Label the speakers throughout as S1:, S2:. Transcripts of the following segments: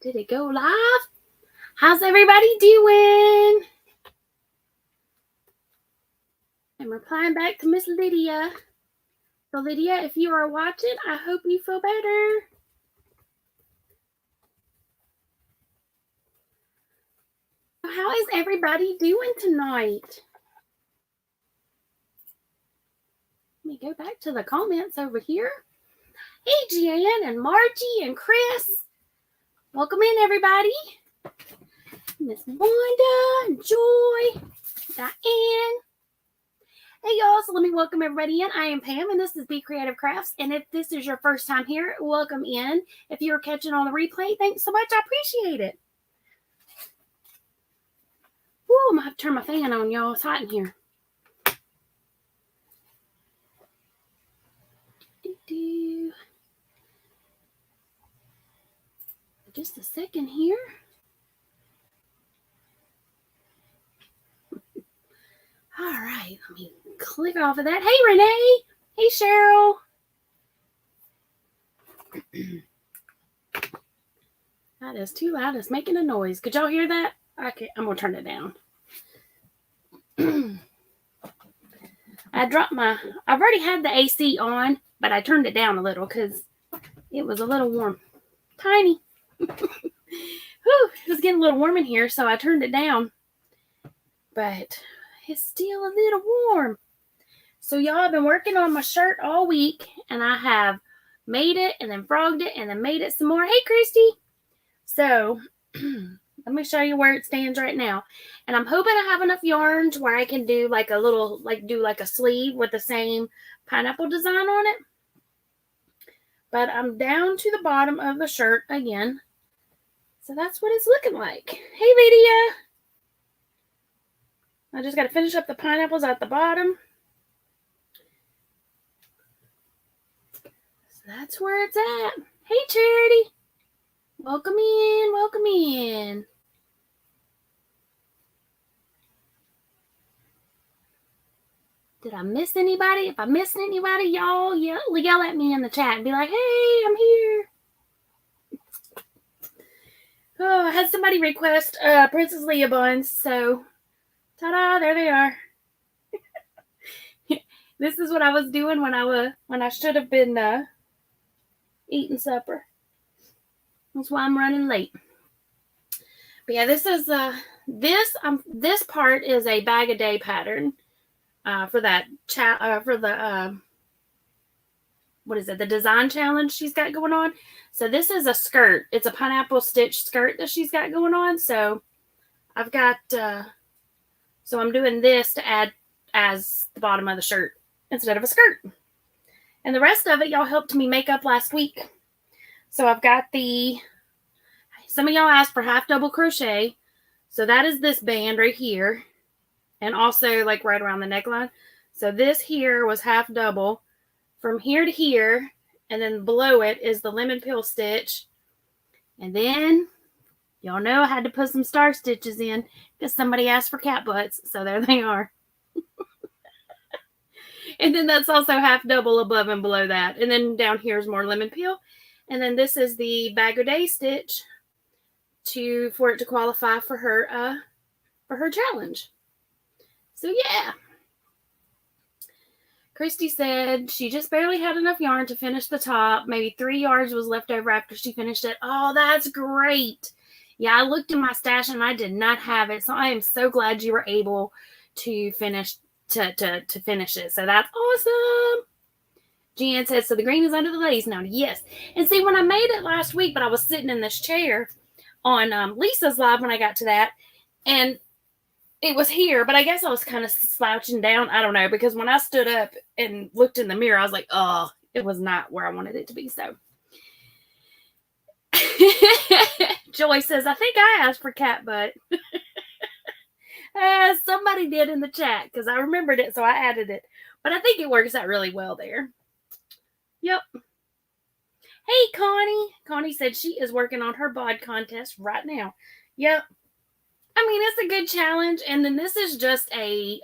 S1: Did it go live? How's everybody doing? I'm replying back to Miss Lydia. So Lydia, if you are watching, I hope you feel better. How is everybody doing tonight? Let me go back to the comments over here. Hey, Jan and Margie and Chris. Welcome in, everybody. Miss Wanda and Joy, Diane. Hey, y'all. So let me welcome everybody in. I am Pam, and this is BeeCreative Crafts. And if this is your first time here, welcome in. If you're catching on the replay, thanks so much. I appreciate it. Woo, I'm going to have to turn my fan on, y'all. It's hot in here. Just a second here. All right, let me click off of that. Hey, Renee. Hey, Cheryl. That is too loud. It's making a noise. Could y'all hear that? Okay, I'm going to turn it down. I've already had the AC on, but I turned it down a little because it was a little warm. Tiny. Whew, it was getting a little warm in here, so I turned it down. But it's still a little warm. So y'all, have been working on my shirt all week, and I have made it and then frogged it and then made it some more. Hey, Christy. So let me show you where it stands right now. And I'm hoping I have enough yarns where I can do like a little, do like a sleeve with the same pineapple design on it. But I'm down to the bottom of the shirt again. So that's what it's looking like. Hey, Lydia. I just got to finish up the pineapples at the bottom. So that's where it's at. Hey, Charity. Welcome in. Welcome in. Did I miss anybody? If I missed anybody, y'all yell at me in the chat and be like, hey, I'm here. Oh, I had somebody request Princess Leia buns, so ta-da, there they are. This is what I was doing when I should have been eating supper. That's why I'm running late. But yeah, this is this part is a bag a day pattern for that what is it? The design challenge she's got going on. So this is a skirt. It's a pineapple stitch skirt that she's got going on. So I've got so I'm doing this to add as the bottom of the shirt instead of a skirt. And the rest of it y'all helped me make up last week. So I've got some of y'all asked for half double crochet. So that is this band right here. And also like right around the neckline. So this here was half double from here to here. And then below it is the lemon peel stitch. And then y'all know I had to put some star stitches in because somebody asked for cat butts. So there they are. And then that's also half double above and below that. And then down here is more lemon peel. And then this is the bag o' day stitch for it to qualify for her challenge. So yeah. Christy said she just barely had enough yarn to finish the top. Maybe 3 yards was left over after she finished it. Oh, that's great. Yeah, I looked in my stash and I did not have it. So I am so glad you were able to finish to finish it. So that's awesome. Jan said, so the green is under the lace now. Yes. And see, when I made it last week, but I was sitting in this chair on Lisa's live when I got to that. And it was here, but I guess I was kind of slouching down. I don't know, because when I stood up and looked in the mirror, I was like, oh, it was not where I wanted it to be. So Joy says, I think I asked for cat butt. Somebody did in the chat because I remembered it, so I added it. But I think it works out really well there. Yep. Hey, Connie. Connie said she is working on her bod contest right now. Yep. I mean, it's a good challenge. And then this is just a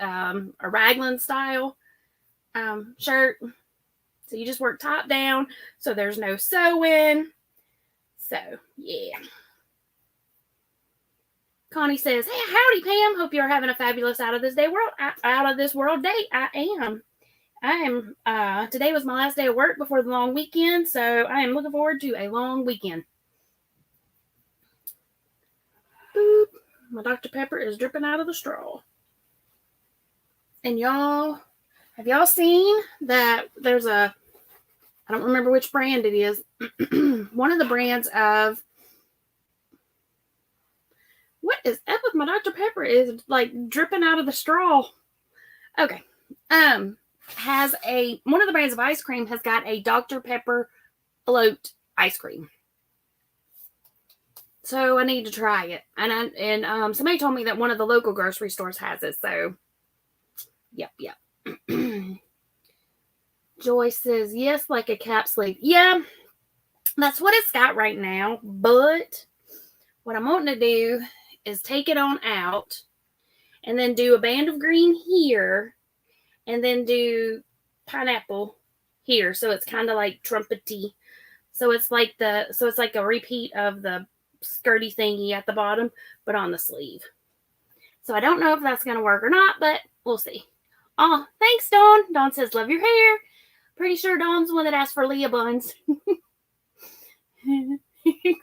S1: raglan style shirt. So you just work top down. So there's no sewing. So, yeah. Connie says, hey, howdy, Pam. Hope you're having a fabulous out of this world day. I am. Today was my last day of work before the long weekend, so I am looking forward to a long weekend. Boop. My Dr. Pepper is dripping out of the straw. And y'all, have y'all seen that there's I don't remember which brand it is. One of the brands of, what is up with my Dr. Pepper is like dripping out of the straw. Okay. One of the brands of ice cream has got a Dr. Pepper float ice cream. So I need to try it. And somebody told me that one of the local grocery stores has it. So, yep. Joy says, yes, like a cap sleeve. Yeah, that's what it's got right now. But what I'm wanting to do is take it on out and then do a band of green here and then do pineapple here. So it's kind of like trumpety. So it's like a repeat of the skirty thingy at the bottom, but on the sleeve. So I don't know if that's going to work or not, but we'll see. Oh, thanks, Dawn. Dawn says, love your hair. Pretty sure Dawn's the one that asked for Leah buns.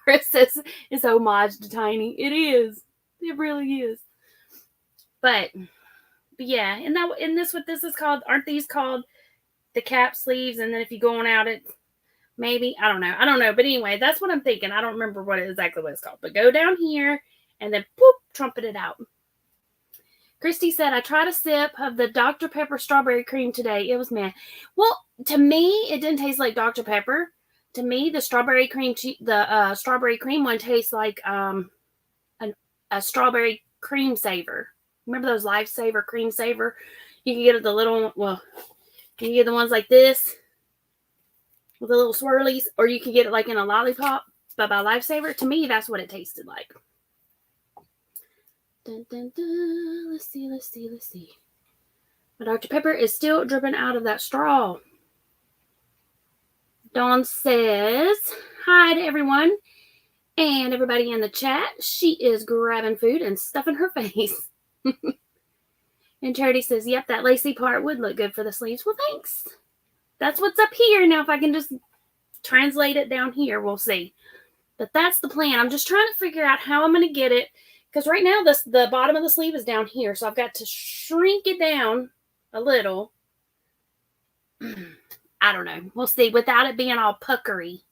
S1: Chris says it's homage to Tiny. It is. It really is. But yeah, and this what this is called? Aren't these called the cap sleeves? And then if you go on out, it maybe, I don't know. But anyway, that's what I'm thinking. I don't remember exactly what it's called. But go down here and then poop, trumpet it out. Christy said, I tried a sip of the Dr. Pepper strawberry cream today. It was meh. Well, to me, it didn't taste like Dr. Pepper. To me, the strawberry cream one tastes like a strawberry cream saver. Remember those Lifesaver cream saver? You can get the little, you can get the ones like this with the little swirlies, or you can get it like in a lollipop, but by Lifesaver. To me, that's what it tasted like. Dun, dun, dun. Let's see. My Dr. Pepper is still dripping out of that straw. Dawn says, hi to everyone and everybody in the chat. She is grabbing food and stuffing her face. And Charity says, yep, that lacy part would look good for the sleeves. Well, thanks. That's what's up here. Now, if I can just translate it down here, we'll see. But that's the plan. I'm just trying to figure out how I'm going to get it. Because right now, the bottom of the sleeve is down here. So I've got to shrink it down a little. I don't know. We'll see. Without it being all puckery.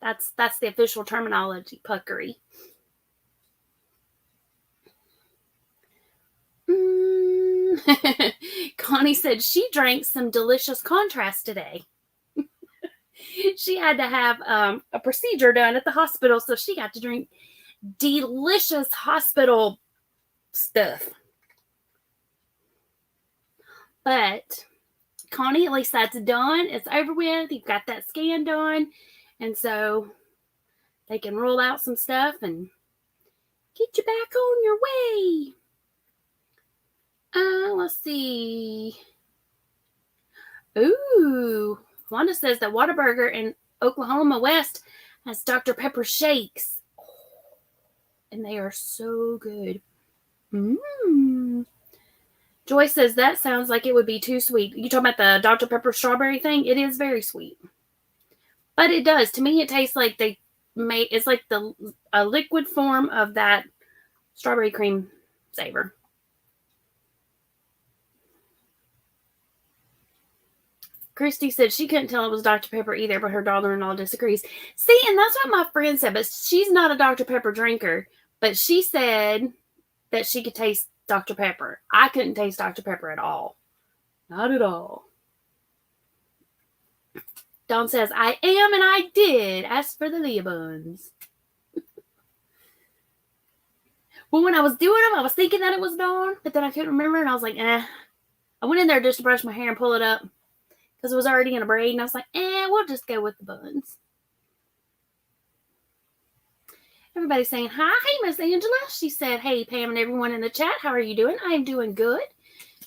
S1: That's the official terminology, puckery. Connie said she drank some delicious contrast today. She had to have a procedure done at the hospital, so she got to drink delicious hospital stuff. But Connie, at least that's done. It's over with. You've got that scan done. And so they can roll out some stuff and get you back on your way. Let's see. Ooh. Wanda says that Whataburger in Oklahoma West has Dr. Pepper shakes. And they are so good. Joy says that sounds like it would be too sweet. You talking about the Dr. Pepper strawberry thing? It is very sweet. But it does. To me, it tastes like it's like a liquid form of that strawberry cream savor. Christy said she couldn't tell it was Dr. Pepper either, but her daughter-in-law disagrees. See, and that's what my friend said, but she's not a Dr. Pepper drinker. But she said that she could taste Dr. Pepper. I couldn't taste Dr. Pepper at all. Not at all. Dawn says, I am and I did ask for the Leah buns. Well, when I was doing them, I was thinking that it was Dawn, but then I couldn't remember, and I was like, I went in there just to brush my hair and pull it up because it was already in a braid, and I was like, we'll just go with the buns. Everybody's saying, hi. Hey, Miss Angela. She said, hey, Pam and everyone in the chat. How are you doing? I am doing good.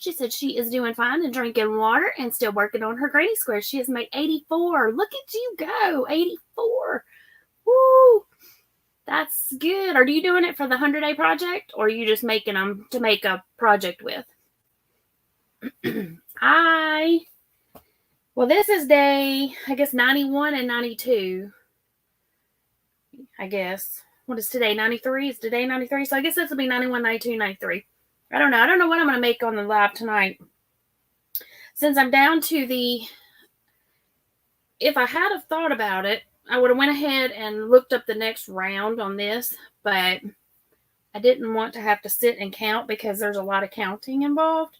S1: She said she is doing fine and drinking water and still working on her granny square. She has made 84. Look at you go. 84. Woo. That's good. Are you doing it for the 100-day project, or are you just making them to make a project with? Well, this is day, I guess, 91 and 92. I guess. What is today? 93? Is today 93? So I guess this will be 91, 92, 93. I don't know. I don't know what I'm going to make on the live tonight. Since I'm down to if I had have thought about it, I would have went ahead and looked up the next round on this, but I didn't want to have to sit and count because there's a lot of counting involved.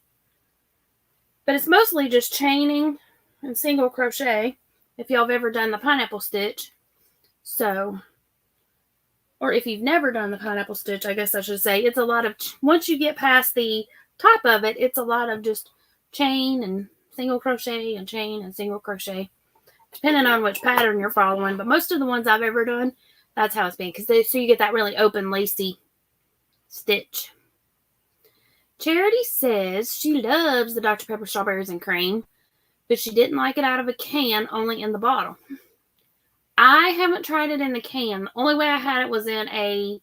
S1: But it's mostly just chaining and single crochet, if y'all have ever done the pineapple stitch. So, or if you've never done the pineapple stitch, I guess I should say, it's a lot of, once you get past the top of it, it's a lot of just chain and single crochet and chain and single crochet, depending on which pattern you're following. But most of the ones I've ever done, that's how it's been, because so you get that really open, lacy stitch. Charity says she loves the Dr. Pepper strawberries and cream, but she didn't like it out of a can, only in the bottle. I haven't tried it in the can. The only way I had it was in a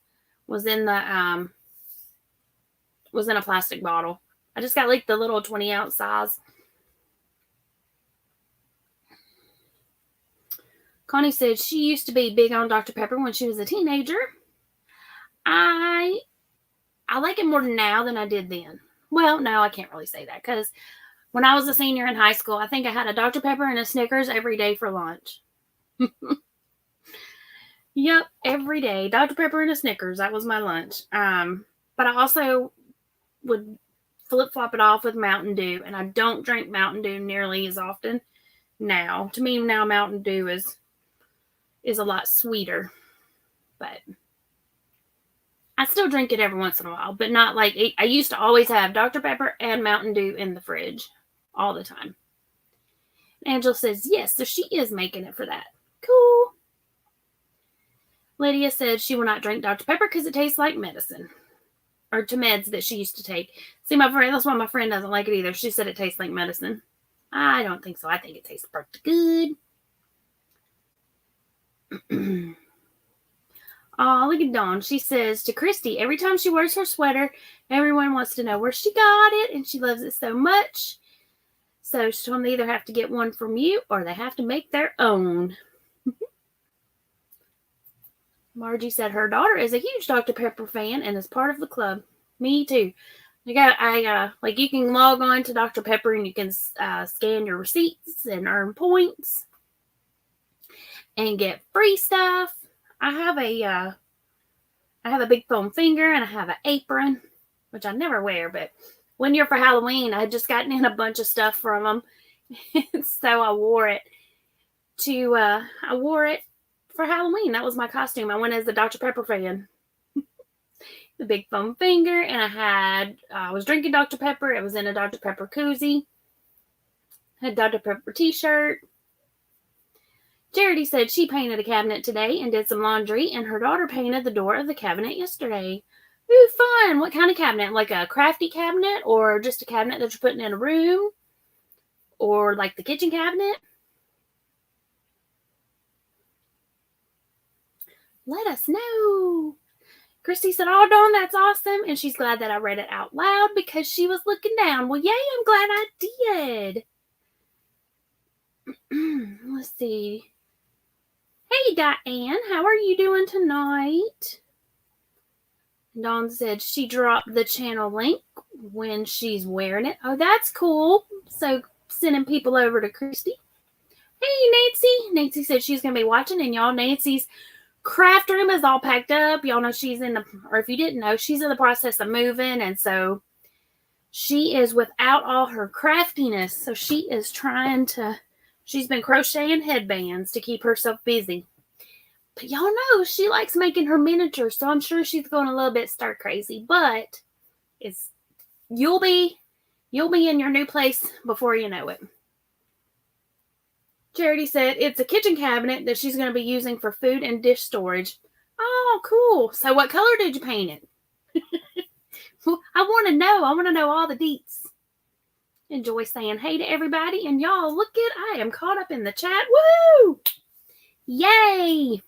S1: plastic bottle. I just got like the little 20-ounce size. Connie said she used to be big on Dr. Pepper when she was a teenager. I like it more now than I did then. Well, no, I can't really say that, because when I was a senior in high school, I think I had a Dr. Pepper and a Snickers every day for lunch. Yep, every day. Dr. Pepper and a Snickers. That was my lunch. But I also would flip-flop it off with Mountain Dew, and I don't drink Mountain Dew nearly as often now. To me, now Mountain Dew is a lot sweeter. But I still drink it every once in a while, but not like I used to always have Dr. Pepper and Mountain Dew in the fridge all the time. Angela says, yes, so she is making it for that. Cool. Lydia said she will not drink Dr. Pepper because it tastes like medicine. Or to meds that she used to take. See, my friend, that's why my friend doesn't like it either. She said it tastes like medicine. I don't think so. I think it tastes pretty good. Oh, look at Dawn. She says to Christy, every time she wears her sweater, everyone wants to know where she got it, and she loves it so much. So she told them they either have to get one from you or they have to make their own. Margie said her daughter is a huge Dr. Pepper fan and is part of the club. Me too. You can log on to Dr. Pepper and you can scan your receipts and earn points and get free stuff. I have a big foam finger and I have an apron, which I never wear, but one year for Halloween, I had just gotten in a bunch of stuff from them. So I wore it for Halloween. That was my costume. I went as the Dr. Pepper fan. The big foam finger, and I was drinking Dr. Pepper. It was in a Dr. Pepper koozie. Had Dr. Pepper t-shirt. Charity said she painted a cabinet today and did some laundry, and her daughter painted the door of the cabinet yesterday. Ooh, fun. What kind of cabinet? Like a crafty cabinet, or just a cabinet that you're putting in a room? Or like the kitchen cabinet? Let us know. Christy said, oh, Dawn, that's awesome. And she's glad that I read it out loud because she was looking down. Well, yay, I'm glad I did. Let's see. Hey, Diane, how are you doing tonight? Dawn said she dropped the channel link when she's wearing it. Oh, that's cool. So sending people over to Christy. Hey, Nancy. Nancy said she's going to be watching, and y'all, Nancy's craft room is all packed up. Y'all know or if you didn't know, she's in the process of moving, and so she is without all her craftiness. So she's been crocheting headbands to keep herself busy. But y'all know she likes making her miniatures, so I'm sure she's going a little bit stir crazy. But you'll be in your new place before you know it. Charity said it's a kitchen cabinet that she's going to be using for food and dish storage. Oh, cool. So what color did you paint it? I want to know. I want to know all the deets. And Joy saying hey to everybody. And y'all, I am caught up in the chat. Woo! Yay!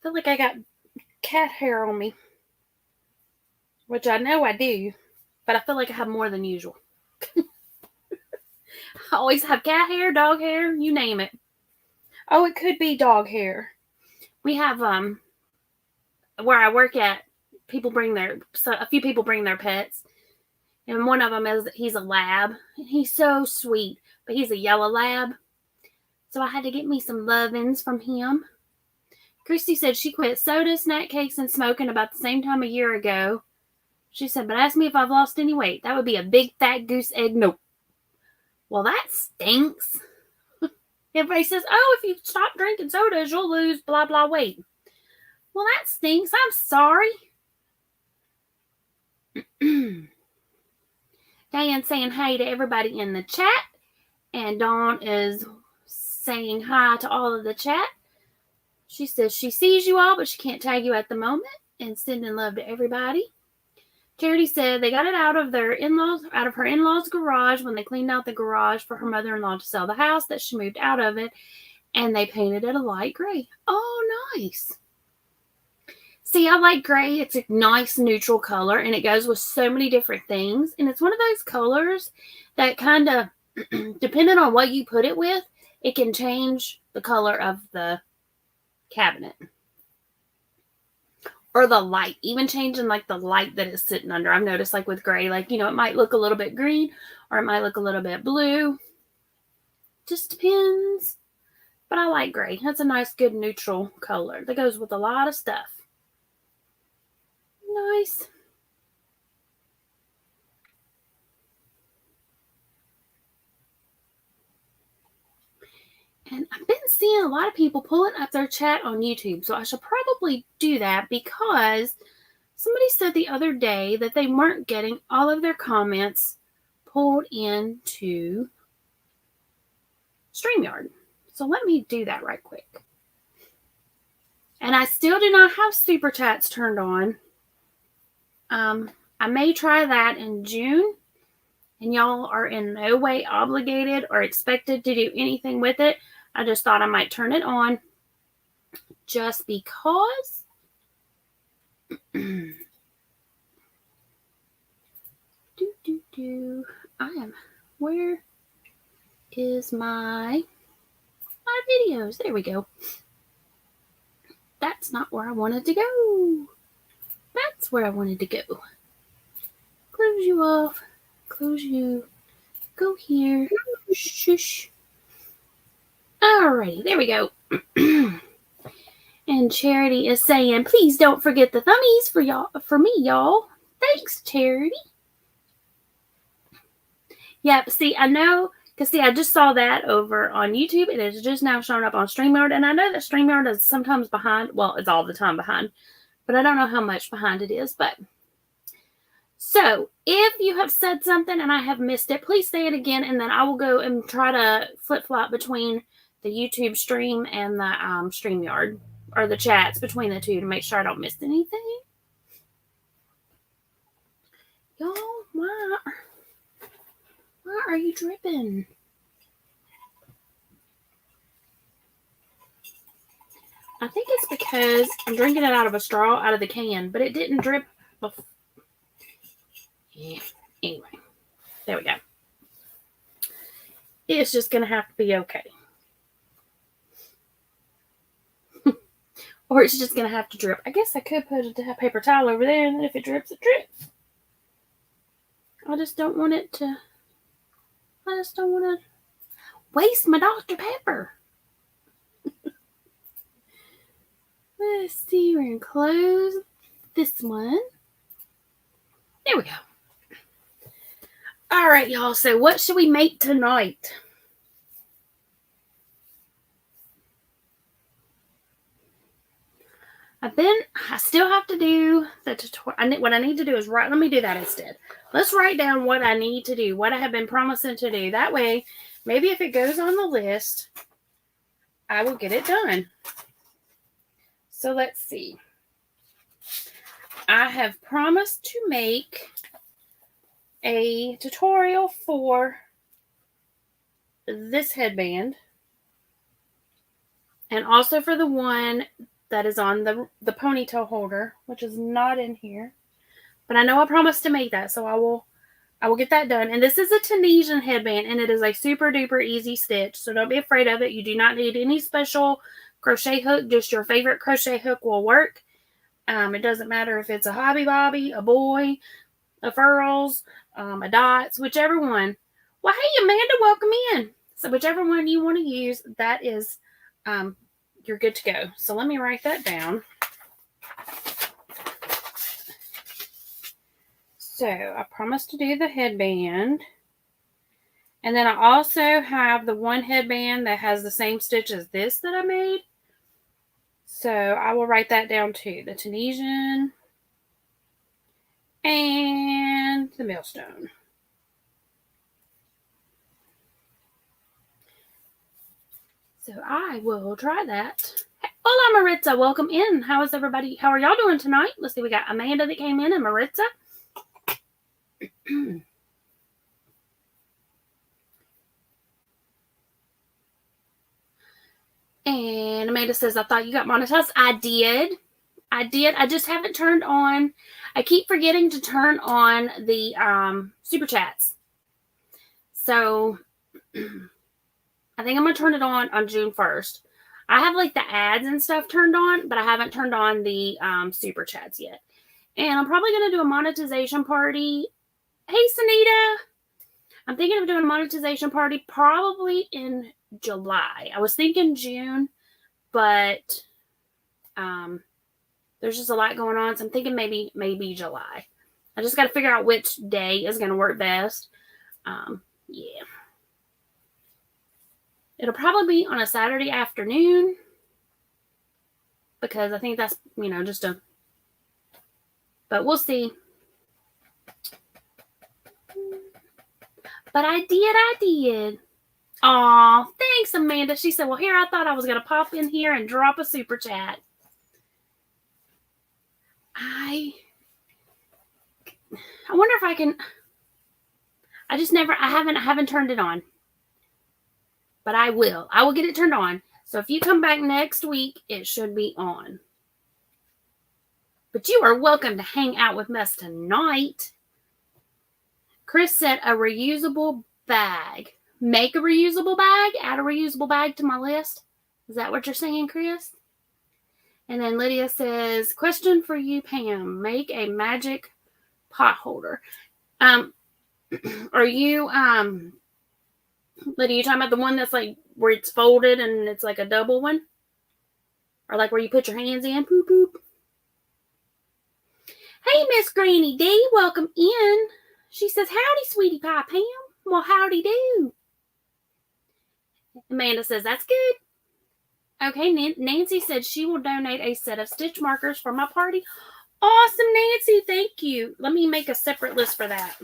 S1: feel like I got cat hair on me, which I know I do, but I feel like I have more than usual. I always have cat hair, dog hair, you name it. Oh, it could be dog hair. We have where I work at, a few people bring their pets, and one of them he's a lab, and he's so sweet, but he's a yellow lab, so I had to get me some lovins from him. Christy said she quit soda, snack cakes, and smoking about the same time a year ago. She said, but ask me if I've lost any weight. That would be a big fat goose egg nope. Well, that stinks. Everybody says, oh, if you stop drinking sodas, you'll lose blah, blah weight. Well, that stinks. I'm sorry. Diane's saying hey to everybody in the chat. And Dawn is saying hi to all of the chat. She says she sees you all, but she can't tag you at the moment. And sending love to everybody. Charity said they got it out of her in-laws' garage when they cleaned out the garage for her mother-in-law to sell the house that she moved out of it. And they painted it a light gray. Oh, nice. See, I like gray. It's a nice neutral color, and it goes with so many different things. And it's one of those colors that kind of, depending on what you put it with, it can change the color of the cabinet. Or the light, even changing like the light that it's sitting under. I've noticed like with gray, like, it might look a little bit green or it might look a little bit blue. Just depends. But I like gray. That's a nice, good neutral color that goes with a lot of stuff. Nice. And I've been seeing a lot of people pulling up their chat on YouTube. So I should probably do that because somebody said the other day that they weren't getting all of their comments pulled into StreamYard. So let me do that right quick. And I still do not have Super Chats turned on. I may try that in June. And y'all are in no way obligated or expected to do anything with it. I just thought I might turn it on just because. Where is my videos? There we go. That's not where I wanted to go. That's where I wanted to go. Close you off. Close you. Go here. Shush. Alrighty, there we go. And Charity is saying, please don't forget the thummies for me, y'all. Thanks, Charity. Yep, see, I know, because I just saw that over on YouTube. It is just now showing up on StreamYard. And I know that StreamYard is sometimes behind. Well, it's all the time behind. But I don't know how much behind it is. But so if you have said something and I have missed it, please say it again. And then I will go and try to flip-flop between the YouTube stream and the StreamYard. Or the chats between the two to make sure I don't miss anything. Y'all, why are you dripping? I think it's because I'm drinking it out of a straw out of the can, but it didn't drip before. Yeah, anyway. There we go. It's just going to have to be okay. Or it's just going to have to drip. I guess I could put a paper towel over there, and then if it drips, it drips. I just don't want to waste my Dr. Pepper. Let's see, we're going to close this one. There we go. All right, y'all. So what should we make tonight? I still have to do the tutorial. What I need to do is let me do that instead. Let's write down what I need to do, what I have been promising to do. That way, maybe if it goes on the list, I will get it done. So let's see. I have promised to make a tutorial for this headband. And also for the one that is on the ponytail holder, which is not in here. But I know I promised to make that, so I will get that done. And this is a Tunisian headband, and it is a super duper easy stitch, so don't be afraid of it. You do not need any special crochet hook. Just your favorite crochet hook will work. It doesn't matter if it's a Hobby Bobby, a boy, a furls, a dots, whichever one. Well, hey, Amanda, welcome in. So whichever one you want to use, that is, you're good to go. So let me write that down. So I promised to do the headband. And then I also have the one headband that has the same stitch as this that I made. So I will write that down too. The Tunisian and the millstone. So I will try that. Hola, Maritza. Welcome in. How is everybody? How are y'all doing tonight? Let's see. We got Amanda that came in and Maritza. And Amanda says, I thought you got monetized. I did. I just haven't turned on. I keep forgetting to turn on the super chats. So I think I'm going to turn it on June 1st. I have like the ads and stuff turned on, but I haven't turned on the super chats yet. And I'm probably going to do a monetization party. Hey, Sunita. I'm thinking of doing a monetization party probably in July. I was thinking June, but there's just a lot going on. So I'm thinking maybe July. I just got to figure out which day is going to work best. Yeah. It'll probably be on a Saturday afternoon because I think that's, just but we'll see. But I did. Aw, thanks, Amanda. She said, well, here, I thought I was going to pop in here and drop a super chat. I wonder if I can. I haven't turned it on. But I will get it turned on. So if you come back next week, it should be on. But you are welcome to hang out with us tonight. Chris said a reusable bag. Make a reusable bag. Add a reusable bag to my list. Is that what you're saying, Chris? And then Lydia says, question for you, Pam. Make a magic pot holder. Are you Lydia, you talking about the one that's like where it's folded and it's like a double one? Or like where you put your hands in? Poop, poop. Hey, Miss Granny D, welcome in. She says, howdy, sweetie pie, Pam. Well, howdy do. Amanda says, that's good. Okay, Nancy said she will donate a set of stitch markers for my party. Awesome, Nancy. Thank you. Let me make a separate list for that.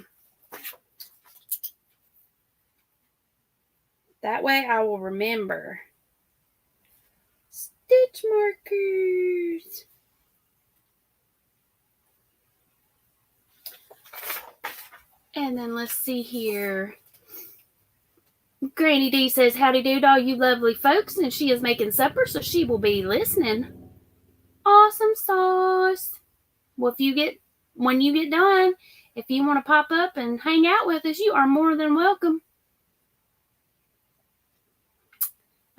S1: That way I will remember. Stitch markers. And then let's see here. Granny D says, howdy do to all you lovely folks, and she is making supper, so she will be listening. Awesome sauce. Well, when you get done, if you want to pop up and hang out with us, you are more than welcome.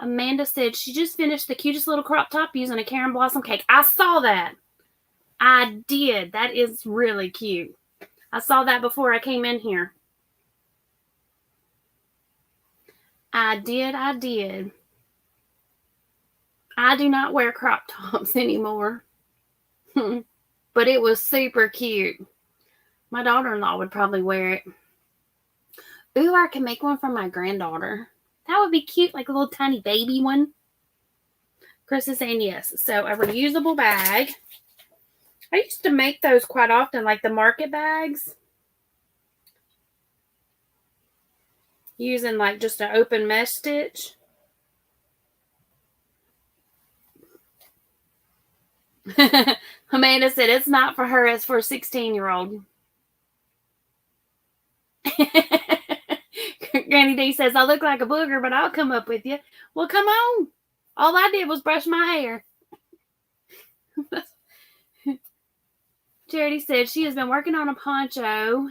S1: Amanda said she just finished the cutest little crop top using a Karen Blossom cake. I saw that. I did. That is really cute. I saw that before I came in here. I did. I do not wear crop tops anymore. But it was super cute. My daughter-in-law would probably wear it. Ooh, I can make one for my granddaughter. That would be cute, like a little tiny baby one. Chris is saying yes. So a reusable bag. I used to make those quite often, like the market bags. Using like just an open mesh stitch. Amanda said it's not for her, it's for a 16-year-old. Granny D says, I look like a booger, but I'll come up with you. Well, come on. All I did was brush my hair. Charity said she has been working on a poncho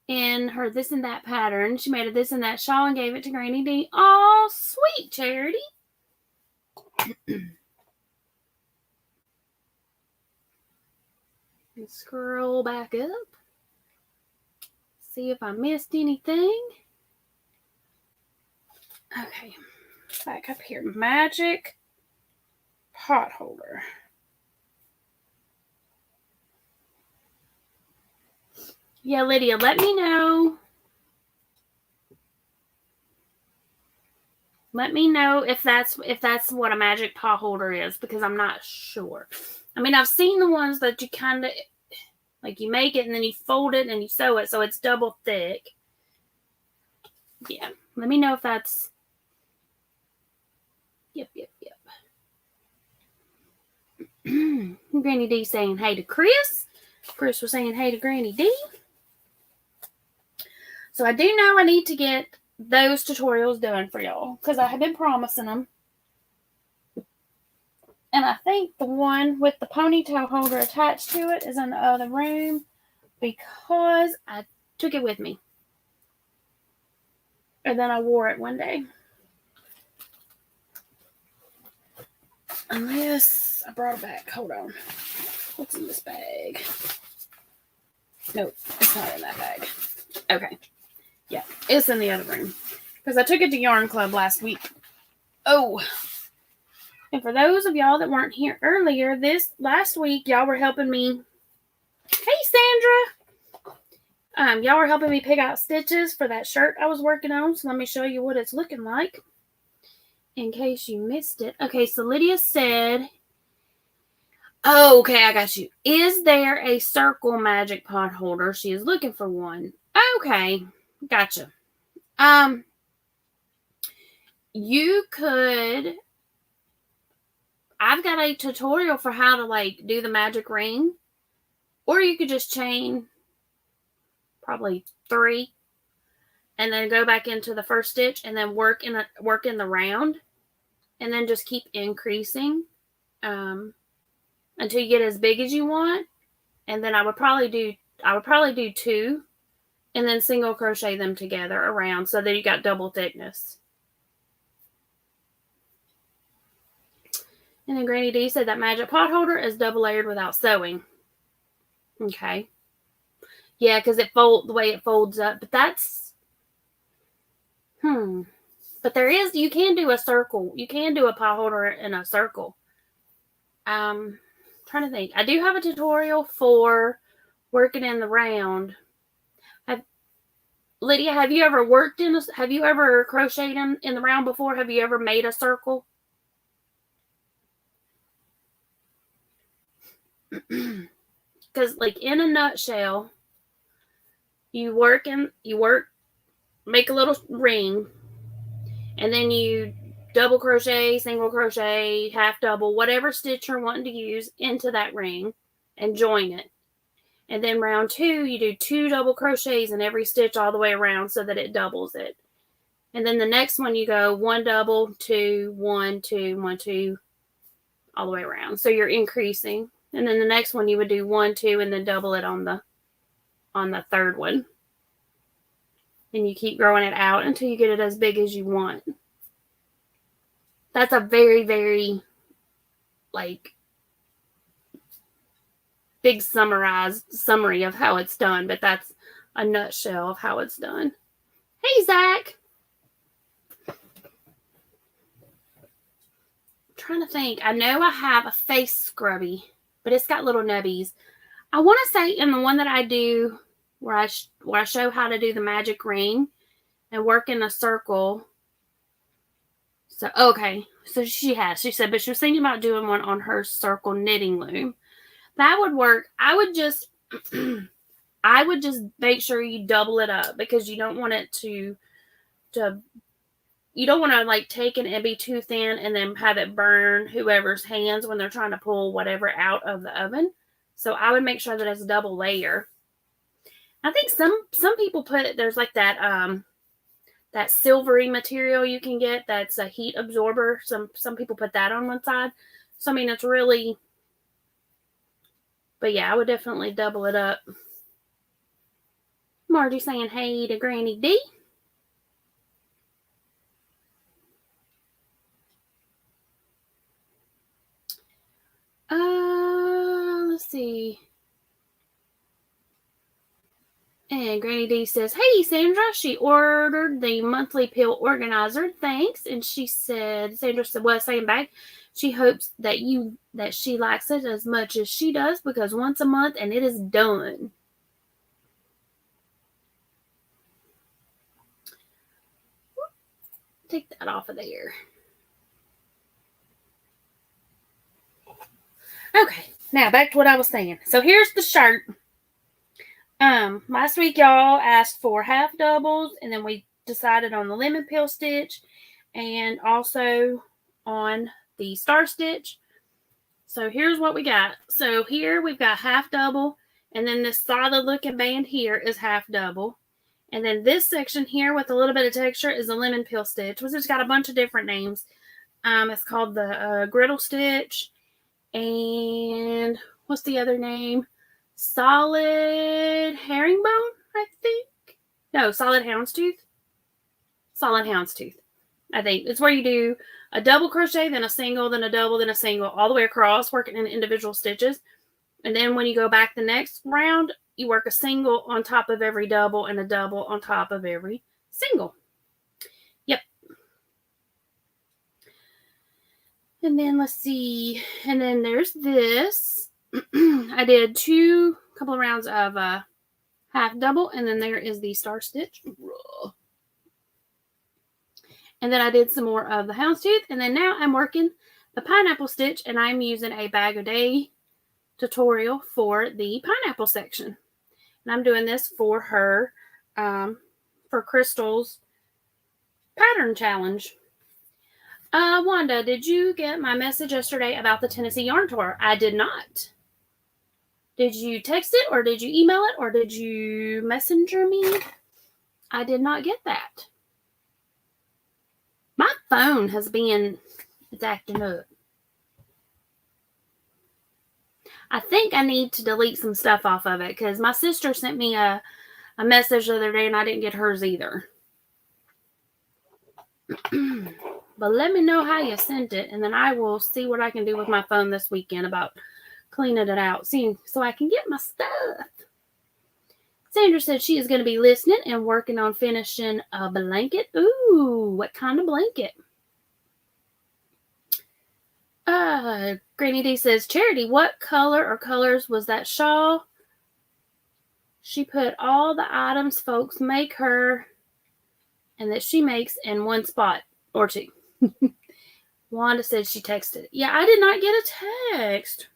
S1: in her this and that pattern. She made a this and that shawl and gave it to Granny D. Oh, sweet, Charity. Scroll back up. See if I missed anything. Okay. Back up here. Magic pot holder. Yeah, Lydia, let me know. Let me know if that's what a magic pot holder is, because I'm not sure. I mean, I've seen the ones that you kind of, like, you make it and then you fold it and you sew it so it's double thick. Yeah, let me know if that's... Yep. Granny D saying hey to Chris. Chris was saying hey to Granny D. So I do know I need to get those tutorials done for y'all, because I have been promising them. And I think the one with the ponytail holder attached to it is in the other room, because I took it with me. And then I wore it one day. Unless I brought it back. Hold on. What's in this bag? Nope, it's not in that bag. Okay. Yeah, it's in the other room, because I took it to Yarn Club last week. Oh, and for those of y'all that weren't here earlier, last week, y'all were helping me. Hey, Sandra. Y'all were helping me pick out stitches for that shirt I was working on. So let me show you what it's looking like, in case you missed it. Okay, so Lydia said, oh, okay, I got you. Is there a circle magic pot holder? She is looking for one. Okay, gotcha. You could... I've got a tutorial for how to, like, do the magic ring. Or you could just chain probably 3 and then go back into the first stitch and then work in the round, and then just keep increasing until you get as big as you want. And then I would probably do 2 and then single crochet them together around so that you got double thickness. And then Granny D said that magic pot holder is double layered without sewing. Okay. Yeah, because the way it folds up. But that's... But you can do a circle. You can do a pot holder in a circle. Trying to think. I do have a tutorial for working in the round. Lydia, have you ever crocheted in the round before? Have you ever made a circle? Because, like, in a nutshell, you make a little ring, and then you double crochet, single crochet, half double, whatever stitch you're wanting to use into that ring, and join it. And then round 2, you do 2 double crochets in every stitch all the way around so that it doubles it. And then the next one, you go 1 double, 2, 1, 2, 1, 2, all the way around. So you're increasing. And then the next one, you would do 1, 2, and then double it on the third one. And you keep growing it out until you get it as big as you want. That's a very, very, like, big summary of how it's done, but that's a nutshell of how it's done. Hey, Zach. I'm trying to think. I know I have a face scrubby, but it's got little nubbies. I want to say in the one that I do where I show how to do the magic ring and work in a circle. So, okay. So she said, but she was thinking about doing one on her circle knitting loom. That would work. I would just make sure you double it up, because you don't want it you don't want to, like, take it and be too thin and then have it burn whoever's hands when they're trying to pull whatever out of the oven. So I would make sure that it's a double layer. I think some people there's like that silvery material you can get that's a heat absorber. Some people put that on one side. So I mean, it's really But yeah, I would definitely double it up. Margie saying hey to Granny D. Let's see. And Granny D says, hey, Sandra, she ordered the monthly pill organizer. Thanks. And she said, Sandra was saying back, she hopes that she likes it as much as she does because once a month and it is done. Take that off of there. Okay, now back to what I was saying. So here's the shirt. Last week y'all asked for half doubles, and then we decided on the lemon peel stitch and also on the star stitch. So here's what we got. So here we've got half double, and then this solid looking band here is half double. And then this section here with a little bit of texture is a lemon peel stitch, which has got a bunch of different names. It's called the griddle stitch. And what's the other name? Solid herringbone, I think. No, solid houndstooth. Solid houndstooth. I think it's where you do a double crochet, then a single, then a double, then a single, all the way across, working in individual stitches. And then when you go back the next round, you work a single on top of every double and a double on top of every single. Yep. And then let's see. And then there's this. I did a couple of rounds of half double, and then there is the star stitch. And then I did some more of the houndstooth, and then now I'm working the pineapple stitch, and I'm using a bag a day tutorial for the pineapple section. And I'm doing this for her, for Crystal's pattern challenge. Wanda, did you get my message yesterday about the Tennessee Yarn Tour? I did not. Did you text it, or did you email it, or did you messenger me? I did not get that. My phone has been, it's acting up. I think I need to delete some stuff off of it because my sister sent me a message the other day and I didn't get hers either. But let me know how you sent it, and then I will see what I can do with my phone this weekend about cleaning it out, so I can get my stuff. Sandra said she is going to be listening and working on finishing a blanket. Ooh, what kind of blanket? Granny D says, Charity, what color or colors was that shawl? She put all the items folks make her and that she makes in one spot or two. Wanda said she texted. Yeah, I did not get a text.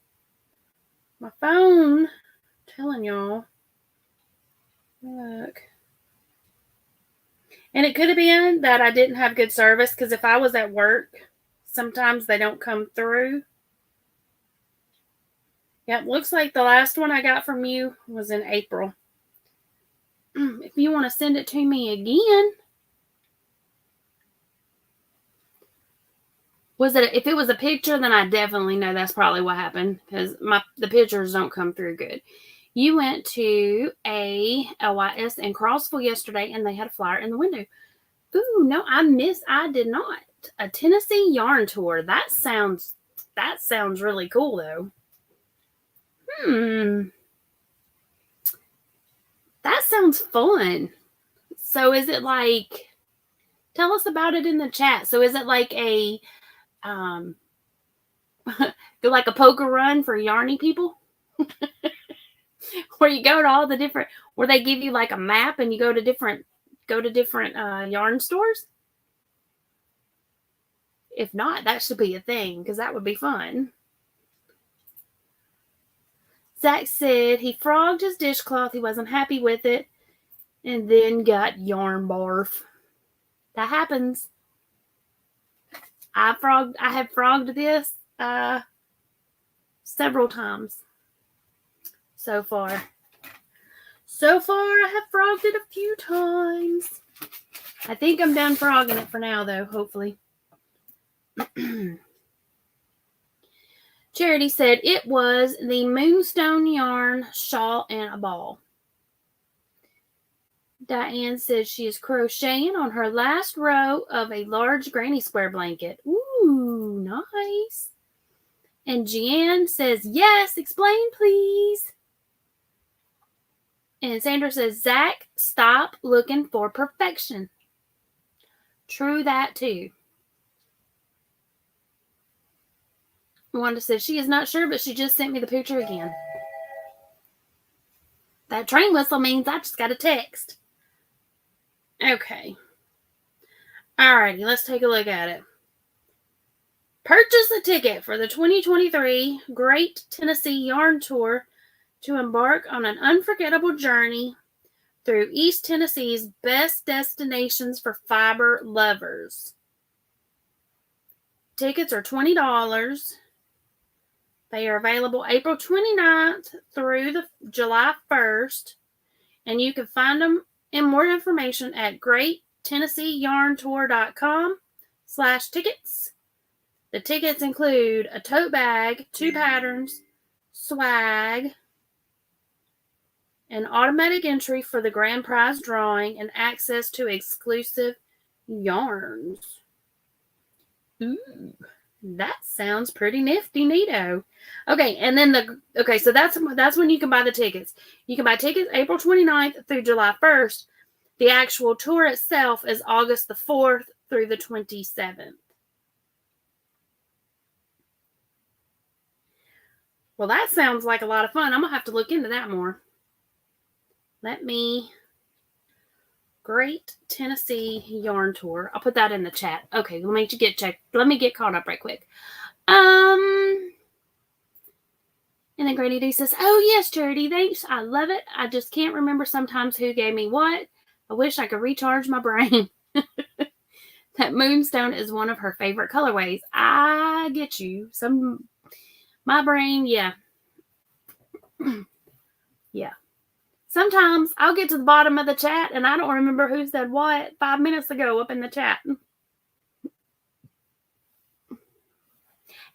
S1: My phone, I'm telling y'all. Look. And it could have been that I didn't have good service, because if I was at work, sometimes they don't come through. Yep, looks like the last one I got from you was in April. If you want to send it to me again. If it was a picture, then I definitely know that's probably what happened, because the pictures don't come through good. You went to a LYS in Crossville yesterday, and they had a flyer in the window. Ooh, no, I did not. A Tennessee yarn tour. That sounds really cool, though. That sounds fun. So is it like, tell us about it in the chat. So is it like a, like a poker run for yarny people? Where you go to all the different, where they give you like a map and you go to different yarn stores? If not, that should be a thing, because that would be fun. Zach said he frogged his dishcloth. He wasn't happy with it and then got yarn barf. That happens. I have frogged this several times so far. I have frogged it a few times. I think I'm done frogging it for now, though, hopefully. Charity said it was the Moonstone Yarn Shawl and a Ball. Diane says she is crocheting on her last row of a large granny square blanket. Ooh, nice. And Jeanne says, yes, explain, please. And Sandra says, Zach, stop looking for perfection. True that, too. Wanda says she is not sure, but she just sent me the picture again. That train whistle means I just got a text. Okay. Alrighty, let's take a look at it. Purchase a ticket for the 2023 Great Tennessee Yarn Tour to embark on an unforgettable journey through East Tennessee's best destinations for fiber lovers. Tickets are $20. They are available April 29th through the July 1st, and you can find them and more information at greattennesseeyarntour.com/tickets. The tickets include a tote bag, 2 patterns, swag, an automatic entry for the grand prize drawing, and access to exclusive yarns. Ooh, that sounds pretty nifty, neato. Okay, and then so that's when you can buy the tickets. You can buy tickets April 29th through July 1st. The actual tour itself is August the 4th through the 27th. Well, that sounds like a lot of fun. I'm going to have to look into that more. Great Tennessee Yarn Tour. I'll put that in the chat. Okay, let me get caught up right quick. And then Granny D says, oh, yes, Charity, thanks. I love it. I just can't remember sometimes who gave me what. I wish I could recharge my brain. That moonstone is one of her favorite colorways. I get you. My brain, yeah. Yeah. Sometimes I'll get to the bottom of the chat and I don't remember who said what 5 minutes ago up in the chat.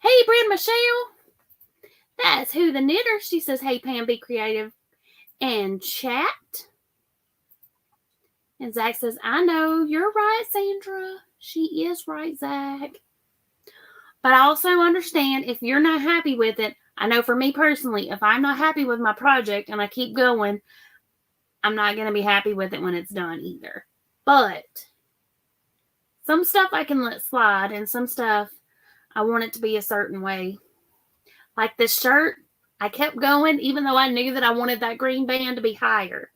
S1: Hey, Brand Michelle. That's Who the Knitter. She says, hey, Pam, be creative and chat. And Zach says, I know. You're right, Sandra. She is right, Zach. But I also understand if you're not happy with it. I know for me personally, if I'm not happy with my project and I keep going, I'm not going to be happy with it when it's done either. But some stuff I can let slide and some stuff I want it to be a certain way. Like this shirt, I kept going even though I knew that I wanted that green band to be higher.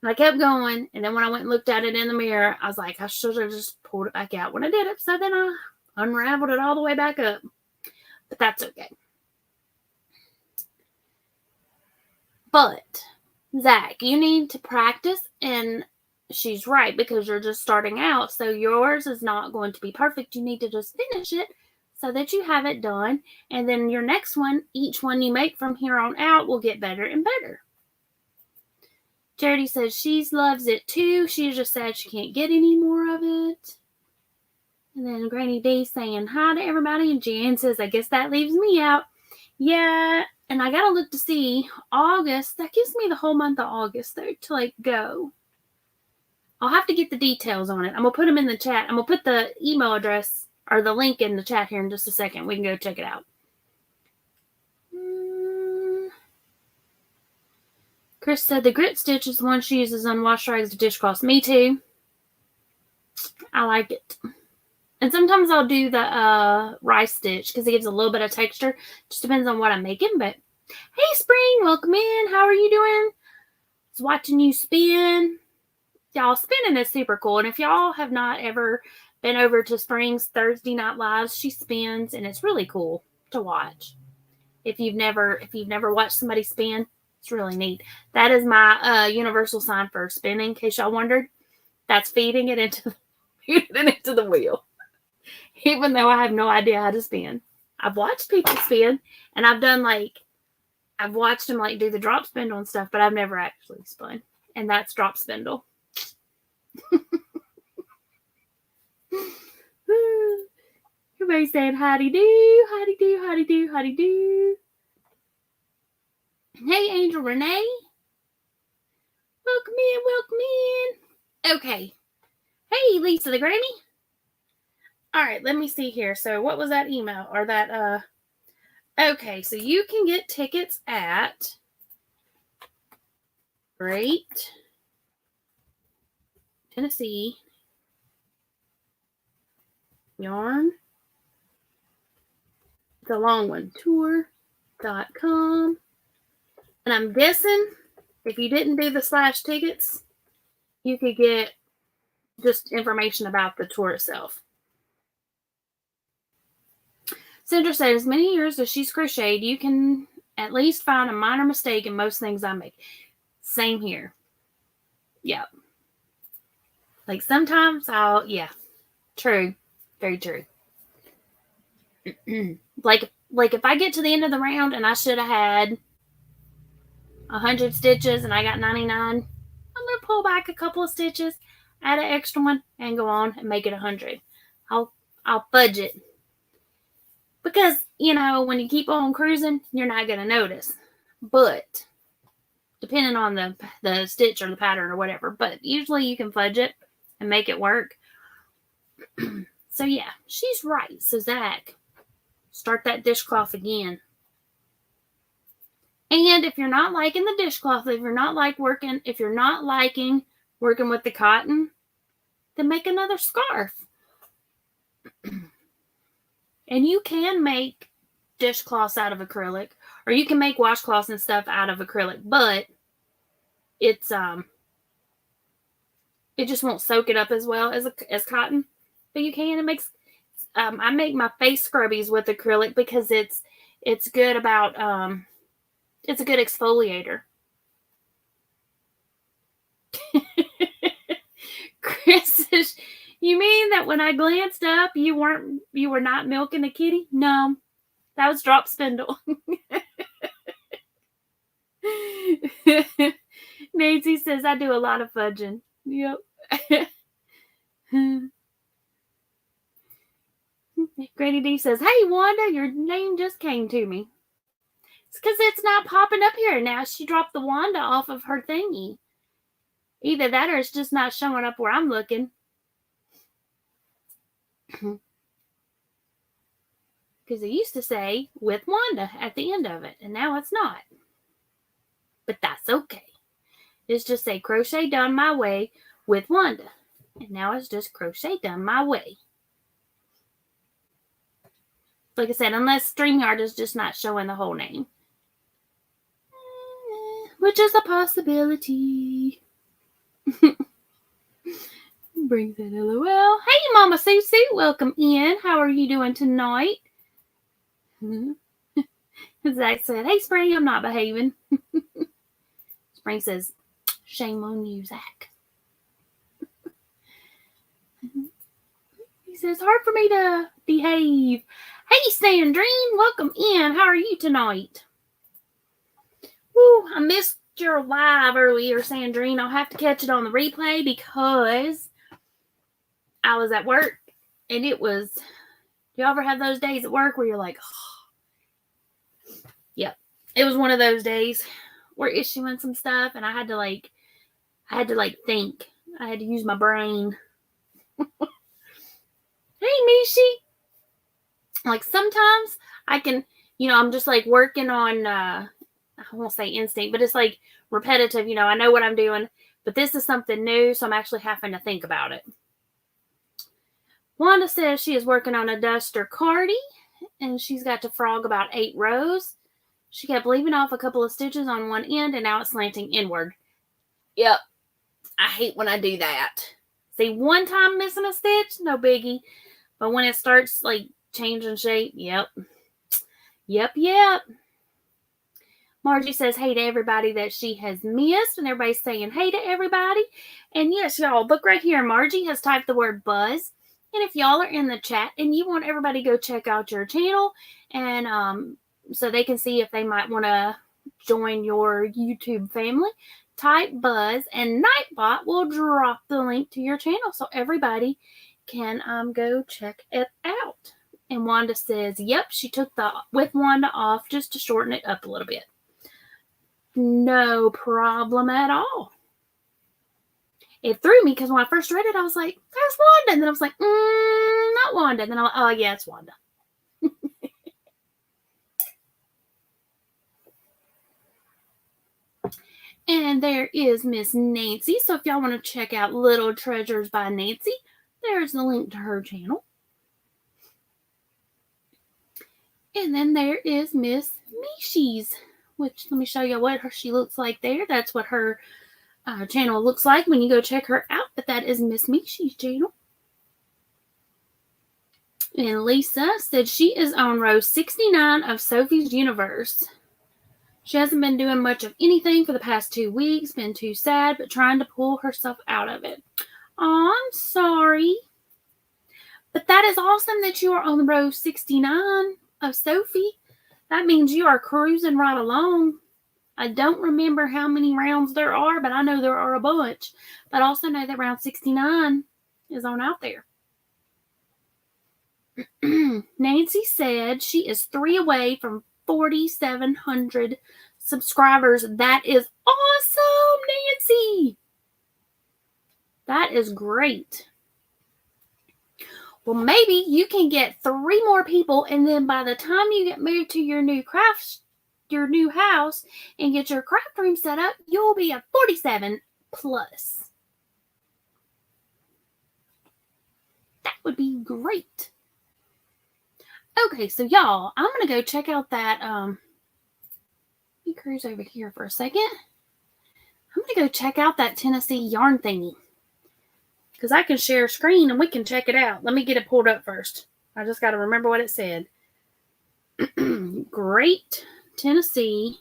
S1: And I kept going. And then when I went and looked at it in the mirror, I was like, I should have just pulled it back out when I did it. So then I unraveled it all the way back up. But that's okay. But, Zach, you need to practice. And she's right because you're just starting out. So yours is not going to be perfect. You need to just finish it so that you have it done. And then your next one, each one you make from here on out will get better and better. Charity says she loves it too. She's just sad she can't get any more of it. And then Granny D saying hi to everybody. And Jan says, I guess that leaves me out. Yeah, and I got to look to see August. That gives me the whole month of August there to go. I'll have to get the details on it. I'm going to put them in the chat. I'm going to put the email address or the link in the chat here in just a second. We can go check it out. Chris said the grit stitch is the one she uses on wash rags to dishcloths. Me too. I like it. And sometimes I'll do the rice stitch because it gives a little bit of texture. Just depends on what I'm making. But hey, Spring, welcome in. How are you doing? Just watching you spin. Y'all, spinning is super cool. And if y'all have not ever been over to Spring's Thursday Night Lives, she spins, and it's really cool to watch. If you've never watched somebody spin, it's really neat. That is my universal sign for spinning, in case y'all wondered. That's feeding it into the wheel. Even though I have no idea how to spin. I've watched people spin, and I've watched them do the drop spindle and stuff, but I've never actually spun. And that's drop spindle. Everybody's saying howdy do, howdy do, howdy do, howdy howdy do. Hey, Angel Renee. Welcome in, welcome in. Okay. Hey, Lisa the Granny. All right, let me see here. So what was that email or that, okay, so you can get tickets at Great Tennessee Yarn. It's a long one. Tour.com. And I'm guessing if you didn't do the / tickets, you could get just information about the tour itself. Sandra said, as many years as she's crocheted, you can at least find a minor mistake in most things I make. Same here. Yeah. Like sometimes yeah. True. Very true. like if I get to the end of the round and I should have had 100 stitches and I got 99, I'm going to pull back a couple of stitches, add an extra one, and go on and make it 100. I'll fudge it. Because, when you keep on cruising, you're not going to notice. But, depending on the stitch or the pattern or whatever. But, usually you can fudge it and make it work. So, yeah, she's right. So, Zach, start that dishcloth again. And if you're not liking the dishcloth, if you're not liking working with the cotton, then make another scarf. And you can make dishcloths out of acrylic, or you can make washcloths and stuff out of acrylic, but it's it just won't soak it up as well as cotton. But you can. It makes I make my face scrubbies with acrylic because it's good about it's a good exfoliator. Chris says, you mean that when I glanced up, you were not milking the kitty? No, that was drop spindle. Nancy says, I do a lot of fudging. Yep. Granny D says, hey, Wanda, your name just came to me. It's because it's not popping up here now. She dropped the Wanda off of her thingy. Either that or it's just not showing up where I'm looking. Because it used to say with Wanda at the end of it, and now it's not. But that's okay. It's just say crochet done my way with Wanda. And now it's just crochet done my way. Like I said, unless StreamYard is just not showing the whole name. Which is a possibility. Brings that LOL. Hey, Mama Susie, welcome in. How are you doing tonight? Zach said, hey, Spring, I'm not behaving. Spring says, shame on you, Zach. He says, hard for me to behave. Hey, Sandrine, welcome in. How are you tonight? Woo, I missed your live earlier, Sandrine. I'll have to catch it on the replay because I was at work and it was, do you ever have those days at work where you're like, oh. Yep. It was one of those days. We're issuing some stuff and I had to think. I had to use my brain. Hey, Mishi. Like sometimes I can, I'm just like working on, I won't say instinct, but it's like repetitive. I know what I'm doing, but this is something new. So I'm actually having to think about it. Wanda says she is working on a duster cardi and she's got to frog about 8 rows. She kept leaving off a couple of stitches on one end and now it's slanting inward. Yep. I hate when I do that. See, one time missing a stitch, no biggie. But when it starts like changing shape, yep. Margie says hey to everybody that she has missed. And everybody's saying hey to everybody. And yes, y'all, look right here. Margie has typed the word buzz. And if y'all are in the chat and you want everybody to go check out your channel and so they can see if they might want to join your YouTube family, type buzz and Nightbot will drop the link to your channel so everybody can go check it out. And Wanda says, yep, she took the with Wanda off just to shorten it up a little bit. No problem at all. It threw me because when I first read it, I was like, there's Wanda. And then I was like, not Wanda. And then I'm like, oh, yeah, it's Wanda. And there is Miss Nancy. So if y'all want to check out Little Treasures by Nancy, there's the link to her channel. And then there is Miss Mishy's, which let me show you what she looks like there. That's what her channel looks like when you go check her out. But that is Miss Mishy's channel. And Lisa said she is on row 69 of Sophie's Universe. She hasn't been doing much of anything for the past 2 weeks. Been too sad, but trying to pull herself out of it. Oh, I'm sorry. But that is awesome that you are on row 69 of Sophie. That means you are cruising right along. I don't remember how many rounds there are, but I know there are a bunch. But I also know that round 69 is on out there. Nancy said she is 3 away from 4,700 subscribers. That is awesome, Nancy. That is great. Well, maybe you can get 3 more people, and then by the time you get moved to your new house, and get your craft room set up, you'll be at 47 plus. That would be great. Okay, so y'all, I'm going to go check out that, cruise over here for a second. I'm going to go check out that Tennessee yarn thingy. Because I can share screen and we can check it out. Let me get it pulled up first. I just got to remember what it said. Great Tennessee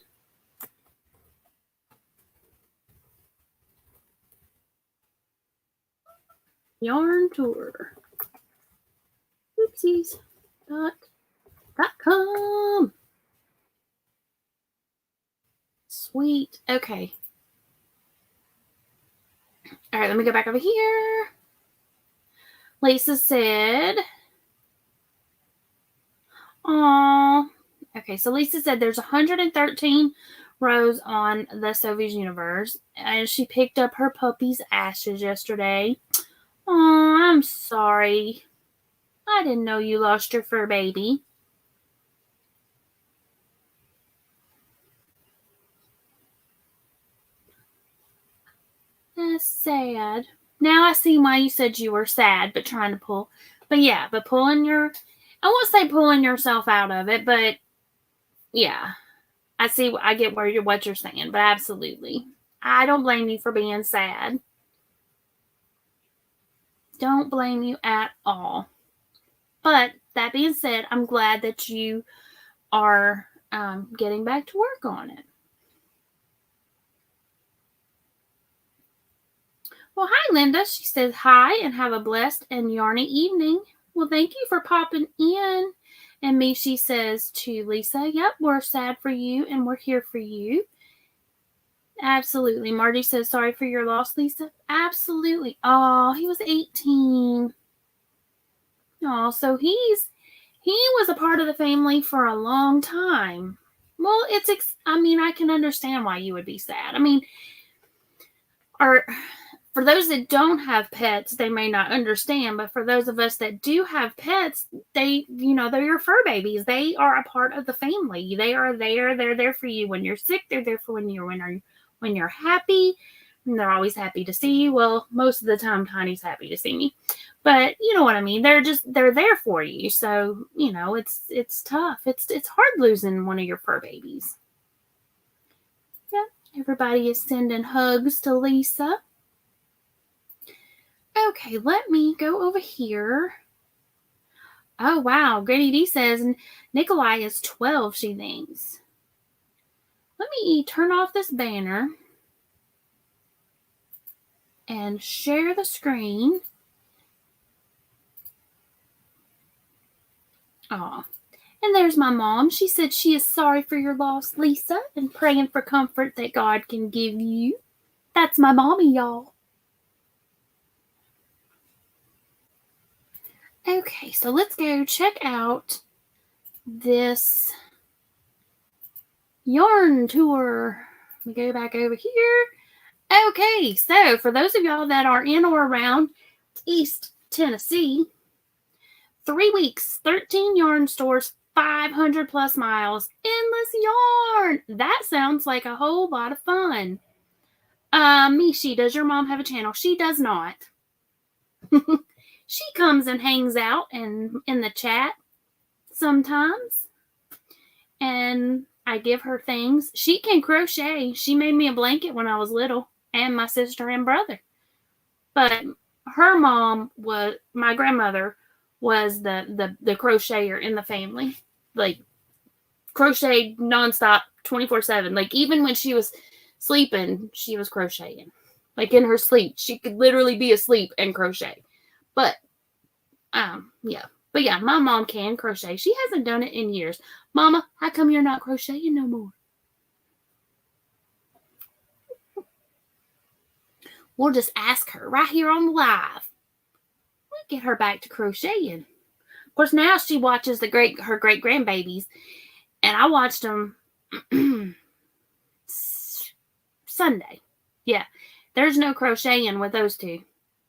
S1: yarn tour. Oopsies. .com. Sweet. Okay. All right, let me go back over here. Lisa said, "Aw." Okay, so Lisa said there's 113 rows on the Sophie's Universe, and she picked up her puppy's ashes yesterday. Aw, I'm sorry. I didn't know you lost your fur baby. That's sad. Now I see why you said you were sad, but trying to pull. But yeah, but pulling your, I won't say pulling yourself out of it, but yeah, I get what you're saying, but absolutely. I don't blame you for being sad. Don't blame you at all. But that being said, I'm glad that you are getting back to work on it. Well, hi, Linda. She says hi and have a blessed and yarny evening. Well, thank you for popping in. And Mishi says to Lisa, yep, we're sad for you and we're here for you. Absolutely. Margie says, sorry for your loss, Lisa. Absolutely. Oh, he was 18. Oh, so he was a part of the family for a long time. Well, I can understand why you would be sad. For those that don't have pets, they may not understand, but for those of us that do have pets, they're your fur babies. They are a part of the family. They are there. They're there for you when you're sick. They're there for when you're happy. And they're always happy to see you. Well, most of the time, Tiny's happy to see me, but you know what I mean. They're there for you. So it's tough. It's hard losing one of your fur babies. Yeah, everybody is sending hugs to Lisa. Okay, let me go over here. Oh, wow. Granny D says Nikolai is 12, she thinks. Let me turn off this banner and share the screen. Aw. And there's my mom. She said she is sorry for your loss, Lisa, and praying for comfort that God can give you. That's my mommy, y'all. Okay, so let's go check out this yarn tour. We go back over here. Okay, so for those of y'all that are in or around East Tennessee, 3 weeks, 13 yarn stores, 500 plus miles, endless yarn. That sounds like a whole lot of fun. Mishi, does your mom have a channel? She does not. She comes and hangs out in the chat sometimes, and I give her things. She can crochet. She made me a blanket when I was little, and my sister and brother. But her mom was, my grandmother was the crocheter in the family. Like, crocheted nonstop, 24/7. Like, even when she was sleeping, she was crocheting. Like, in her sleep, she could literally be asleep and crochet. But yeah. But yeah, my mom can crochet. She hasn't done it in years. Mama, how come you're not crocheting no more? We'll just ask her right here on the live. We'll get her back to crocheting. Of course, now she watches her great grandbabies, and I watched them Sunday. Yeah, there's no crocheting with those two.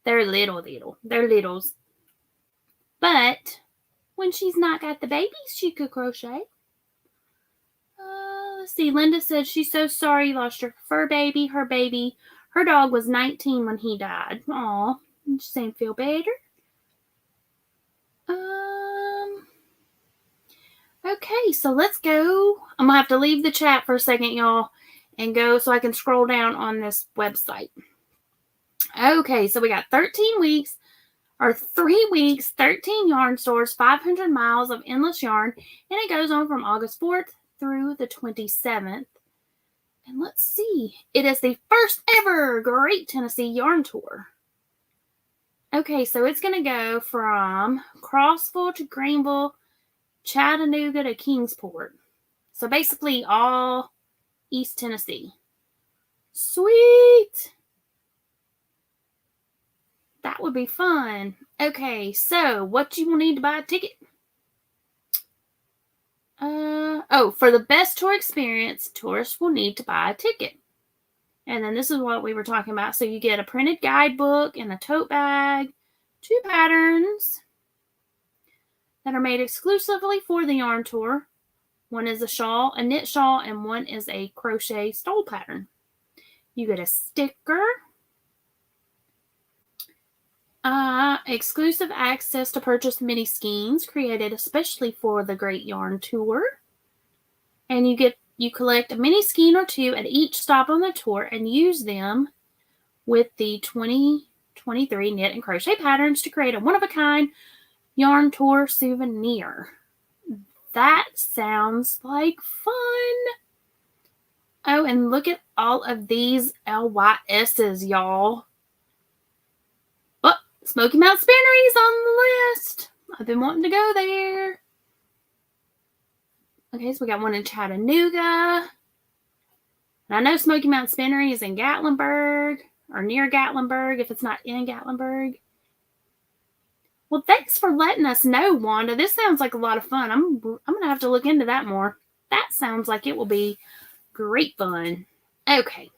S1: They're little. They're littles. But when she's not got the babies, she could crochet. Let's see. Linda said she's so sorry you lost your fur baby. Her dog was 19 when he died. Aw, just ain't feel better. Okay, so let's go. I'm gonna have to leave the chat for a second, y'all, and go so I can scroll down on this website. Okay, so we got 13 weeks, or 3 weeks, 13 yarn stores, 500 miles of endless yarn, and it goes on from August 4th through the 27th. And let's see, it is the first ever Great Tennessee Yarn Tour. Okay, so it's going to go from Crossville to Greenville, Chattanooga to Kingsport. So basically all East Tennessee. Sweet! That would be fun. Okay, so what you will need to buy a ticket? For the best tour experience, tourists will need to buy a ticket. And then this is what we were talking about. So you get a printed guidebook and a tote bag, 2 patterns that are made exclusively for the yarn tour. One is a knit shawl, and one is a crochet stole pattern. You get a sticker, exclusive access to purchase mini skeins created especially for the Great Yarn Tour. And you collect a mini skein or 2 at each stop on the tour and use them with the 2023 knit and crochet patterns to create a one-of-a-kind yarn tour souvenir. That sounds like fun. Oh, and look at all of these LYSs, y'all. Oh, Smoky Mountain Spinnery's on the list. I've been wanting to go there. Okay, so we got one in Chattanooga. And I know Smoky Mountain Spinnery is in Gatlinburg, or near Gatlinburg, if it's not in Gatlinburg. Well, thanks for letting us know, Wanda. This sounds like a lot of fun. I'm going to have to look into that more. That sounds like it will be great fun. Okay.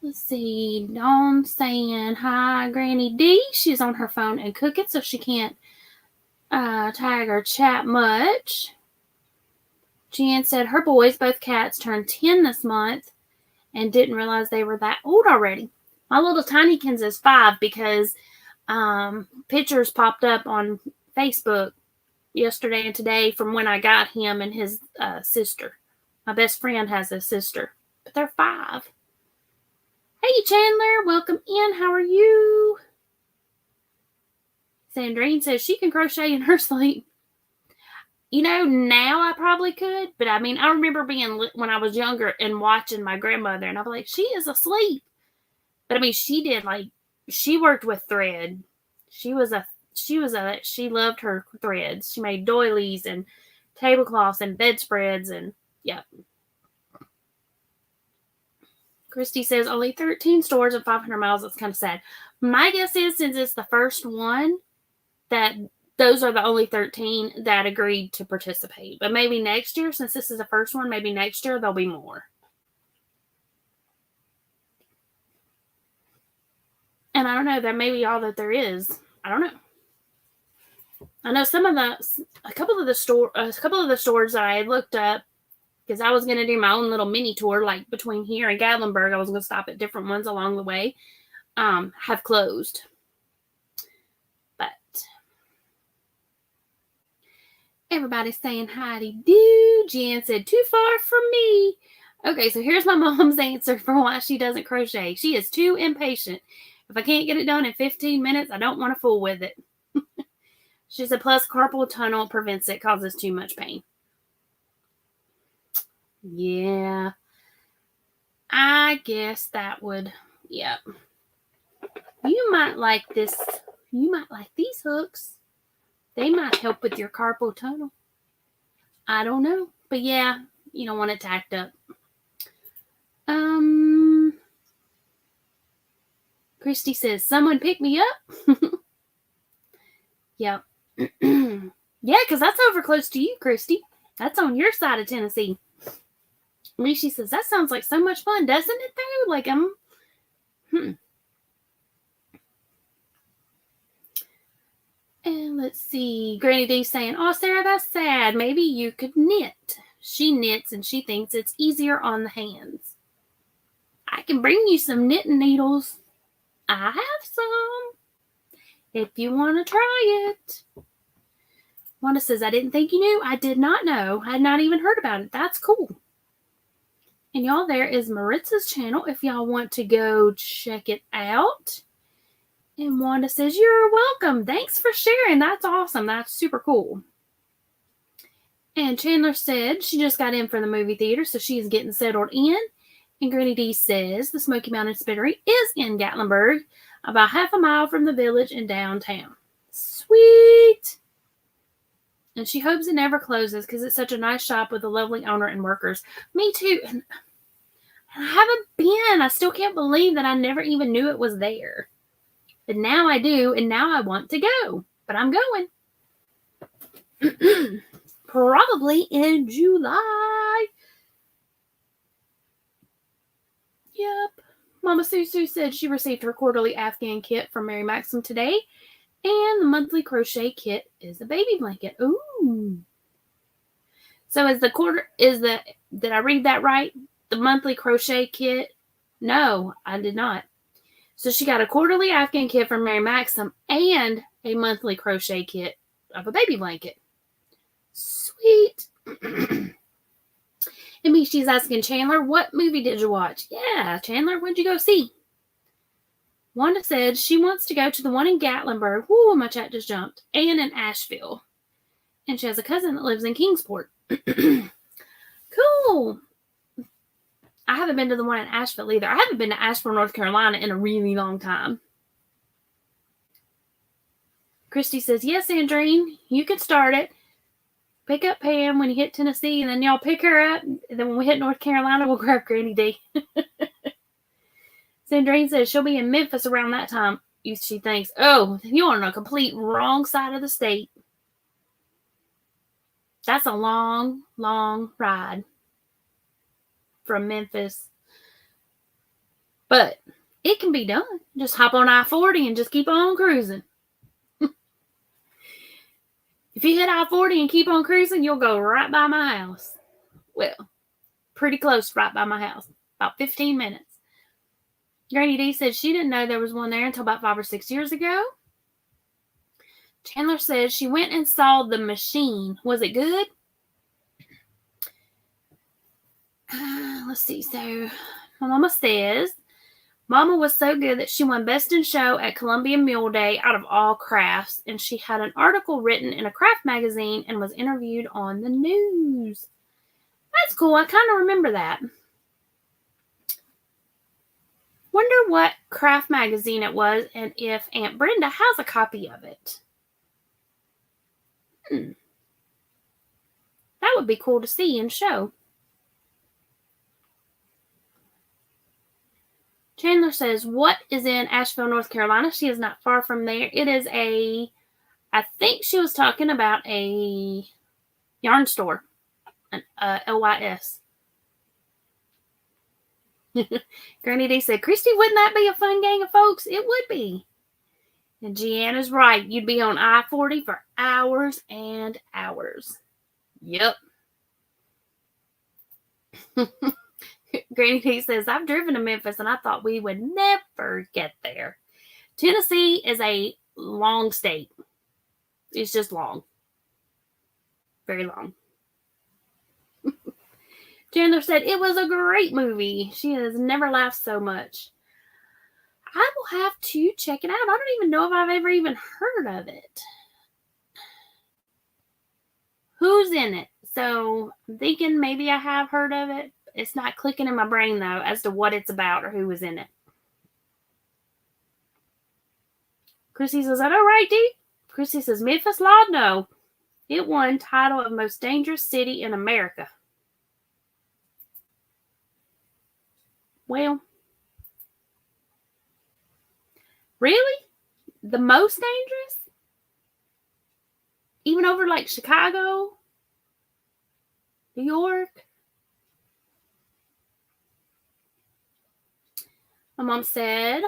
S1: Let's see. Dawn saying hi, Granny D. She's on her phone and cooking, so she can't tag or chat much. Jan said her boys, both cats, turned 10 this month and didn't realize they were that old already. My little Tinykins is 5 because pictures popped up on Facebook yesterday and today from when I got him and his sister. My best friend has a sister, but they're 5. Hey, Chandler, welcome in. How are you? Sandrine says she can crochet in her sleep. You know, now I probably could, but I mean, I remember being when I was younger and watching my grandmother, and I was like, she is asleep. But I mean, she worked with thread. She loved her threads. She made doilies and tablecloths and bedspreads, and yeah. Christy says only 13 stores and 500 miles. That's kind of sad. My guess is, since it's the first one, that those are the only 13 that agreed to participate. But maybe next year, since this is the first one, maybe next year there'll be more. And I don't know, that may be all that there is. I don't know. I know a couple of the stores that I had looked up, because I was going to do my own little mini tour, like between here and Gatlinburg. I was going to stop at different ones along the way. Have closed. But everybody's saying howdy do. Jan said, too far from me. Okay, so here's my mom's answer for why she doesn't crochet. She is too impatient. If I can't get it done in 15 minutes, I don't want to fool with it. She said, plus carpal tunnel prevents it, causes too much pain. Yeah. I guess that would, yeah. You might like this. You might like these hooks. They might help with your carpal tunnel. I don't know. But yeah, you don't want it tacked up. Christy says, someone pick me up. Yep. Yeah, because that's over close to you, Christy. That's on your side of Tennessee. Rishi says, that sounds like so much fun, doesn't it, though? Like, And let's see. Granny D's saying, oh, Sarah, that's sad. Maybe you could knit. She knits, and she thinks it's easier on the hands. I can bring you some knitting needles. I have some. If you want to try it. Wanda says, I didn't think you knew. I did not know. I had not even heard about it. That's cool. And y'all, there is Maritza's channel if y'all want to go check it out. And Wanda says, you're welcome. Thanks for sharing. That's awesome. That's super cool. And Chandler said she just got in from the movie theater, so she's getting settled in. And Granny D says the Smoky Mountain Spinnery is in Gatlinburg, about half a mile from the village in downtown. Sweet. And she hopes it never closes because it's such a nice shop with a lovely owner and workers. Me too. And I haven't been. I still can't believe that I never even knew it was there. But now I do, and now I want to go. But I'm going. Probably in July. Yep. Mama Susu said she received her quarterly Afghan kit from Mary Maxim today. And the monthly crochet kit is a baby blanket. Ooh. So did I read that right? The monthly crochet kit? No, I did not. So she got a quarterly Afghan kit from Mary Maxim and a monthly crochet kit of a baby blanket. Sweet. And she's asking Chandler, what movie did you watch? Yeah, Chandler, what'd you go see? Wanda said she wants to go to the one in Gatlinburg. Woo, my chat just jumped. And in Asheville. And she has a cousin that lives in Kingsport. Cool. I haven't been to the one in Asheville either. I haven't been to Asheville, North Carolina in a really long time. Christy says, yes, Sandrine, you can start it. Pick up Pam when you hit Tennessee, and then y'all pick her up. And then when we hit North Carolina, we'll grab Granny D. Sandrine says she'll be in Memphis around that time. She thinks, oh, you're on a complete wrong side of the state. That's a long, long ride from Memphis. But it can be done. Just hop on I-40 and just keep on cruising. If you hit I-40 and keep on cruising, you'll go right by my house. Well, pretty close right by my house. About 15 minutes. Granny D said she didn't know there was one there until about 5 or 6 years ago. Chandler says she went and saw The Machine. Was it good? Let's see. So, my mama says, Mama was so good that she won Best in Show at Columbia Mule Day out of all crafts. And she had an article written in a craft magazine and was interviewed on the news. That's cool. I kind of remember that. Wonder what craft magazine it was and if Aunt Brenda has a copy of it. That would be cool to see and show. Chandler says, what is in Asheville, North Carolina? She is not far from there. It is I think she was talking about a yarn store, an LYS. Granny D said, Christy, wouldn't that be a fun gang of folks? It would be. And Gianna's right. You'd be on I-40 for hours and hours. Yep. Granny D says, I've driven to Memphis and I thought we would never get there. Tennessee is a long state. It's just long. Very long. Chandler said, it was a great movie. She has never laughed so much. I will have to check it out. I don't even know if I've ever even heard of it. Who's in it? So I'm thinking maybe I have heard of it. It's not clicking in my brain, though, as to what it's about or who was in it. Chrissy says, I know, right, Dee? Chrissy says, Memphis Law? No. It won title of most dangerous city in America. Well, really? The most dangerous? Even over like Chicago? New York? My mom said,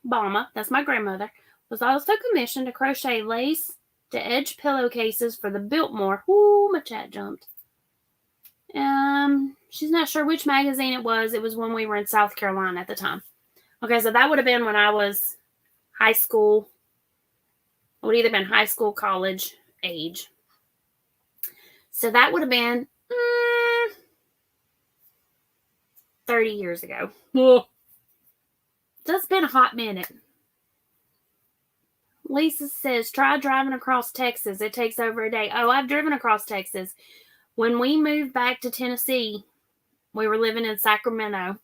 S1: Bama, that's my grandmother, was also commissioned to crochet lace to edge pillowcases for the Biltmore. Ooh, my chat jumped. She's not sure which magazine it was. It was when we were in South Carolina at the time. Okay, so that would have been when I was high school. It would either been high school, college age. So that would have been 30 years ago. So it's been a hot minute. Lisa says, try driving across Texas. It takes over a day. Oh, I've driven across Texas. When we moved back to Tennessee, we were living in Sacramento,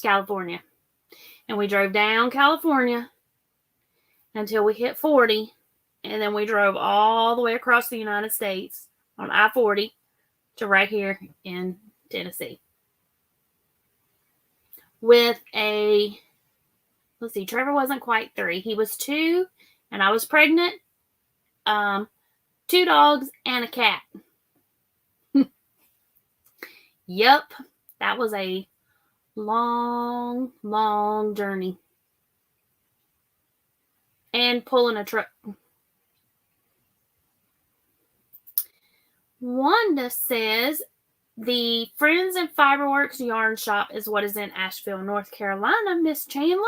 S1: California. And we drove down California until we hit 40. And then we drove all the way across the United States on I-40 to right here in Tennessee. With let's see, Trevor wasn't quite 3. He was 2, and I was pregnant. 2 dogs and a cat. Yep, that was a long, long journey. And pulling a truck. Wanda says, the Friends and Fiberworks yarn shop is what is in Asheville, North Carolina, Miss Chandler.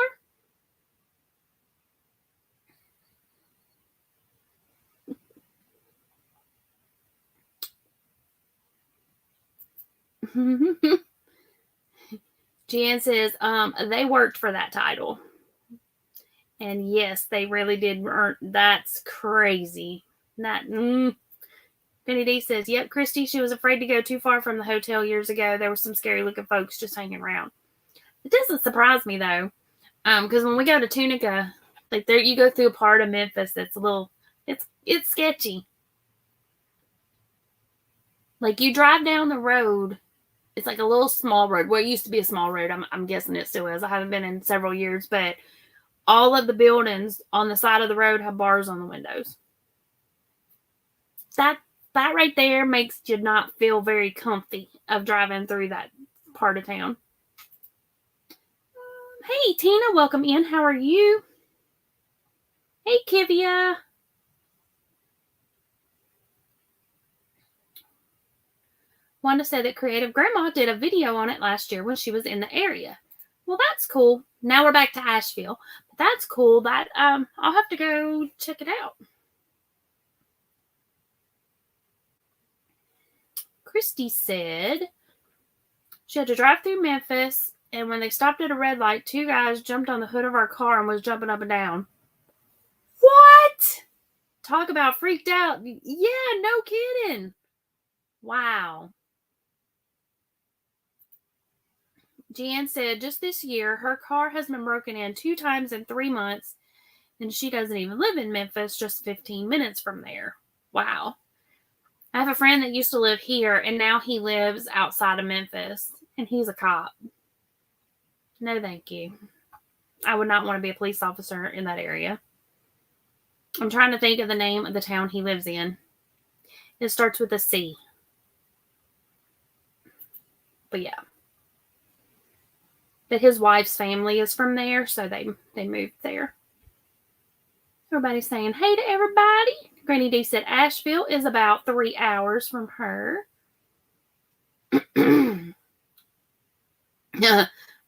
S1: Jan says, they worked for that title. And yes, they really did earn. That's crazy. Penny D says, yep, Christy, she was afraid to go too far from the hotel years ago. There were some scary looking folks just hanging around. It doesn't surprise me though. Because when we go to Tunica, like there you go through a part of Memphis that's a little, it's sketchy. Like you drive down the road, it's like a little small road. Well, it used to be a small road. I'm guessing it still is. I haven't been in several years, but all of the buildings on the side of the road have bars on the windows. That right there makes you not feel very comfy of driving through that part of town. Hey, Tina, welcome in. How are you? Hey, Kivia. Wanda said that Creative Grandma did a video on it last year when she was in the area. Well, that's cool. Now we're back to Asheville. But that's cool. That I'll have to go check it out. Christy said she had to drive through Memphis, and when they stopped at a red light, 2 guys jumped on the hood of our car and was jumping up and down. What? Talk about freaked out. Yeah, no kidding. Wow. Jan said just this year, her car has been broken in 2 times in 3 months, and she doesn't even live in Memphis, just 15 minutes from there. Wow. I have a friend that used to live here, and now he lives outside of Memphis, and he's a cop. No, thank you. I would not want to be a police officer in that area. I'm trying to think of the name of the town he lives in. It starts with a C. But yeah. But his wife's family is from there, so they moved there. Everybody's saying hey to everybody. Granny D said Asheville is about 3 hours from her.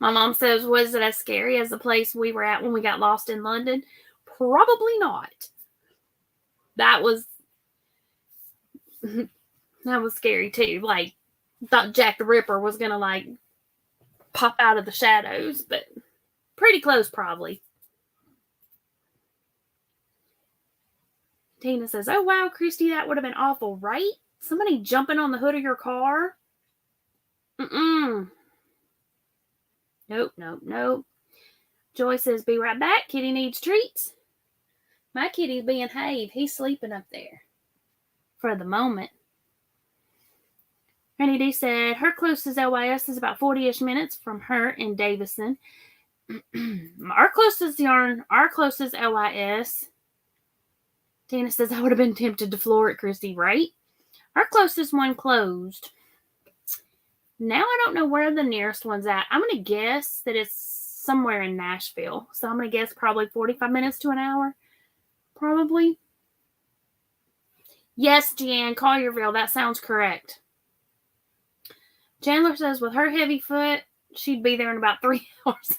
S1: My mom says, was it as scary as the place we were at when we got lost in London? Probably not. That was scary too. Like, thought Jack the Ripper was gonna like pop out of the shadows, but pretty close probably. Tina says, oh wow, Christy, that would have been awful, right? Somebody jumping on the hood of your car? Nope. Joy says, be right back. Kitty needs treats. My kitty's being Have. He's sleeping up there for the moment. Granny D said her closest LYS is about 40-ish minutes from her in Davison. Our closest LYS. Tina says I would have been tempted to floor it, Christy, right? Our closest one closed. Now I don't know where the nearest one's at. I'm going to guess that it's somewhere in Nashville. So I'm going to guess probably 45 minutes to an hour. Probably. Yes, Jan, Collierville. That sounds correct. Chandler says with her heavy foot, she'd be there in about 3 hours.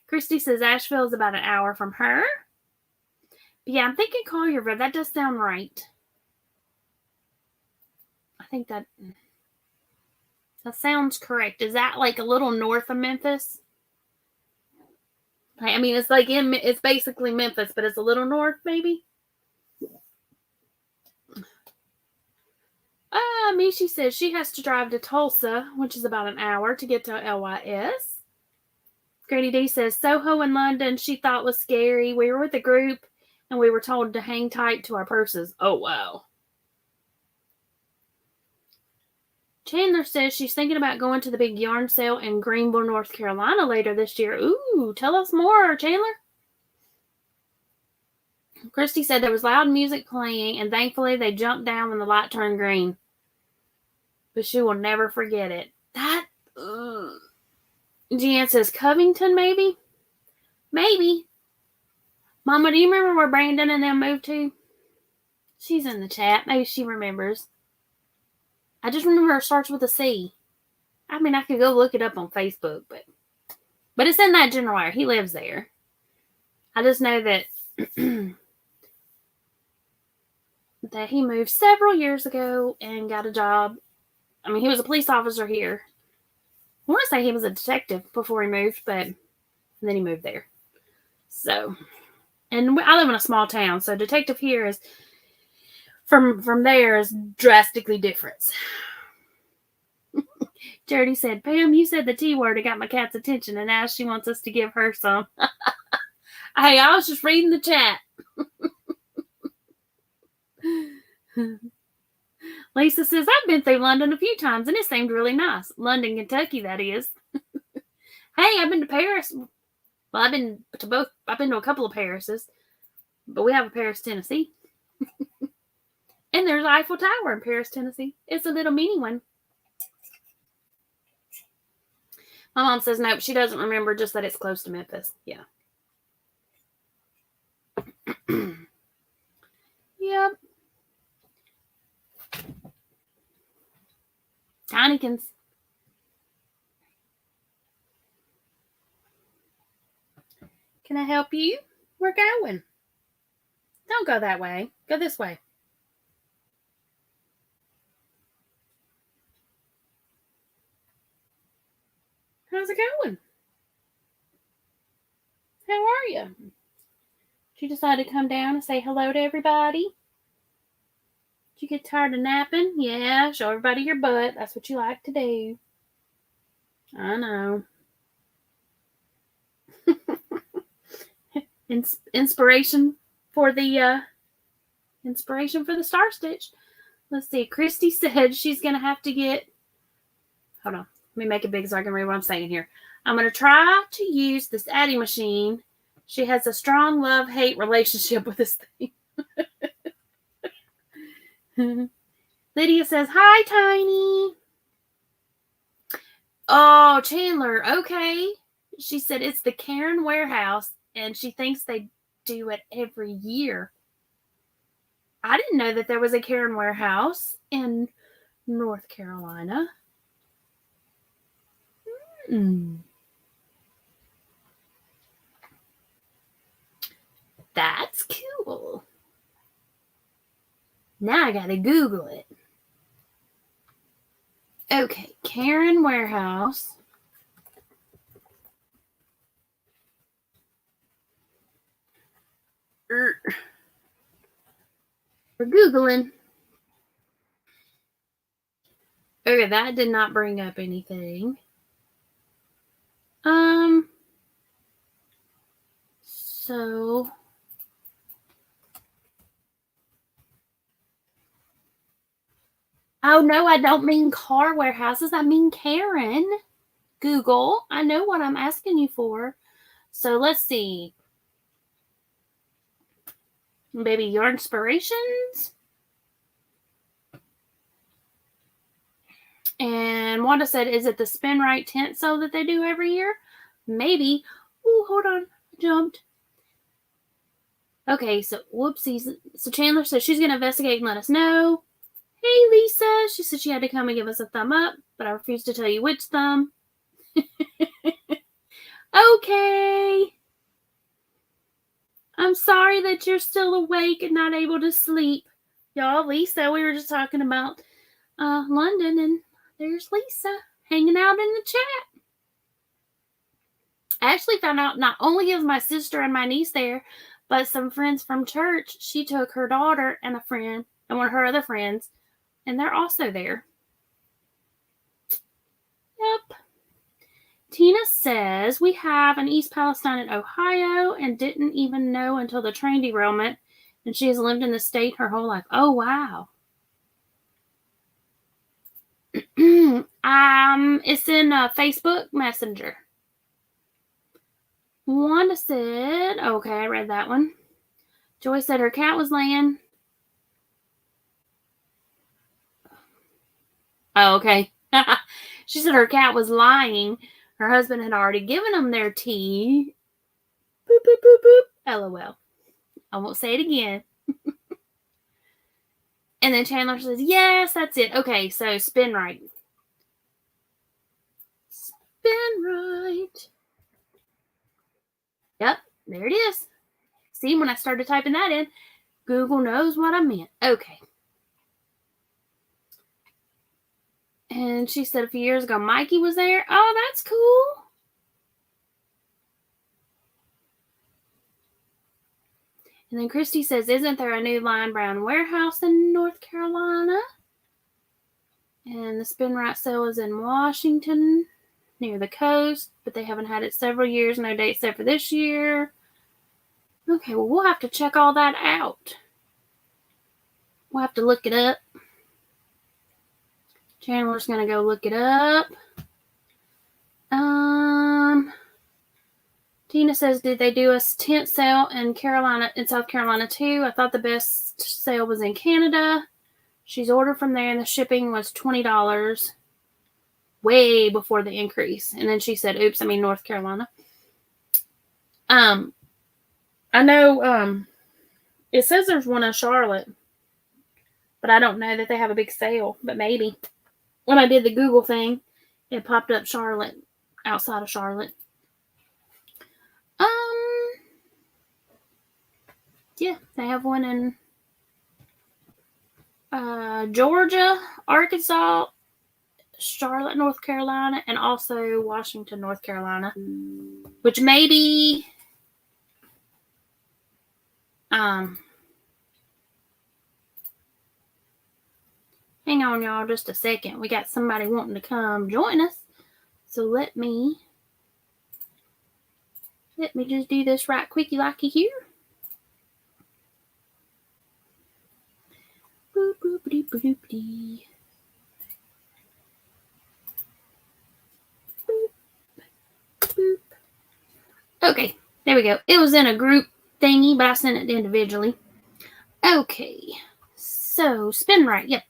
S1: Christy says Asheville is about an hour from her. But yeah, I'm thinking Collierville. That does sound right. I think that sounds correct. Is that like a little north of Memphis? I mean, it's like it's basically Memphis, but it's a little north, maybe. Mishi says she has to drive to Tulsa, which is about an hour to get to LYS. Granny D says Soho in London she thought was scary. We were with a group and we were told to hang tight to our purses. Oh, wow. Chandler says she's thinking about going to the big yarn sale in Greenville, North Carolina later this year. Ooh, tell us more, Chandler. Christy said there was loud music playing, and thankfully they jumped down when the light turned green. But she will never forget it. Jan says Covington, maybe? Maybe. Mama, do you remember where Brandon and them moved to? She's in the chat. Maybe she remembers. I just remember it starts with a C. I mean, I could go look it up on Facebook, but it's in that general area. He lives there. I just know that that he moved several years ago and got a job. I mean, he was a police officer here. I want to say he was a detective before he moved, but then he moved there. So, and I live in a small town, so detective here is from there is drastically different. Charity said, Pam, you said the T word and got my cat's attention, and now she wants us to give her some. Hey, I was just reading the chat. Lisa says, I've been through London a few times, and it seemed really nice. London, Kentucky, that is. Hey, I've been to Paris. Well, I've been to a couple of Parises, but we have a Paris, Tennessee. And there's Eiffel Tower in Paris, Tennessee. It's a little mini one. My mom says, nope, she doesn't remember, just that it's close to Memphis. Yeah. Yep. Tinykins. Can I help you? We're going. Don't go that way. Go this way. How's it going? How are you? Did you decide to come down and say hello to everybody? Did you get tired of napping? Yeah, show everybody your butt. That's what you like to do. I know. Inspiration for the Star Stitch. Let's see. Christy said she's gonna have to get. Hold on. Let me make it big so I can read what I'm saying here. I'm going to try to use this Addie machine. She has a strong love-hate relationship with this thing. Lydia says, hi, Tiny. Oh, Chandler, okay. She said it's the Karen Warehouse, and she thinks they do it every year. I didn't know that there was a Karen Warehouse in North Carolina. That's cool. Now I gotta Google it. Okay, Karen Warehouse. We're Googling. Okay, that did not bring up anything. So oh no, I don't mean car warehouses. I mean Karen. Google. I know what I'm asking you for. So let's see. Maybe your inspirations. And Wanda said, is it the Spin Right tent sale that they do every year? Maybe. Oh, hold on. I jumped. Okay, so whoopsies. So Chandler says she's going to investigate and let us know. Hey, Lisa. She said she had to come and give us a thumb up, but I refused to tell you which thumb. Okay. I'm sorry that you're still awake and not able to sleep. Y'all, Lisa, we were just talking about London, and there's Lisa hanging out in the chat. I actually found out not only is my sister and my niece there, but some friends from church. She took her daughter and a friend and one of her other friends, and they're also there. Yep. Tina says, we have an East Palestine in Ohio and didn't even know until the train derailment, and she has lived in the state her whole life. Oh, wow. It's in Facebook Messenger. Wanda said, okay, I read that one. Joy said her cat was laying. Oh, okay. She said her cat was lying. Her husband had already given them their tea. Boop, boop, boop, boop. LOL. I won't say it again. And then Chandler says, yes, that's it. Okay, so spin right. Spin right. Yep, there it is. See, when I started typing that in, Google knows what I meant. Okay. And she said a few years ago, Mikey was there. Oh, that's cool. And then Christy says, isn't there a new Lion Brown warehouse in North Carolina? And the spin right sale is in Washington, near the coast, but they haven't had it several years. No date set for this year. Okay, well, we'll have to check all that out. We'll have to look it up. Chandler's going to go look it up. Tina says, did they do a tent sale in South Carolina too? I thought the best sale was in Canada. She's ordered from there and the shipping was $20, way before the increase. And then she said, oops, I mean North Carolina. I know it says there's one in Charlotte, but I don't know that they have a big sale, but maybe. When I did the Google thing, it popped up Charlotte, outside of Charlotte. Yeah, they have one in Georgia, Arkansas, Charlotte, North Carolina, and also Washington, North Carolina, which maybe hang on, y'all, just a second. We got somebody wanting to come join us, so let me just do this right quicky likey here. Boop, boop, boop, boop, boop. Okay, there we go. It was in a group thingy, but I sent it individually. Okay, so spin right. Yep.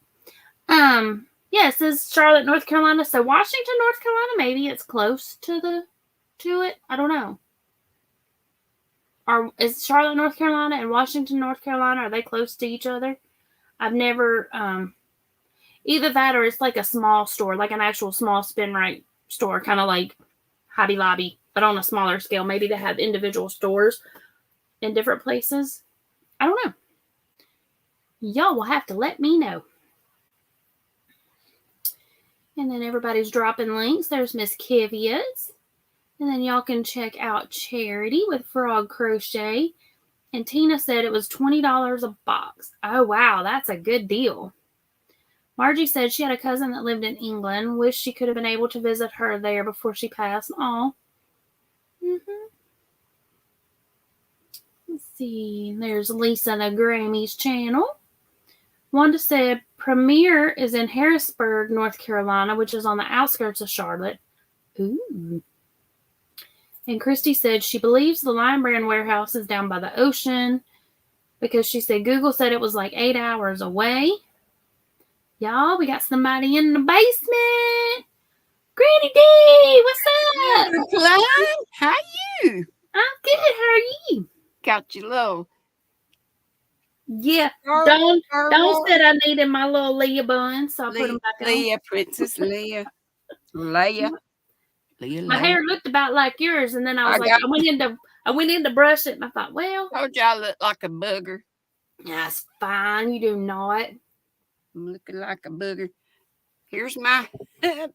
S1: Yeah, it says Charlotte, North Carolina. So Washington, North Carolina, maybe it's close to it. I don't know. Is Charlotte, North Carolina and Washington, North Carolina, are they close to each other? I've never either that or it's like a small store, like an actual small spin right store, kind of like Hobby Lobby, but on a smaller scale. Maybe they have individual stores in different places. I don't know. Y'all will have to let me know. And then everybody's dropping links. There's Miss Kivia's. And then y'all can check out Charity with Frog Crochet. And Tina said it was $20 a box. Oh, wow. That's a good deal. Margie said she had a cousin that lived in England. Wish she could have been able to visit her there before she passed. Aw. Let's see. There's Lisa the Grammys channel. Wanda said Premier is in Harrisburg, North Carolina, which is on the outskirts of Charlotte. Ooh. And Christy said she believes the Lion Brand warehouse is down by the ocean because she said Google said it was like 8 hours away. Y'all, we got somebody in the basement. Granny D, what's up?
S2: Klein, how you?
S1: I'm good. How are you?
S2: Got your little.
S1: Yeah, Dawn said I needed my little Leah buns, so I put them back on.
S2: Leah, Princess Leah. Leah.
S1: My hair looked about like yours, and then I went in to brush it, and I thought, well,
S2: told you I look like a booger.
S1: That's fine. You do not.
S2: I'm looking like a booger. Here's my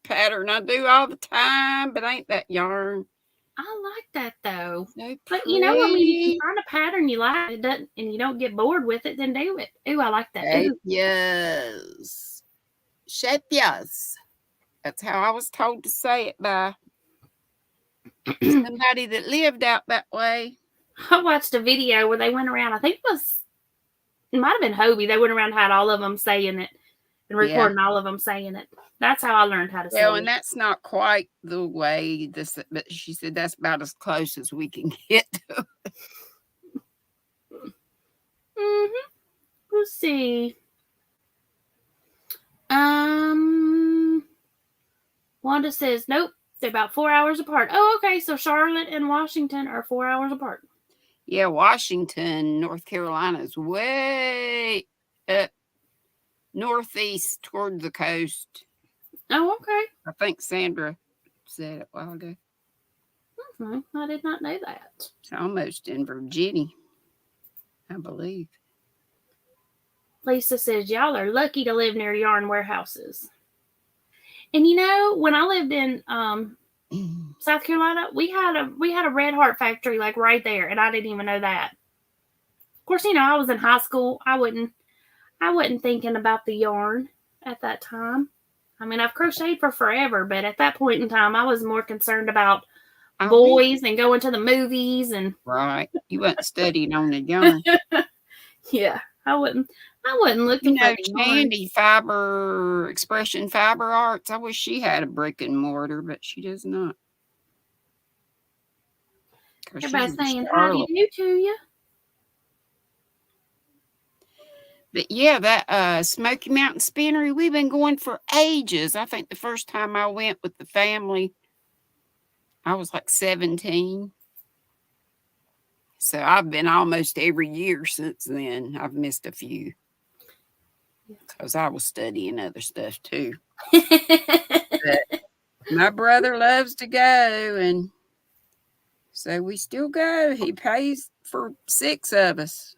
S2: pattern I do all the time, but ain't that yarn?
S1: I like that though.
S2: So
S1: but you know, I mean, if you find a pattern you like, it doesn't, and you don't get bored with it, then do it. Ooh, I like that.
S2: Yes. Yes. That's how I was told to say it by somebody that lived out that way.
S1: I watched a video where they went around. I think it might have been Hobie. They went around, had all of them saying it and recording all of them saying it. That's how I learned how to say it.
S2: And that's not quite the way but she said that's about as close as we can get to it.
S1: Let's see. Wanda says, nope, they're about 4 hours apart. Oh, okay. So Charlotte and Washington are 4 hours apart.
S2: Yeah, Washington, North Carolina is way up northeast toward the coast.
S1: Oh, okay.
S2: I think Sandra said it a while ago.
S1: I did not know that.
S2: It's almost in Virginia, I believe.
S1: Lisa says, y'all are lucky to live near yarn warehouses. And you know, when I lived in South Carolina, we had a Red Heart factory like right there, and I didn't even know that. Of course, you know, I was in high school. I wasn't thinking about the yarn at that time. I mean, I've crocheted for forever, but at that point in time, I was more concerned about boys and going to the movies and.
S2: Right, you weren't studying on the yarn.
S1: Yeah, I wasn't looking for
S2: Candy Fiber Expression Fiber Arts. I wish she had a brick and mortar, but she does not.
S1: Everybody's saying how do you do to you.
S2: But yeah, that Smoky Mountain Spinnery, we've been going for ages. I think the first time I went with the family, I was like 17. So I've been almost every year since then. I've missed a few. Because I was studying other stuff too. But my brother loves to go, and so we still go. He pays for 6 of us.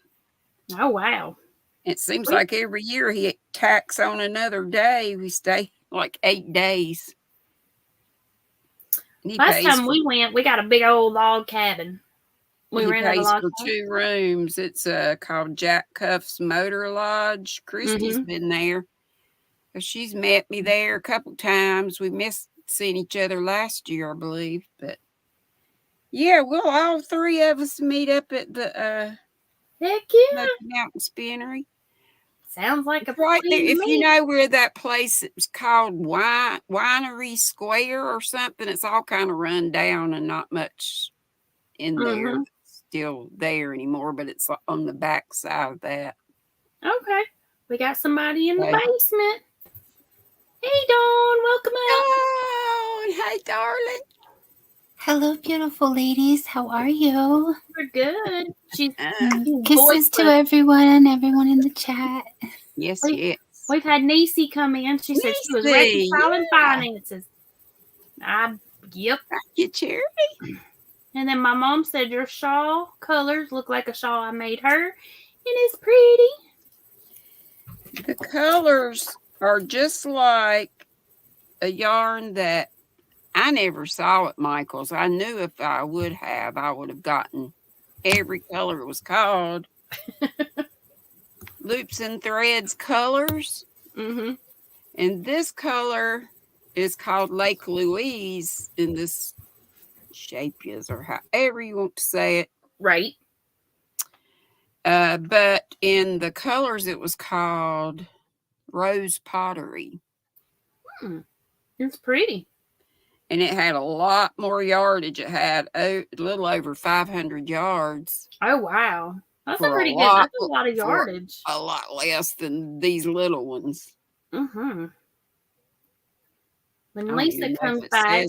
S1: Oh, wow.
S2: It seems like every year he tacks on another day. We stay like 8 days.
S1: Last time we went, we got a big old log cabin.
S2: He pays for 2 rooms. It's called Jack Cuff's Motor Lodge. Christy's been there. She's met me there a couple times. We missed seeing each other last year, I believe. But yeah, we'll all 3 of us meet up at the Mountain Spinnery.
S1: Sounds like a
S2: right there. If you know where that place, it's called Winery Square or something. It's all kind of run down and not much in there. Still there anymore, but it's on the back side of that.
S1: Okay. We got somebody in the basement. Hey, Dawn. Welcome up.
S2: Dawn. Hey, darling.
S3: Hello, beautiful ladies. How are you?
S1: We're good. She's
S3: kisses to everyone in the chat.
S2: Yes,
S1: We've had Niecy come in. She said she was reconciling finances. Yep.
S2: Thank you, Charity.
S1: And then my mom said your shawl colors look like a shawl I made her, and it's pretty.
S2: The colors are just like a yarn that I never saw at Michael's. I knew if I would have gotten every color it was called. Loops and Threads colors.
S1: Mm-hmm.
S2: And this color is called Lake Louise in this shape or however you want to say it.
S1: Right.
S2: But in the colors it was called Rose Pottery.
S1: It's pretty.
S2: And it had a lot more yardage. It had a little over 500 yards.
S1: Oh, wow. That's a pretty good. That's a lot of yardage.
S2: A lot less than these little ones.
S1: Mm-hmm. When Lisa comes back,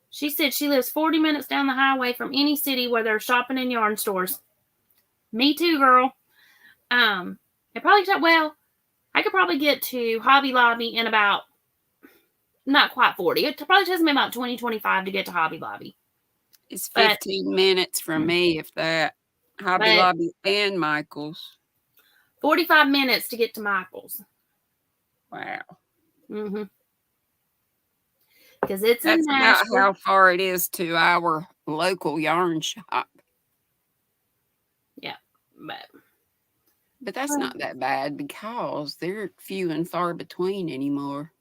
S1: she said she lives 40 minutes down the highway from any city where they're shopping in yarn stores. Me too, girl. I could probably get to Hobby Lobby in about not quite 40. It probably takes me about 20, 25 to get to Hobby Lobby.
S2: It's 15 minutes from me, if that. Hobby Lobby and Michael's.
S1: 45 minutes to get to Michael's.
S2: Wow.
S1: Mm-hmm. Because that's
S2: about how far it is to our local yarn shop.
S1: Yeah,
S2: but that's not that bad because they're few and far between anymore.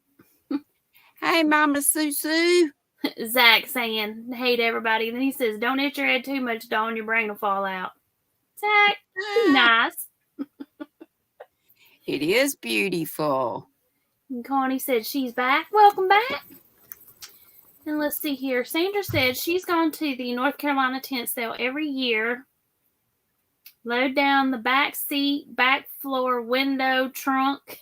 S2: Hey, Mama Susu.
S1: Zach saying, hey to everybody. And then he says, don't hit your head too much, Dawn. Your brain will fall out. Zach, be nice.
S2: It is beautiful.
S1: And Connie said she's back. Welcome back. And let's see here. Sandra said she's gone to the North Carolina tent sale every year. Load down the back seat, back floor, window, trunk.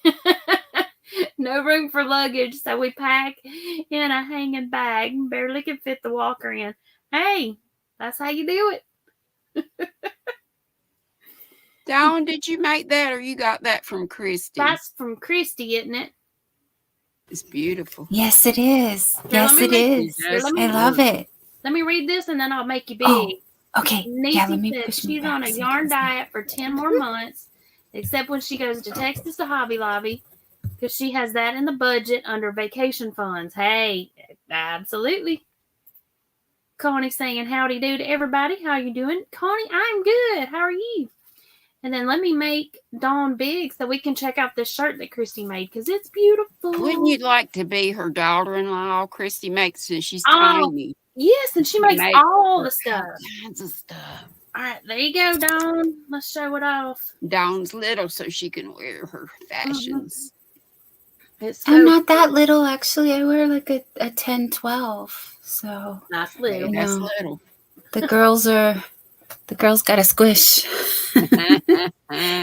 S1: No room for luggage, so we pack in a hanging bag. Barely can fit the walker in. Hey, that's how you do it.
S2: Dawn, did you make that or you got that from Christy?
S1: That's from Christy, isn't it?
S2: It's beautiful.
S3: Yes, it is. Yes, it is. I love it.
S1: Let me read this and then I'll make you big.
S3: Oh, okay.
S1: Niecy let me said she's on a yarn diet for 10 more months, except when she goes to Texas to Hobby Lobby, because she has that in the budget under vacation funds. Hey, absolutely. Connie saying howdy do to everybody. How you doing? Connie, I'm good. How are you? And then let me make Dawn big so we can check out this shirt that Christy made because it's beautiful.
S2: Wouldn't you like to be her daughter-in-law? Christy makes it. She's tiny.
S1: Yes, and she makes all the stuff.
S2: Kinds of stuff.
S1: All right, there you go, Dawn. Let's show it off.
S2: Dawn's little, so she can wear her fashions.
S3: I'm not that little, actually. I wear like a 10, 12. So
S1: that's little.
S2: That's little.
S3: The girls got a squish.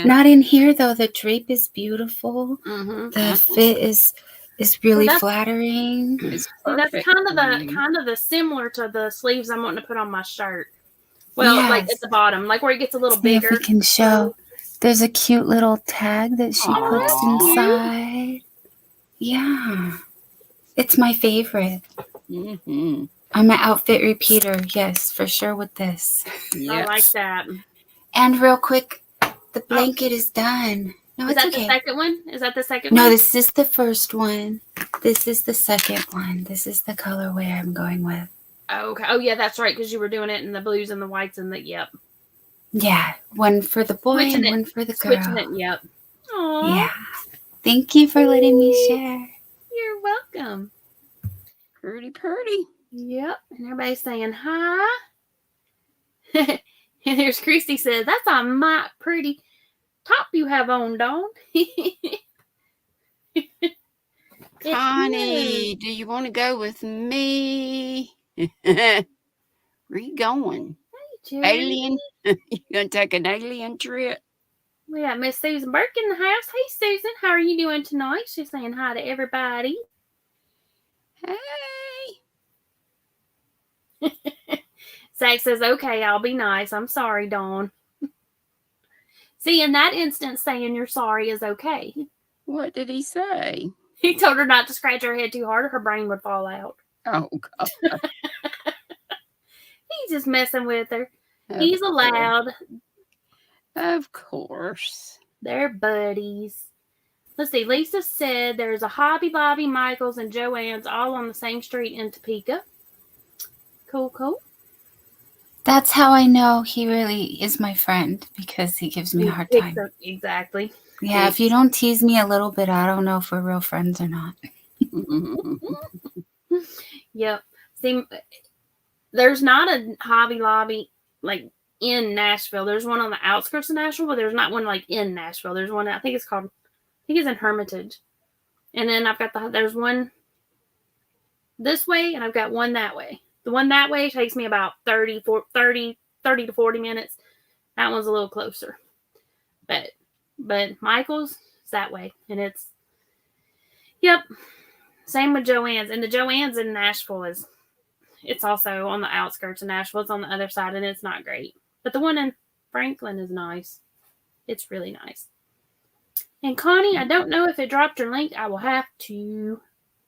S3: Not in here though. The drape is beautiful. The fit is really flattering.
S1: That's kind of the similar to the sleeves I'm wanting to put on my shirt. Well, like at the bottom, like where it gets a little bigger.
S3: If we can show. There's a cute little tag that she puts inside. Yeah, it's my favorite.
S2: Mm-hmm.
S3: I'm an outfit repeater. Yes, for sure with this.
S1: Yes. I like that.
S3: And real quick, the blanket is done. No,
S1: is
S3: it's
S1: that
S3: okay.
S1: The second one? Is that the second one?
S3: No, this is the first one. This is the second one. This is the colorway I'm going with.
S1: Oh, okay. Oh, yeah, that's right, because you were doing it in the blues and the whites and the, yep.
S3: Yeah, one for the boy and one for the girl.
S1: Switching it, yep. Aww.
S3: Yeah. Thank you for letting me share.
S1: You're welcome.
S2: Pretty.
S1: Yep. And everybody's saying hi. And here's Christy says, that's a mighty pretty top you have on, Dawn.
S2: Connie, do you want to go with me? Where you going?
S1: Hey,
S2: Alien? You gonna take an alien trip?
S1: We got Miss Susan Burke in the house. Hey, Susan, how are you doing tonight? She's saying hi to everybody.
S2: Hey.
S1: Zach says, okay, I'll be nice. I'm sorry, Dawn. See, in that instance, saying you're sorry is okay.
S2: What did he say?
S1: He told her not to scratch her head too hard or her brain would fall out.
S2: Oh, God.
S1: He's just messing with her. He's allowed.
S2: Of course.
S1: They're buddies. Let's see. Lisa said there's a Hobby Lobby, Michael's, and Joann's all on the same street in Topeka. Cool.
S3: That's how I know he really is my friend, because he gives me a hard time.
S1: Exactly.
S3: Yeah, if you don't tease me a little bit, I don't know if we're real friends or not.
S1: Yep. See, there's not a Hobby Lobby like in Nashville. There's one on the outskirts of Nashville, but there's not one like in Nashville. There's one, I think it's in Hermitage. And then there's one this way, and I've got one that way. The one that way takes me about 30 to 40 minutes. That one's a little closer. But Michael's is that way. And yep. Same with Joann's. And the Joann's in Nashville it's also on the outskirts of Nashville. It's on the other side, and it's not great. But the one in Franklin is nice. It's really nice. And Connie, I don't know if it dropped your link. I will have to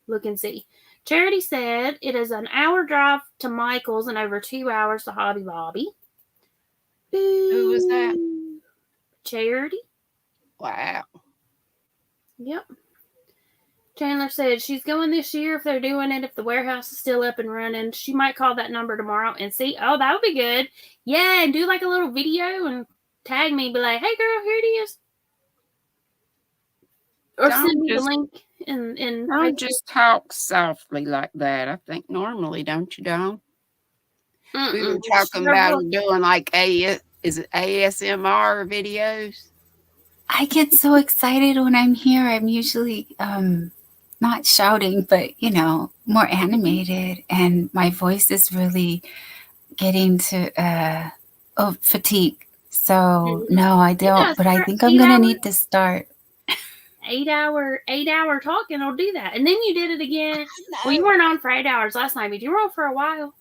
S1: look and see. Charity said it is an hour drive to Michael's and over 2 hours to Hobby Lobby.
S2: Who was that?
S1: Charity.
S2: Wow.
S1: Yep. Chandler said she's going this year if they're doing it, if the warehouse is still up and running. She might call that number tomorrow and see. Oh, that would be good. Yeah, and do like a little video and tag me. Be like, hey, girl, here it is. Or send me the link.
S2: Don't just talk softly like that. I think normally, don't you, Dawn? We were talking about doing like ASMR videos.
S3: I get so excited when I'm here. I'm usually not shouting, but, more animated. And my voice is really getting to fatigue. So, no, I don't. But I think I'm going to need to start.
S1: 8 hour talking will do that. And then you did it again. Well, you weren't on for 8 hours last night, but you were on for a while.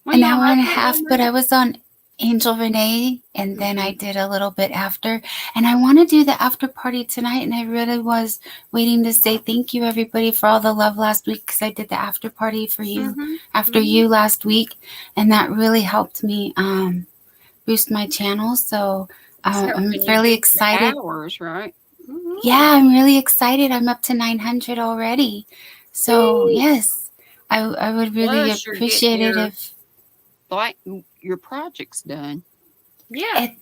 S3: An hour and a half, but I was on Angel Renee, and then I did a little bit after. And I want to do the after party tonight, and I really was waiting to say thank you, everybody, for all the love last week, because I did the after party for you after you last week, and that really helped me boost my channel. So I'm really excited.
S2: Hours, right?
S3: Yeah, I'm really excited. I'm up to 900 already. So, yes, I would really appreciate it if...
S2: Like your project's done.
S1: Yeah.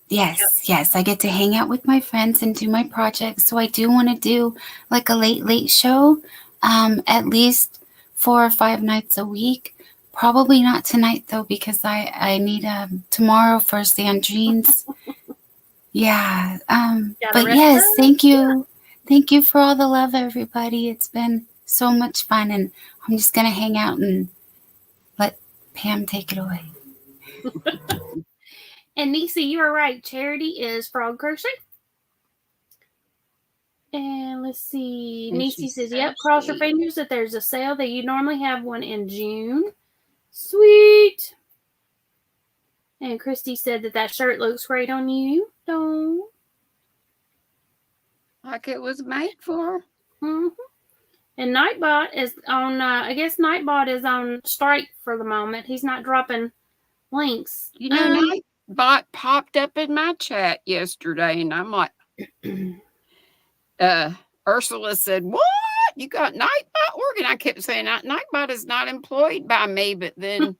S3: Yes. I get to hang out with my friends and do my projects. So I do want to do like a late show, at least 4 or 5 nights a week. Probably not tonight though, because I need tomorrow for Sandrine's. Yeah. But yes, thank you. Thank you for all the love, everybody. It's been so much fun, and I'm just gonna hang out and let Pam take it away.
S1: And Nisi, you are right. Charity is frog crochet. And let's see. Nisi says, yep, cross your fingers that there's a sale that you normally have one in June. Sweet. And Christy said that shirt looks great on you. Don't.
S2: Like it was made for.
S1: Mm-hmm. And Nightbot is on, I guess Nightbot is on strike for the moment. He's not dropping links.
S2: Nightbot popped up in my chat yesterday, and I'm like, Ursula said, what? You got Nightbot working? I kept saying, Nightbot is not employed by me, but then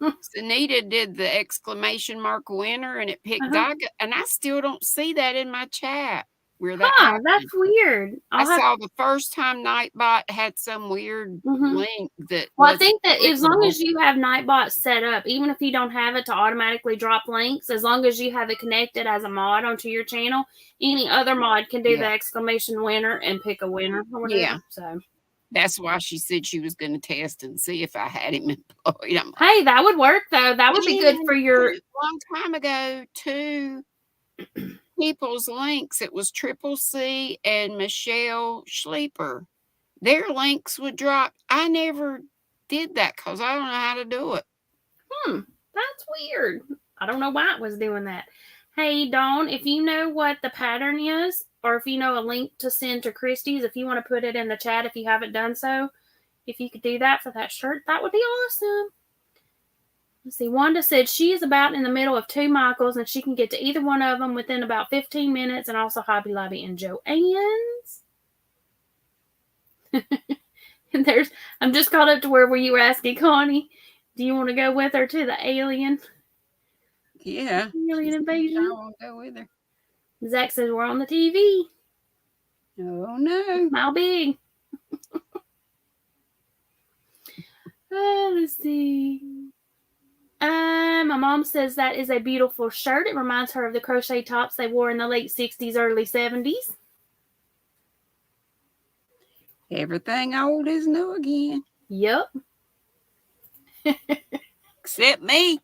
S2: Sunita did the exclamation mark winner, and it picked Daga, and I still don't see that in my chat.
S1: That's weird.
S2: I saw the first time Nightbot had some weird link that.
S1: Well, I think that as long as you have Nightbot set up, even if you don't have it to automatically drop links, as long as you have it connected as a mod onto your channel, any other mod can do the exclamation winner and pick a winner or whatever.
S2: Yeah.
S1: So.
S2: That's why she said she was going to test and see if I had him employed. I'm like,
S1: hey, that would work, though. That would be good for your...
S2: A long time ago, 2 people's links. It was Triple C and Michelle Schleeper. Their links would drop. I never did that because I don't know how to do it.
S1: That's weird. I don't know why it was doing that. Hey, Dawn, if you know what the pattern is, or if you know a link to send to Christy's, if you want to put it in the chat if you haven't done so, if you could do that for that shirt, that would be awesome. Let's see. Wanda said she is about in the middle of 2 Michaels, and she can get to either one of them within about 15 minutes, and also Hobby Lobby and Joann's. And I'm just caught up to where you were asking Connie, do you want to go with her to the alien?
S2: Yeah.
S1: Alien invasion.
S2: I won't go with her.
S1: Zach says we're on the TV.
S2: Oh no.
S1: Smile big. Let's see. My mom says that is a beautiful shirt. It reminds her of the crochet tops they wore in the late 60s, early 70s.
S2: Everything old is new again.
S1: Yep.
S2: Except me.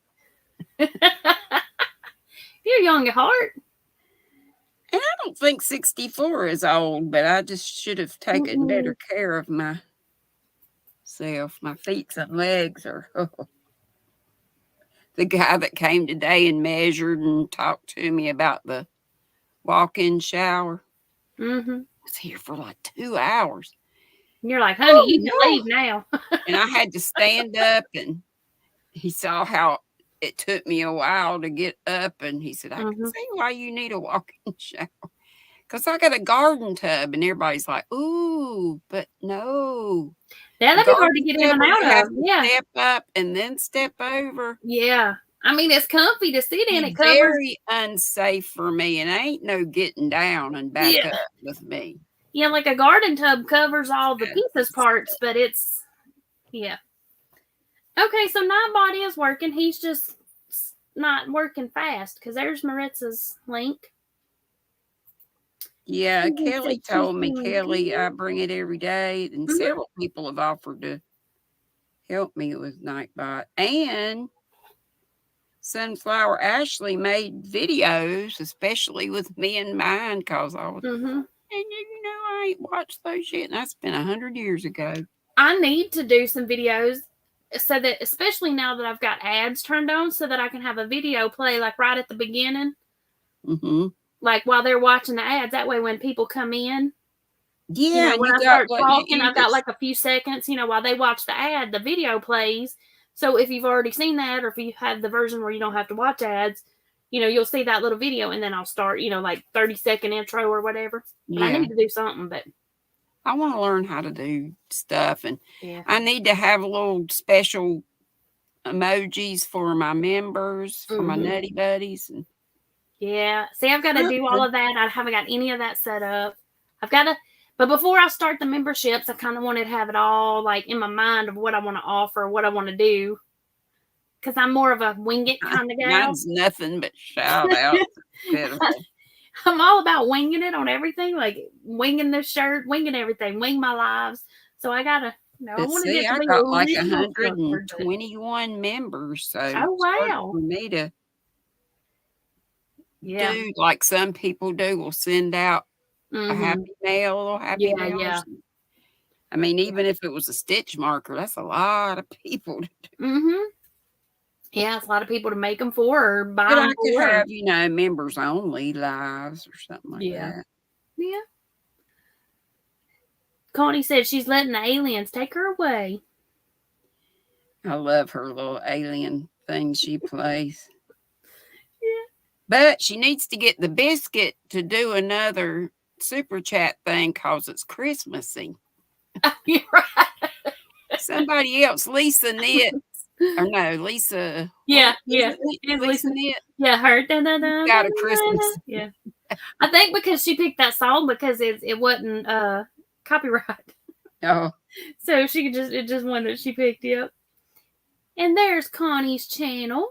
S1: You're young at heart.
S2: And I don't think 64 is old, but I just should have taken better care of myself. My feet and legs are... The guy that came today and measured and talked to me about the walk-in shower was here for like 2 hours.
S1: And you're like, honey, you can leave now.
S2: And I had to stand up, and he saw how it took me a while to get up, and he said, I can see why you need a walk-in shower. Because I got a garden tub, and everybody's like, ooh, but no.
S1: Yeah, that'd be hard to get in and out of. Yeah.
S2: Step up and then step over.
S1: Yeah. I mean, it's comfy to sit in. It covers.
S2: Very unsafe for me, and ain't no getting down and back up with me.
S1: Yeah, like a garden tub covers all the pieces parts, but it's, yeah. Okay, so Nightbody is working. He's just not working fast, because there's Maritza's link.
S2: Yeah, Kelly told me, Kelly, I bring it every day, and several people have offered to help me with Nightbot. And Sunflower Ashley made videos, especially with me and mine, because I was, and I ain't watched those yet, and that's been 100 years ago.
S1: I need to do some videos so that, especially now that I've got ads turned on, so that I can have a video play like right at the beginning. Like while they're watching the ads, that way when people come in, when I start talking, I've got like a few seconds, while they watch the ad, the video plays. So if you've already seen that, or if you have the version where you don't have to watch ads, you'll see that little video, and then I'll start, like 30-second intro or whatever. But I need to do something, but
S2: I want to learn how to do stuff, and I need to have little special emojis for my members, for my Nutty Buddies, and
S1: see, I've got to do all of that. I haven't got any of that set up. But before I start the memberships, I kind of wanted to have it all like in my mind of what I want to offer, what I want to do. Because I'm more of a wing it kind of gal.
S2: Mine's nothing but shout out.
S1: I'm all about winging it on everything, like winging this shirt, winging everything, wing my lives. So I got to, I want to get to
S2: I got like 121 members. So
S1: it's hard
S2: for me to do like some people do, will send out a happy mail or happy mail. Yeah. I mean, even if it was a stitch marker, that's a lot of people to do.
S1: Yeah, it's a lot of people to make them for or buy
S2: but
S1: them
S2: I could have, members only lives or something like that.
S1: Yeah. Connie said she's letting the aliens take her away.
S2: I love her little alien thing she plays. But she needs to get the biscuit to do another super chat thing because it's Christmassy.
S1: You're right.
S2: Somebody else, Lisa Knit. Or no, Lisa.
S1: Yeah. Lisa
S2: Knit.
S1: Yeah, her.
S2: Got a Christmas.
S1: Yeah. I think because she picked that song because it wasn't copyright.
S2: Oh.
S1: So it just one that she picked up. And there's Connie's channel.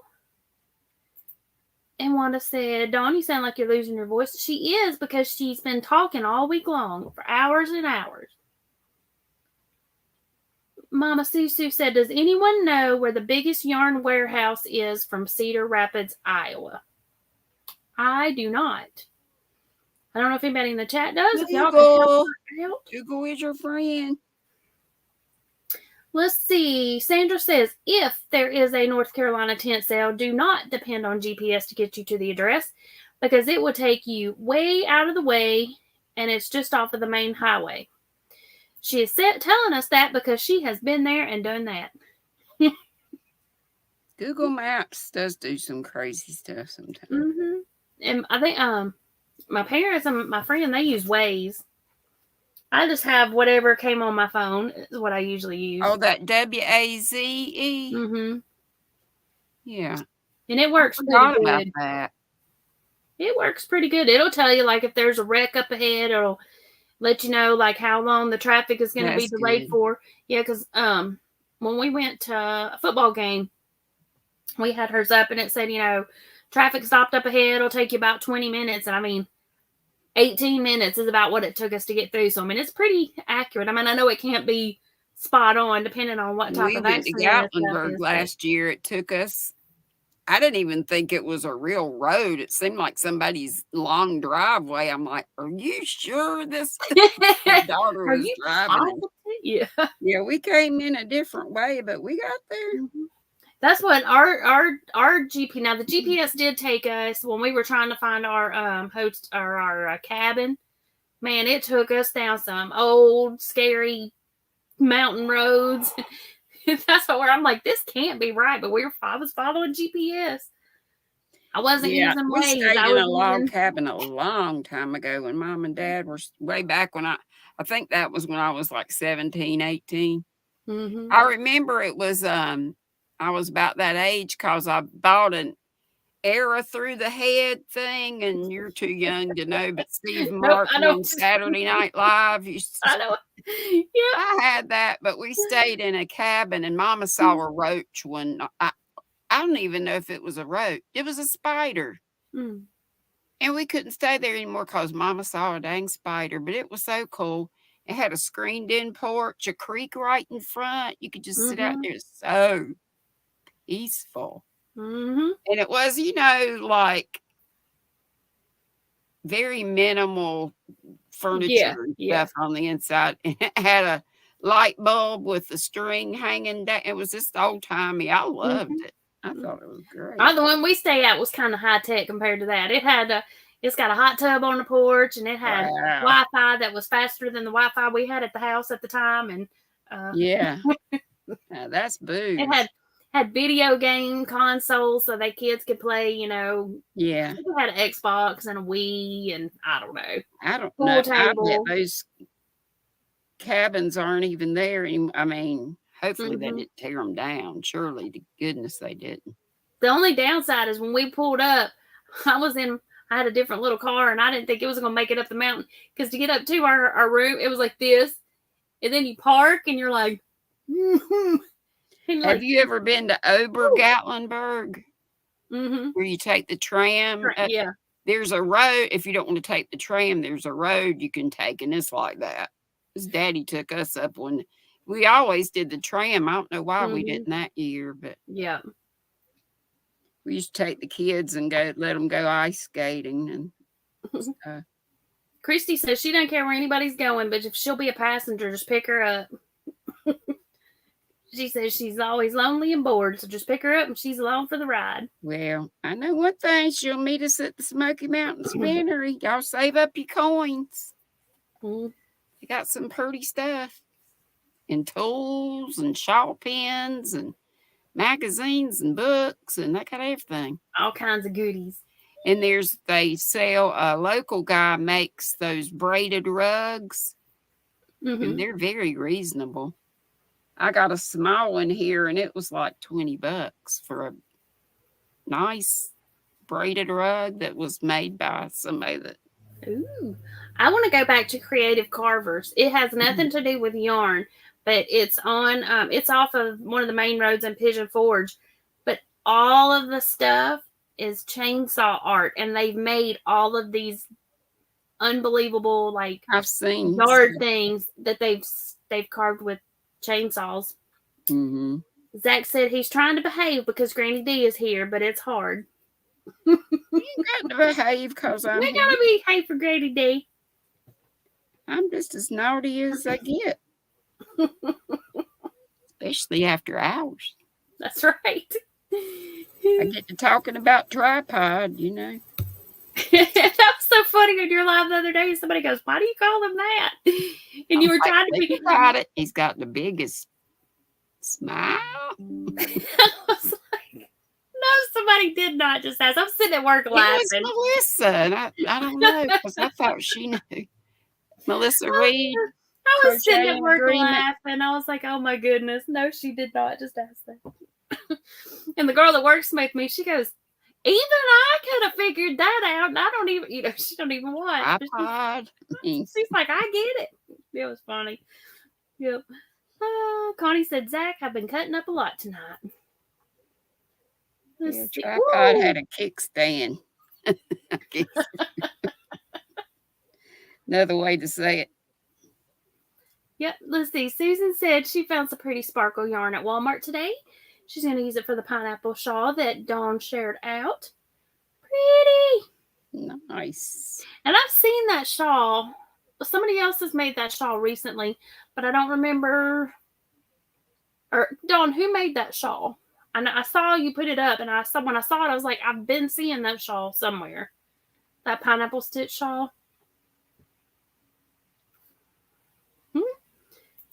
S1: And Wanda said, Dawn, you sound like you're losing your voice. She is, because she's been talking all week long for hours and hours. Mama Susu said, does anyone know where the biggest yarn warehouse is from Cedar Rapids, Iowa? I do not. I don't know if anybody in the chat does. If y'all can help out.
S2: Google is your friend.
S1: Let's see. Sandra says, if there is a North Carolina tent sale, do not depend on GPS to get you to the address because it will take you way out of the way and it's just off of the main highway. She is telling us that because she has been there and done that.
S2: Google Maps does do some crazy stuff sometimes.
S1: Mm-hmm. And I think my parents and my friend, they use Waze. I just have whatever came on my phone is what I usually use.
S2: Oh, that WAZE?
S1: Mm-hmm.
S2: Yeah.
S1: And it works pretty good. About that. It works pretty good. It'll tell you, like, if there's a wreck up ahead, it'll let you know, like, how long the traffic is going to be delayed for. Yeah, because when we went to a football game, we had hers up, and it said, you know, traffic stopped up ahead. It'll take you about 20 minutes. And, I mean, 18 minutes is about what it took us to get through. So, I mean, it's pretty accurate. I mean, I know it can't be spot on depending on what type of accident. We went to
S2: Gatlinburg last year. It took us, I didn't even think it was a real road. It seemed like somebody's long driveway. I'm like, are you sure this daughter was driving?
S1: Yeah.
S2: Yeah, we came in a different way, but we got there.
S1: Mm-hmm. That's what our GPS. Now the GPS did take us when we were trying to find our host or our cabin. Man, it took us down some old scary mountain roads. That's where I'm like, this can't be right. But I was following GPS. I wasn't using Waze.
S2: We stayed in a log cabin a long time ago when Mom and Dad were way back when I think that was when I was like 17, 18.
S1: Mm-hmm.
S2: I remember it was I was about that age because I bought an arrow through the head thing, and you're too young to know, but Steve Martin on Saturday Night Live
S1: I know.
S2: Yeah, I had that, but we stayed in a cabin, and Mama saw a roach one. I don't even know if it was a roach. It was a spider.
S1: Mm.
S2: And we couldn't stay there anymore because Mama saw a dang spider, but it was so cool. It had a screened-in porch, a creek right in front. You could just sit out there. So peaceful.
S1: Mm-hmm.
S2: And it was, you know, like very minimal furniture and stuff on the inside. And it had a light bulb with the string hanging down. It was just old-timey. I loved it. I thought it was great.
S1: The one we stay at was kind of high-tech compared to that. It's got a hot tub on the porch, and it had Wi-Fi that was faster than the Wi-Fi we had at the house at the time. And
S2: that's boo.
S1: It had video game consoles so that kids could play, you know.
S2: Yeah.
S1: It had an Xbox and a Wii, and I don't know.
S2: I don't know. I bet those cabins aren't even there anymore. I mean, hopefully they didn't tear them down. Surely to goodness they didn't.
S1: The only downside is when we pulled up, I had a different little car, and I didn't think it was going to make it up the mountain. Because to get up to our room, it was like this. And then you park, and you're like,
S2: Have you ever been to Gatlinburg?
S1: Mm-hmm.
S2: Where you take the tram?
S1: Yeah.
S2: There's a road. If you don't want to take the tram, there's a road you can take, and it's like that. His daddy took us up when we always did the tram. I don't know why we didn't that year, but
S1: yeah.
S2: We used to take the kids and let them go ice skating and stuff.
S1: Christy says she doesn't care where anybody's going, but if she'll be a passenger, just pick her up. She says she's always lonely and bored, so just pick her up and she's along for the ride.
S2: Well, I know one thing. She'll meet us at the Smoky Mountain Spinnery. Y'all save up your coins. They got some pretty stuff. And tools and shawl pins and magazines and books, and they got everything.
S1: All kinds of goodies.
S2: And they sell, a local guy makes those braided rugs, and they're very reasonable. I got a small one here, and it was like $20 for a nice braided rug that was made by somebody that.
S1: Ooh, I want to go back to Creative Carvers. It has nothing to do with yarn, but it's on. It's off of one of the main roads in Pigeon Forge. But all of the stuff is chainsaw art, and they've made all of these unbelievable, like
S2: I've seen
S1: yard things that they've carved with chainsaws.
S2: Mm-hmm.
S1: Zach said he's trying to behave because Granny D is here, but it's hard.
S2: You got to behave because I'm
S1: We
S2: here.
S1: gotta behave for Granny D.
S2: I'm just as naughty as I get. Especially after hours.
S1: That's right.
S2: I get to talking about tripod, you know.
S1: That was so funny on your live the other day. Somebody goes, "Why do you call him that?" And you were trying to be
S2: about it. He's got the biggest smile.
S1: I was like, no, somebody did not just ask. I'm sitting at work laughing.
S2: It was Melissa, and I don't know because I thought she knew. Melissa Reed.
S1: I was sitting at work laughing. I was like, oh my goodness. No, she did not just ask that. And the girl that works with me, she goes, even I could have figured that out. And I don't even, she don't even watch. She's like, I get it. It was funny. Yep. Connie said, Zach, I've been cutting up a lot tonight.
S2: Tripod had a kickstand. Another way to say it.
S1: Yep, let's see. Susan said she found some pretty sparkle yarn at Walmart today. She's going to use it for the pineapple shawl that Dawn shared out. Pretty.
S2: Nice.
S1: And I've seen that shawl. Somebody else has made that shawl recently, but I don't remember. Or Dawn, who made that shawl? I saw you put it up, and when I saw it, I was like, I've been seeing that shawl somewhere. That pineapple stitch shawl.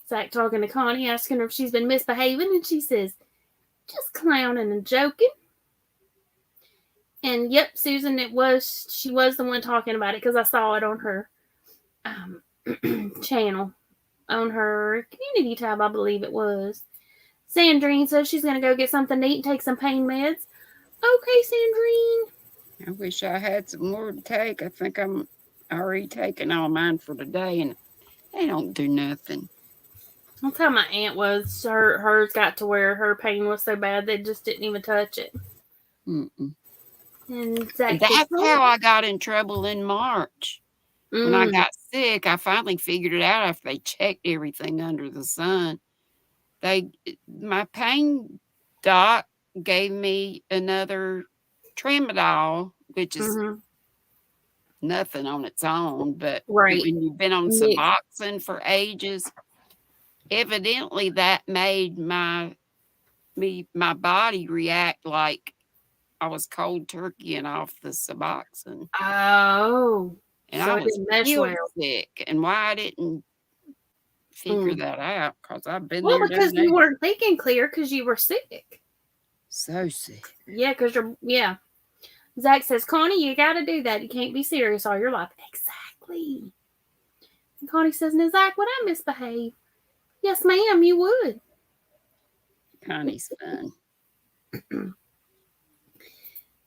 S1: Zach talking to Connie, asking her if she's been misbehaving, and she says, just clowning and joking. And yep, Susan, she was the one talking about it because I saw it on her channel, on her community tab, I believe it was. Sandrine says she's going to go get something to eat and take some pain meds. Okay, Sandrine.
S2: I wish I had some more to take. I think I'm already taking all mine for today, and they don't do nothing.
S1: That's how my aunt was. Hers got to where her pain was so bad they just didn't even touch it.
S2: Mm-mm.
S1: And
S2: that's how I got in trouble in March. When I got sick, I finally figured it out after they checked everything under the sun. My pain doc gave me another tramadol, which is nothing on its own, but when you've been on Suboxone for ages, evidently that made my body react like I was cold turkey and off the Suboxone.
S1: Oh.
S2: And so I was real sick. And why I didn't figure that out, because I've been there.
S1: Well, because you weren't thinking clear because you were sick.
S2: So sick.
S1: Yeah, because Zach says, Connie, you got to do that. You can't be serious all your life. Exactly. And Connie says, now, Zach, would I misbehave? Yes, ma'am, you would.
S2: Connie's fun.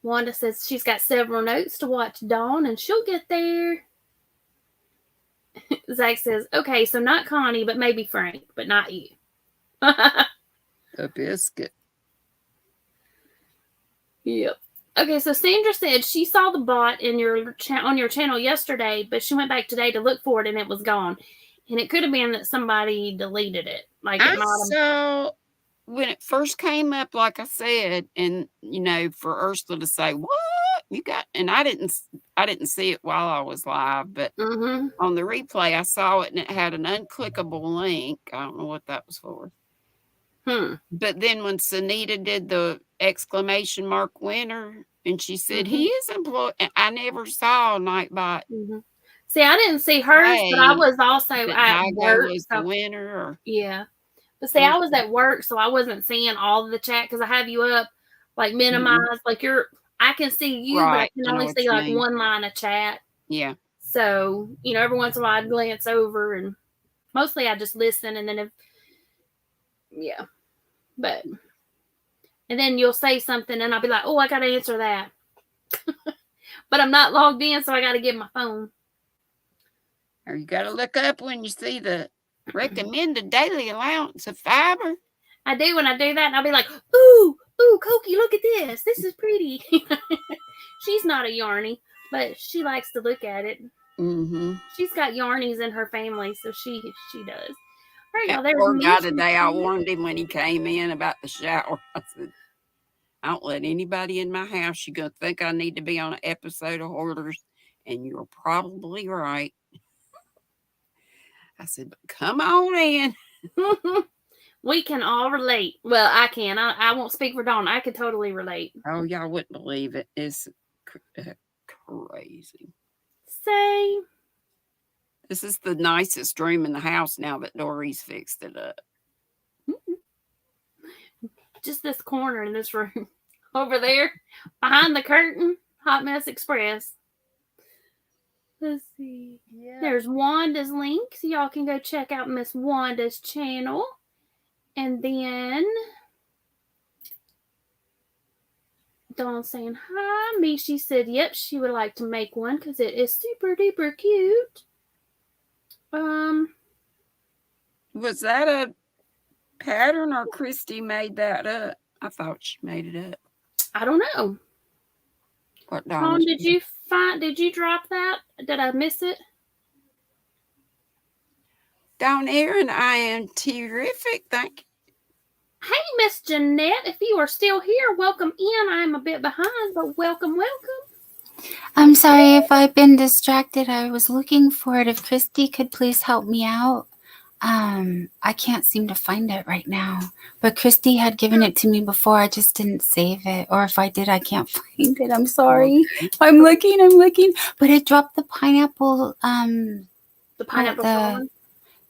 S1: Wanda says she's got several notes to watch Dawn, and she'll get there. Zach says, okay, so not Connie, but maybe Frank, but not you.
S2: A biscuit.
S1: Yep. Okay, so Sandra said she saw the bot on your channel yesterday, but she went back today to look for it, and it was gone. And it could have been that somebody deleted it. Like it
S2: So when it first came up, like I said, and for Ursula to say, "What you got?" and I didn't see it while I was live, but on the replay I saw it, and it had an unclickable link. I don't know what that was for. But then when Sunita did the exclamation mark winner, and she said he is employed, and I never saw Nightbot.
S1: See, I didn't see hers, but I was also at work.
S2: Was the winner,
S1: but see, I was at work, so I wasn't seeing all of the chat because I have you up, like minimized, like I can see you, but I can only see like one line of chat.
S2: Yeah.
S1: So every once in a while I'd glance over, and mostly I just listen, and then but and then you'll say something, and I'll be like, oh, I got to answer that, but I'm not logged in, so I got to get my phone.
S2: Or you got to look up when you see the recommended daily allowance of fiber.
S1: I do when I do that, and I'll be like, ooh, Cokie, look at this. This is pretty. She's not a yarny, but she likes to look at it. She's got yarnies in her family, so she does. There
S2: that poor guy today, I warned him when he came in about the shower. I said, I don't let anybody in my house. You're going to think I need to be on an episode of Hoarders, and you're probably right. I said, but come on in.
S1: We can all relate. Well, I can. I won't speak for Dawn. I could totally relate.
S2: Oh, y'all wouldn't believe it. It's crazy.
S1: Same.
S2: This is the nicest room in the house now that Dory's fixed it up.
S1: Just this corner in this room. Over there, behind the curtain, Hot Mess Express. Let's see. Yeah. There's Wanda's link, so y'all can go check out Miss Wanda's channel. And then Dawn saying hi. Mishi said, yep, she would like to make one because it is super duper cute.
S2: Was that a pattern or Christy made that up? I thought she made it up.
S1: I don't know.
S2: What
S1: Dawn, did you drop that? Did I miss it?
S2: Dawn Aaron, I am terrific. Thank you.
S1: Hey, Miss Jeanette, if you are still here, welcome in. I'm a bit behind, but welcome.
S3: I'm sorry if I've been distracted. I was looking for it. If Christy could please help me out. I can't seem to find it right now. But Christy had given it to me before. I just didn't save it. Or if I did, I can't find it. I'm sorry. Okay. I'm looking. But it dropped the pineapple.
S1: The pineapple shawl?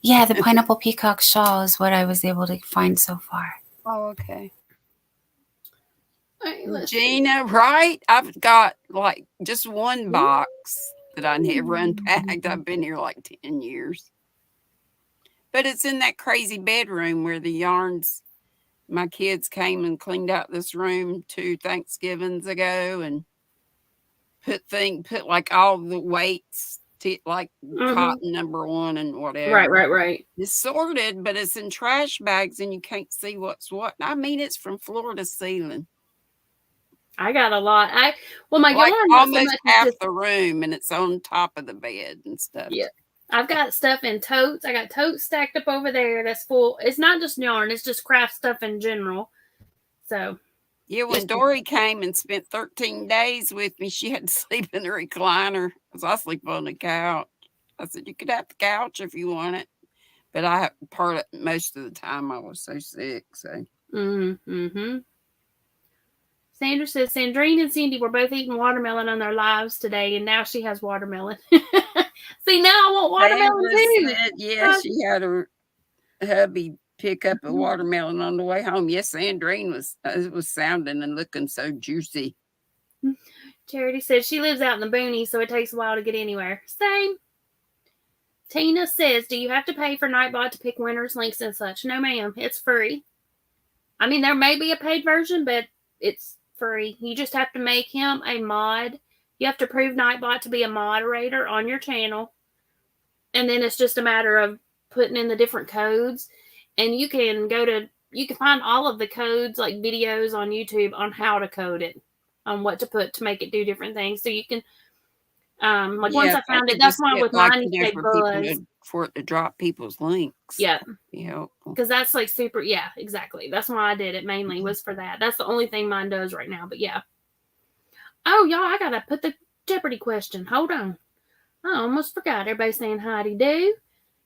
S3: Yeah, the pineapple peacock shawl is what I was able to find so far.
S2: Oh, okay.
S1: Right,
S2: Gina, right? I've got like just one box that I never unpacked. I've been here like 10 years. But it's in that crazy bedroom where the yarns, my kids came and cleaned out this room 2 Thanksgivings ago and put like all the weights, like cotton #1 and whatever.
S1: Right.
S2: It's sorted, but it's in trash bags and you can't see what's what. I mean, it's from floor to ceiling.
S1: I got a lot. My
S2: like
S1: yarn
S2: almost half the room, and it's on top of the bed and stuff.
S1: Yeah. I've got stuff in totes. I got totes stacked up over there that's full. It's not just yarn. It's just craft stuff in general. So.
S2: Yeah, when Dory came and spent 13 days with me, she had to sleep in the recliner because I sleep on the couch. I said, you could have the couch if you want it. But I have part of it most of the time. I was so sick. So.
S1: Sandra says, Sandrine and Cindy were both eating watermelon on their lives today, and now she has watermelon. See, now I want watermelon too.
S2: Yeah, she had her hubby pick up a watermelon on the way home. Yes, Sandrine was sounding and looking so juicy.
S1: Charity says she lives out in the boonies, so it takes a while to get anywhere. Same. Tina says, do you have to pay for Nightbot to pick winners, links, and such? No, ma'am. It's free. I mean, there may be a paid version, but it's free. You just have to make him a mod. You have to prove Nightbot to be a moderator on your channel. And then it's just a matter of putting in the different codes. And you can find all of the codes, like videos on YouTube on how to code it, on what to put to make it do different things. So you can, once I found it, that's why with mine you say buzz.
S2: For it to drop people's links.
S1: Yeah.
S2: Yeah.
S1: Because that's like super, yeah, exactly. That's why I did it mainly, was for that. That's the only thing mine does right now, but yeah. Oh, y'all, I got to put the Jeopardy question. Hold on. I almost forgot. Everybody saying howdy-do.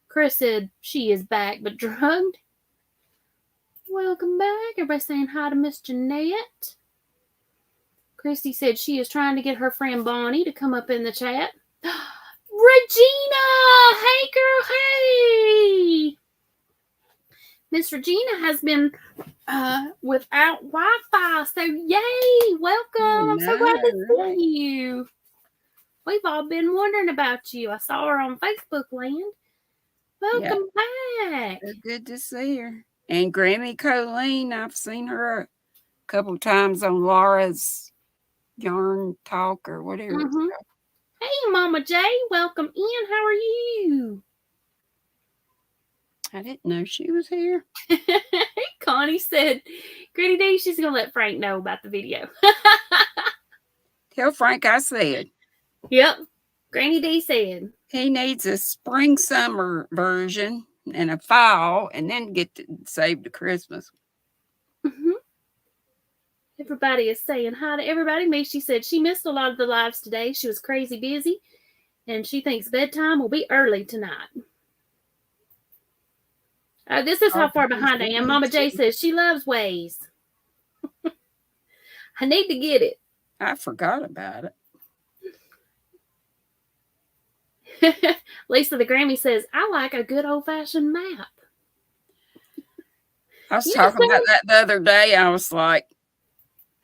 S1: Chris said she is back but drugged. Welcome back. Everybody saying hi to Miss Jeanette. Christy said she is trying to get her friend Bonnie to come up in the chat. Regina! Hey, girl, hey! Miss Regina has been without Wi-Fi, so yay! Welcome! I'm so glad to see you. We've all been wondering about you. I saw her on Facebook land. Welcome back.
S2: It's good to see her. And Grammy Colleen, I've seen her a couple times on Laura's Yarn Talk or whatever it's called.
S1: Hey, Mama J, welcome in. How are you?
S2: I didn't know she was here.
S1: Connie said, Gritty D, she's going to let Frank know about the video.
S2: Tell Frank I said.
S1: Yep. Granny D said.
S2: He needs a spring-summer version and a fall, and then get to save to Christmas.
S1: Mm-hmm. Everybody is saying hi to everybody. Macy said she missed a lot of the lives today. She was crazy busy, and she thinks bedtime will be early tonight. This is how far behind I am. Mama J says she loves Waze. I need to get it.
S2: I forgot about
S1: it. Lisa the Grammy says, I like a good old-fashioned map.
S2: I was talking about that the other day. I was like,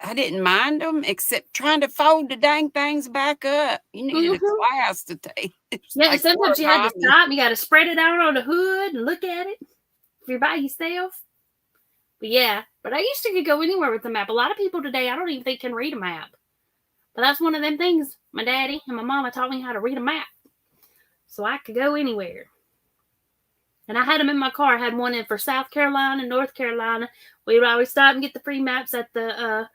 S2: I didn't mind them, except trying to fold the dang things back up. You needed a class to take.
S1: Yeah, like sometimes you have to stop. You got to spread it out on the hood and look at it if you're by yourself. But yeah, but I used to go anywhere with the map. A lot of people today, I don't even think can read a map. But that's one of them things. My daddy and my mama taught me how to read a map. So I could go anywhere. And I had them in my car. I had one in for South Carolina, North Carolina. We would always stop and get the free maps at the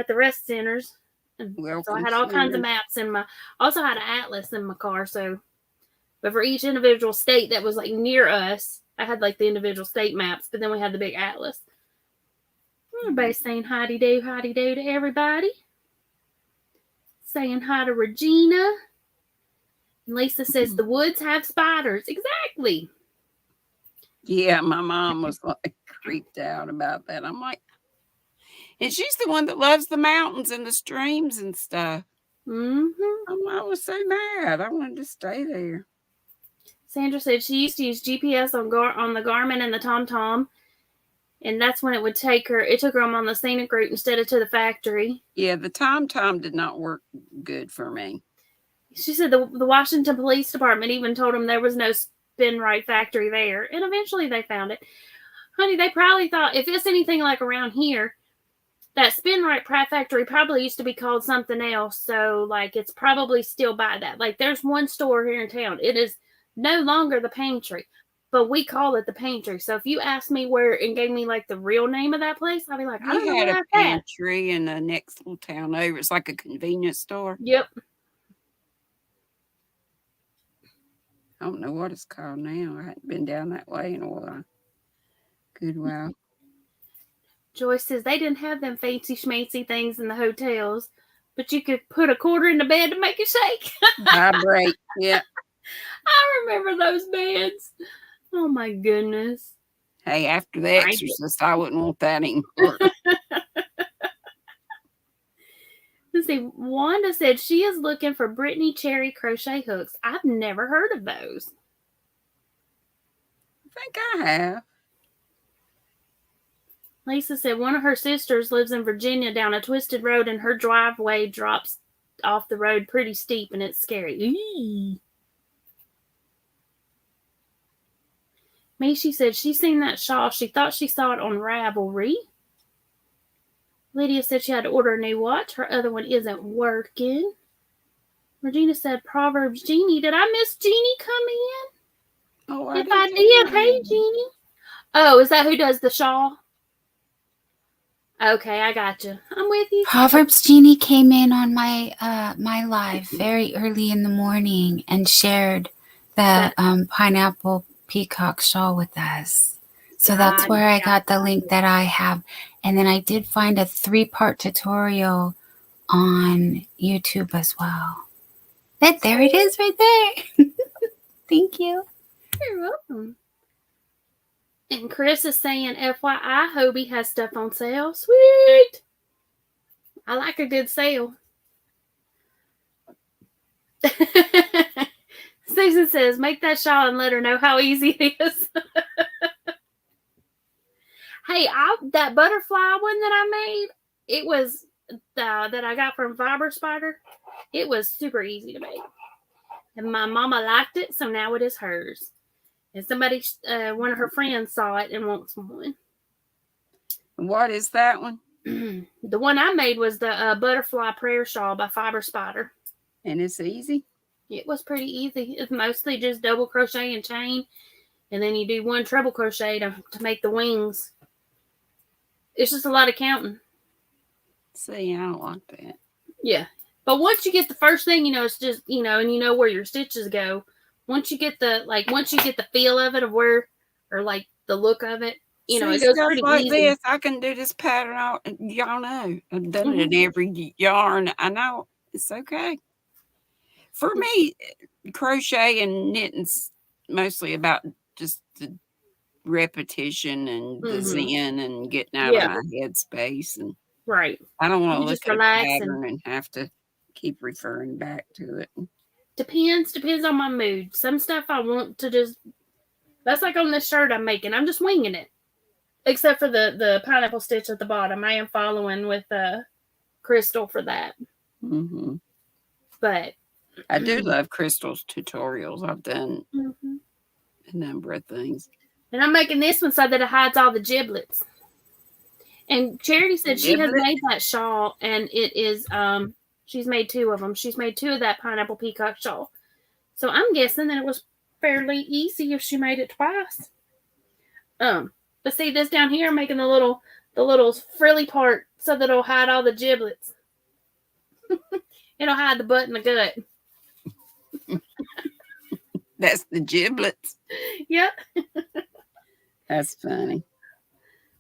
S1: rest centers. And so I had all kinds of maps in my. Also had an atlas in my car. So, but for each individual state that was like near us, I had like the individual state maps. But then we had the big atlas. Everybody's saying howdy do to everybody. Saying hi to Regina. And Lisa says the woods have spiders. Exactly.
S2: Yeah, my mom was like creeped out about that. I'm like, and she's the one that loves the mountains and the streams and stuff. I was so mad. I wanted to stay there.
S1: Sandra said she used to use GPS on the Garmin and the TomTom, and that's when it would take her. It took her on the scenic route instead of to the factory.
S2: Yeah, the TomTom did not work good for me.
S1: She said the Washington Police Department even told them there was no Spinrite factory there, and eventually they found it. Honey, they probably thought if it's anything like around here, that Spinrite factory probably used to be called something else. So, like, it's probably still by that. Like, there's one store here in town. It is no longer the Pantry, but we call it the Pantry. So, if you asked me where and gave me like the real name of that place, I'd be like, I don't know. We had a
S2: Pantry in the next little town over. It's like a convenience store.
S1: Yep.
S2: I don't know what it's called now. I haven't been down that way in a while. Good while.
S1: Joyce says they didn't have them fancy schmancy things in the hotels, but you could put a quarter in the bed to make it shake.
S2: Vibrate, yeah.
S1: I remember those beds. Oh my goodness.
S2: Hey, after The Exorcist, I wouldn't want that anymore.
S1: Let's see. Wanda said she is looking for Brittany Cherry crochet hooks. I've never heard of those.
S2: I think I have.
S1: Lisa said one of her sisters lives in Virginia down a twisted road, and her driveway drops off the road pretty steep, and it's scary. Eee. Macy said she's seen that shawl. She thought she saw it on Ravelry. Lydia said she had to order a new watch. Her other one isn't working. Regina said Proverbs Jeannie. Did I miss Jeannie come in?
S2: Oh,
S1: if I did, hey Jeannie. Oh, is that who does the shawl? Okay, I got you. I'm with you.
S3: Proverbs Jeannie came in on my my live very early in the morning and shared the pineapple peacock shawl with us. So that's where I got the link that I have. And then I did find a 3-part tutorial on YouTube as well. There it is right there. Thank you.
S1: You're welcome. And Chris is saying, FYI, Hobie has stuff on sale. Sweet. I like a good sale. Susan says, make that shawl and let her know how easy it is. Hey, that butterfly one that I made, it was that I got from Fiber Spider. It was super easy to make. And my mama liked it, so now it is hers. And somebody, one of her friends saw it and wants one.
S2: What is that one?
S1: The one I made was the butterfly prayer shawl by Fiber Spider.
S2: And it's easy?
S1: It was pretty easy. It's mostly just double crochet and chain. And then you do one treble crochet to make the wings. It's just a lot of counting.
S2: See, I don't like that.
S1: Yeah. But once you get the first thing, it's just, and you know where your stitches go. Once you get the feel of it, of where or like the look of it. You know,
S2: See,
S1: it goes
S2: stuff
S1: pretty
S2: like
S1: easy.
S2: this, I can do this pattern. Y'all know I've done it in every yarn. I know it's okay. For me, crochet and knitting's mostly about just the repetition and the zen and getting out of my head space. And
S1: right.
S2: I don't want to look
S1: just
S2: at a
S1: relax
S2: pattern and have to keep referring back to it.
S1: Depends on my mood. Some stuff I want to just, that's like on this shirt I'm making. I'm just winging it. Except for the pineapple stitch at the bottom. I am following with Crystal for that.
S2: Mm-hmm.
S1: But
S2: I do love Crystal's tutorials. I've done a number of things.
S1: And I'm making this one so that it hides all the giblets. And Charity said she has made that shawl, and it is, she's made 2 of them. She's made 2 of that pineapple peacock shawl. So I'm guessing that it was fairly easy if she made it twice. But see this down here, I'm making the little frilly part so that it'll hide all the giblets. It'll hide the butt and the gut.
S2: That's the giblets.
S1: Yep.
S2: That's funny.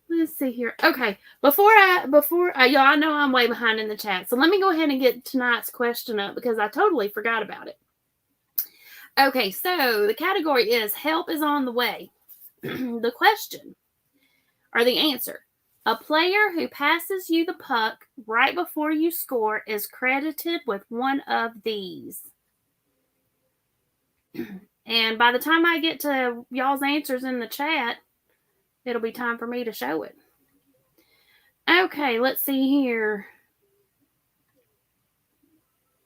S1: Let's see here. Okay, before y'all, I know I'm way behind in the chat, so let me go ahead and get tonight's question up because I totally forgot about it. Okay, so the category is help is on the way. The question, or the answer: a player who passes you the puck right before you score is credited with one of these. And by the time I get to y'all's answers in the chat, it'll be time for me to show it. Okay, let's see here.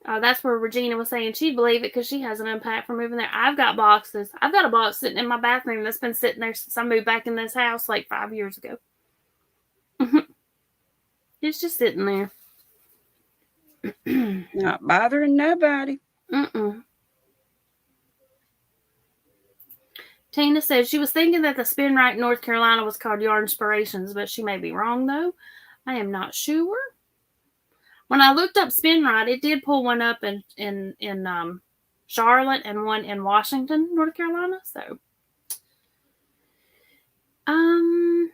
S1: That's where Regina was saying she'd believe it because she hasn't unpacked from moving there. I've got boxes. I've got a box sitting in my bathroom that's been sitting there since I moved back in this house like 5 years ago. It's just sitting there.
S2: Not bothering nobody.
S1: Tina said she was thinking that the spin right in North Carolina was called Yarn Inspirations, but she may be wrong, though. I am not sure. When I looked up spin right, it did pull one up in Charlotte and one in Washington, North Carolina. So,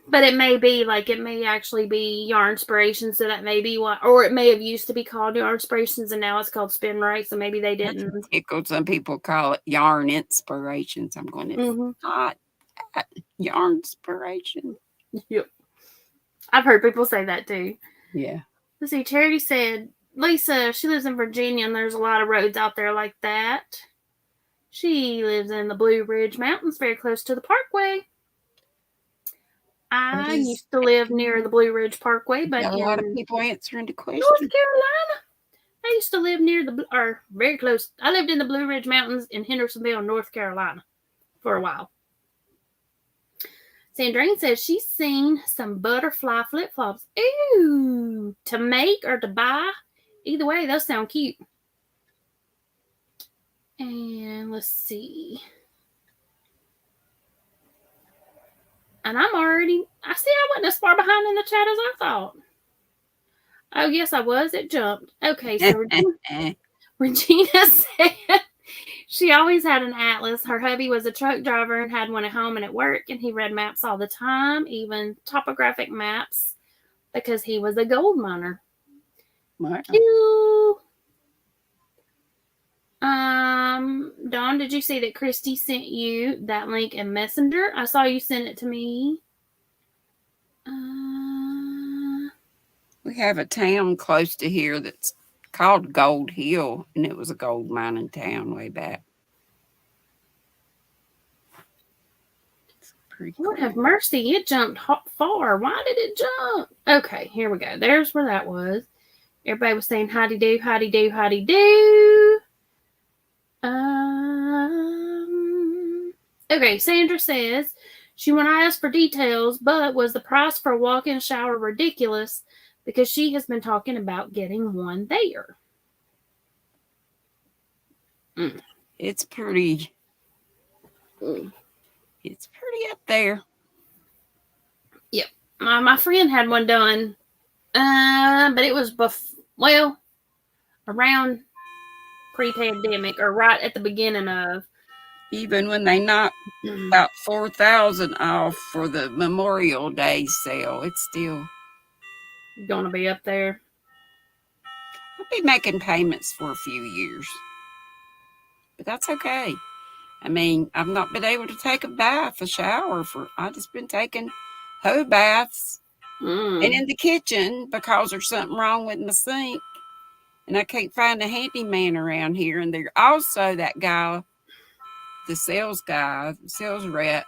S1: but it may be like it may actually be Yarn Inspirations, so that may be what, or it may have used to be called Yarn Inspirations and now it's called Spin Right. So maybe they didn't.
S2: Some people call it Yarn Inspirations. I'm going to not Yarn Inspiration.
S1: Yep, I've heard people say that too.
S2: Yeah.
S1: Let's see. Charity said Lisa, she lives in Virginia and there's a lot of roads out there like that. She lives in the Blue Ridge Mountains, very close to the Parkway. I used to live near the Blue Ridge Parkway, but
S2: a lot of people answering the question.
S1: North Carolina. I used to live near very close. I lived in the Blue Ridge Mountains in Hendersonville, North Carolina, for a while. Sandrine says she's seen some butterfly flip-flops. Ooh, to make or to buy. Either way, those sound cute. And let's see. And I wasn't as far behind in the chat as I thought. Oh, yes, I was. It jumped. Okay, so Regina said she always had an atlas. Her hubby was a truck driver and had one at home and at work, and he read maps all the time, even topographic maps, because he was a gold miner.
S2: Wow.
S1: Dawn, did you see that Christy sent you that link in Messenger? I saw you send it to me.
S2: We have a town close to here that's called Gold Hill, and it was a gold mining town way back.
S1: Lord have mercy, it jumped far. Why did it jump? Okay, here we go. There's where that was. Everybody was saying howdy do, howdy do, howdy do. Okay, Sandra says when I asked for details, but was the price for a walk-in shower ridiculous because she has been talking about getting one there.
S2: It's pretty. It's pretty up there.
S1: Yep. My friend had one done, but it was around pre-pandemic or right at the beginning of
S2: Even when they knock about 4,000 off for the Memorial Day sale, it's still
S1: gonna be up there.
S2: I'll be making payments for a few years, but that's okay. I mean, I've not been able to take a shower I've just been taking hoe baths and in the kitchen because there's something wrong with my sink and I can't find a handyman around here. And there's also that guy, the sales rep,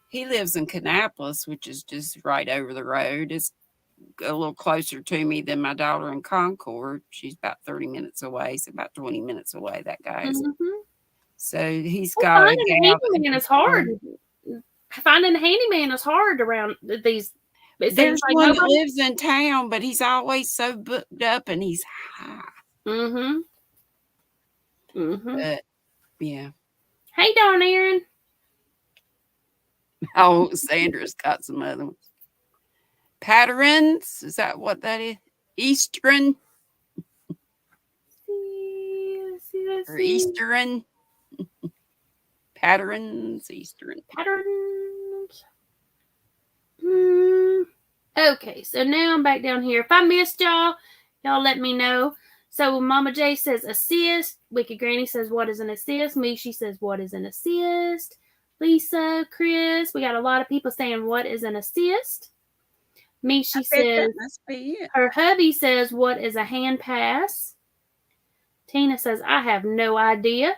S2: he lives in Kannapolis, which is just right over the road. It's a little closer to me than my daughter in Concord. She's about 30 minutes away, so about 20 minutes away, that guy is. So he's got
S1: finding a handyman is hard. Finding a handyman is hard around these.
S2: There's like one that lives in town, but he's always so booked up and he's high. But yeah.
S1: Hey, Dawn Aaron.
S2: Oh, Sandra's got some other ones. Patterns, is that what that is? Eastern? Or Eastern? Patterns, Eastern.
S1: Patterns. Okay, so now I'm back down here. If I missed y'all let me know. So Mama J says assist. Wicked Granny says, what is an assist? Mishi says, what is an assist? Lisa, Chris, we got a lot of people saying, what is an assist? Mishi says, her hubby says, what is a hand pass? Tina says, I have no idea.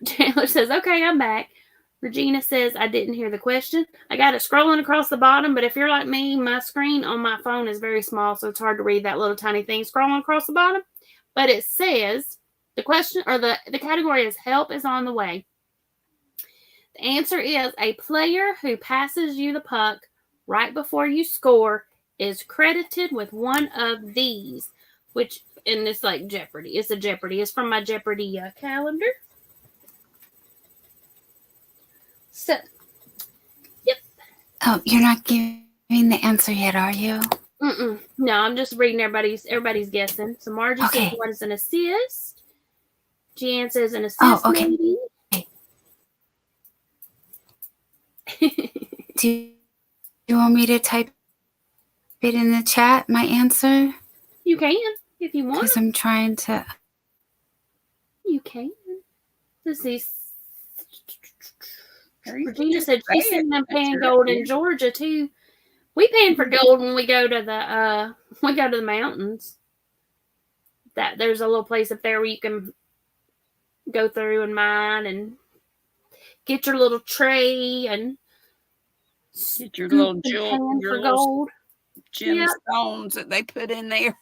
S1: Chandler says, okay, I'm back. Regina says, I didn't hear the question. I got it scrolling across the bottom, but if you're like me, my screen on my phone is very small, so it's hard to read that little tiny thing scrolling across the bottom. But it says, the question, or the category is help is on the way. The answer is a player who passes you the puck right before you score is credited with one of these, which, and it's like Jeopardy. It's a Jeopardy. It's from my Jeopardy calendar. So, yep.
S3: Oh, you're not giving the answer yet, are you?
S1: No, I'm just reading everybody's guessing. So Margie says, what is an assist? Jan says an assist.
S3: Oh, okay. Maybe. Do you want me to type it in the chat, my answer?
S1: You can, if you want.
S3: Because I'm trying to.
S1: You can. Let's see. Regina said she's sitting there paying gold in Georgia too. We paying for gold when we go to the mountains. That there's a little place up there where you can go through and mine and get your little tray and
S2: get your little gold gemstones that they put in there.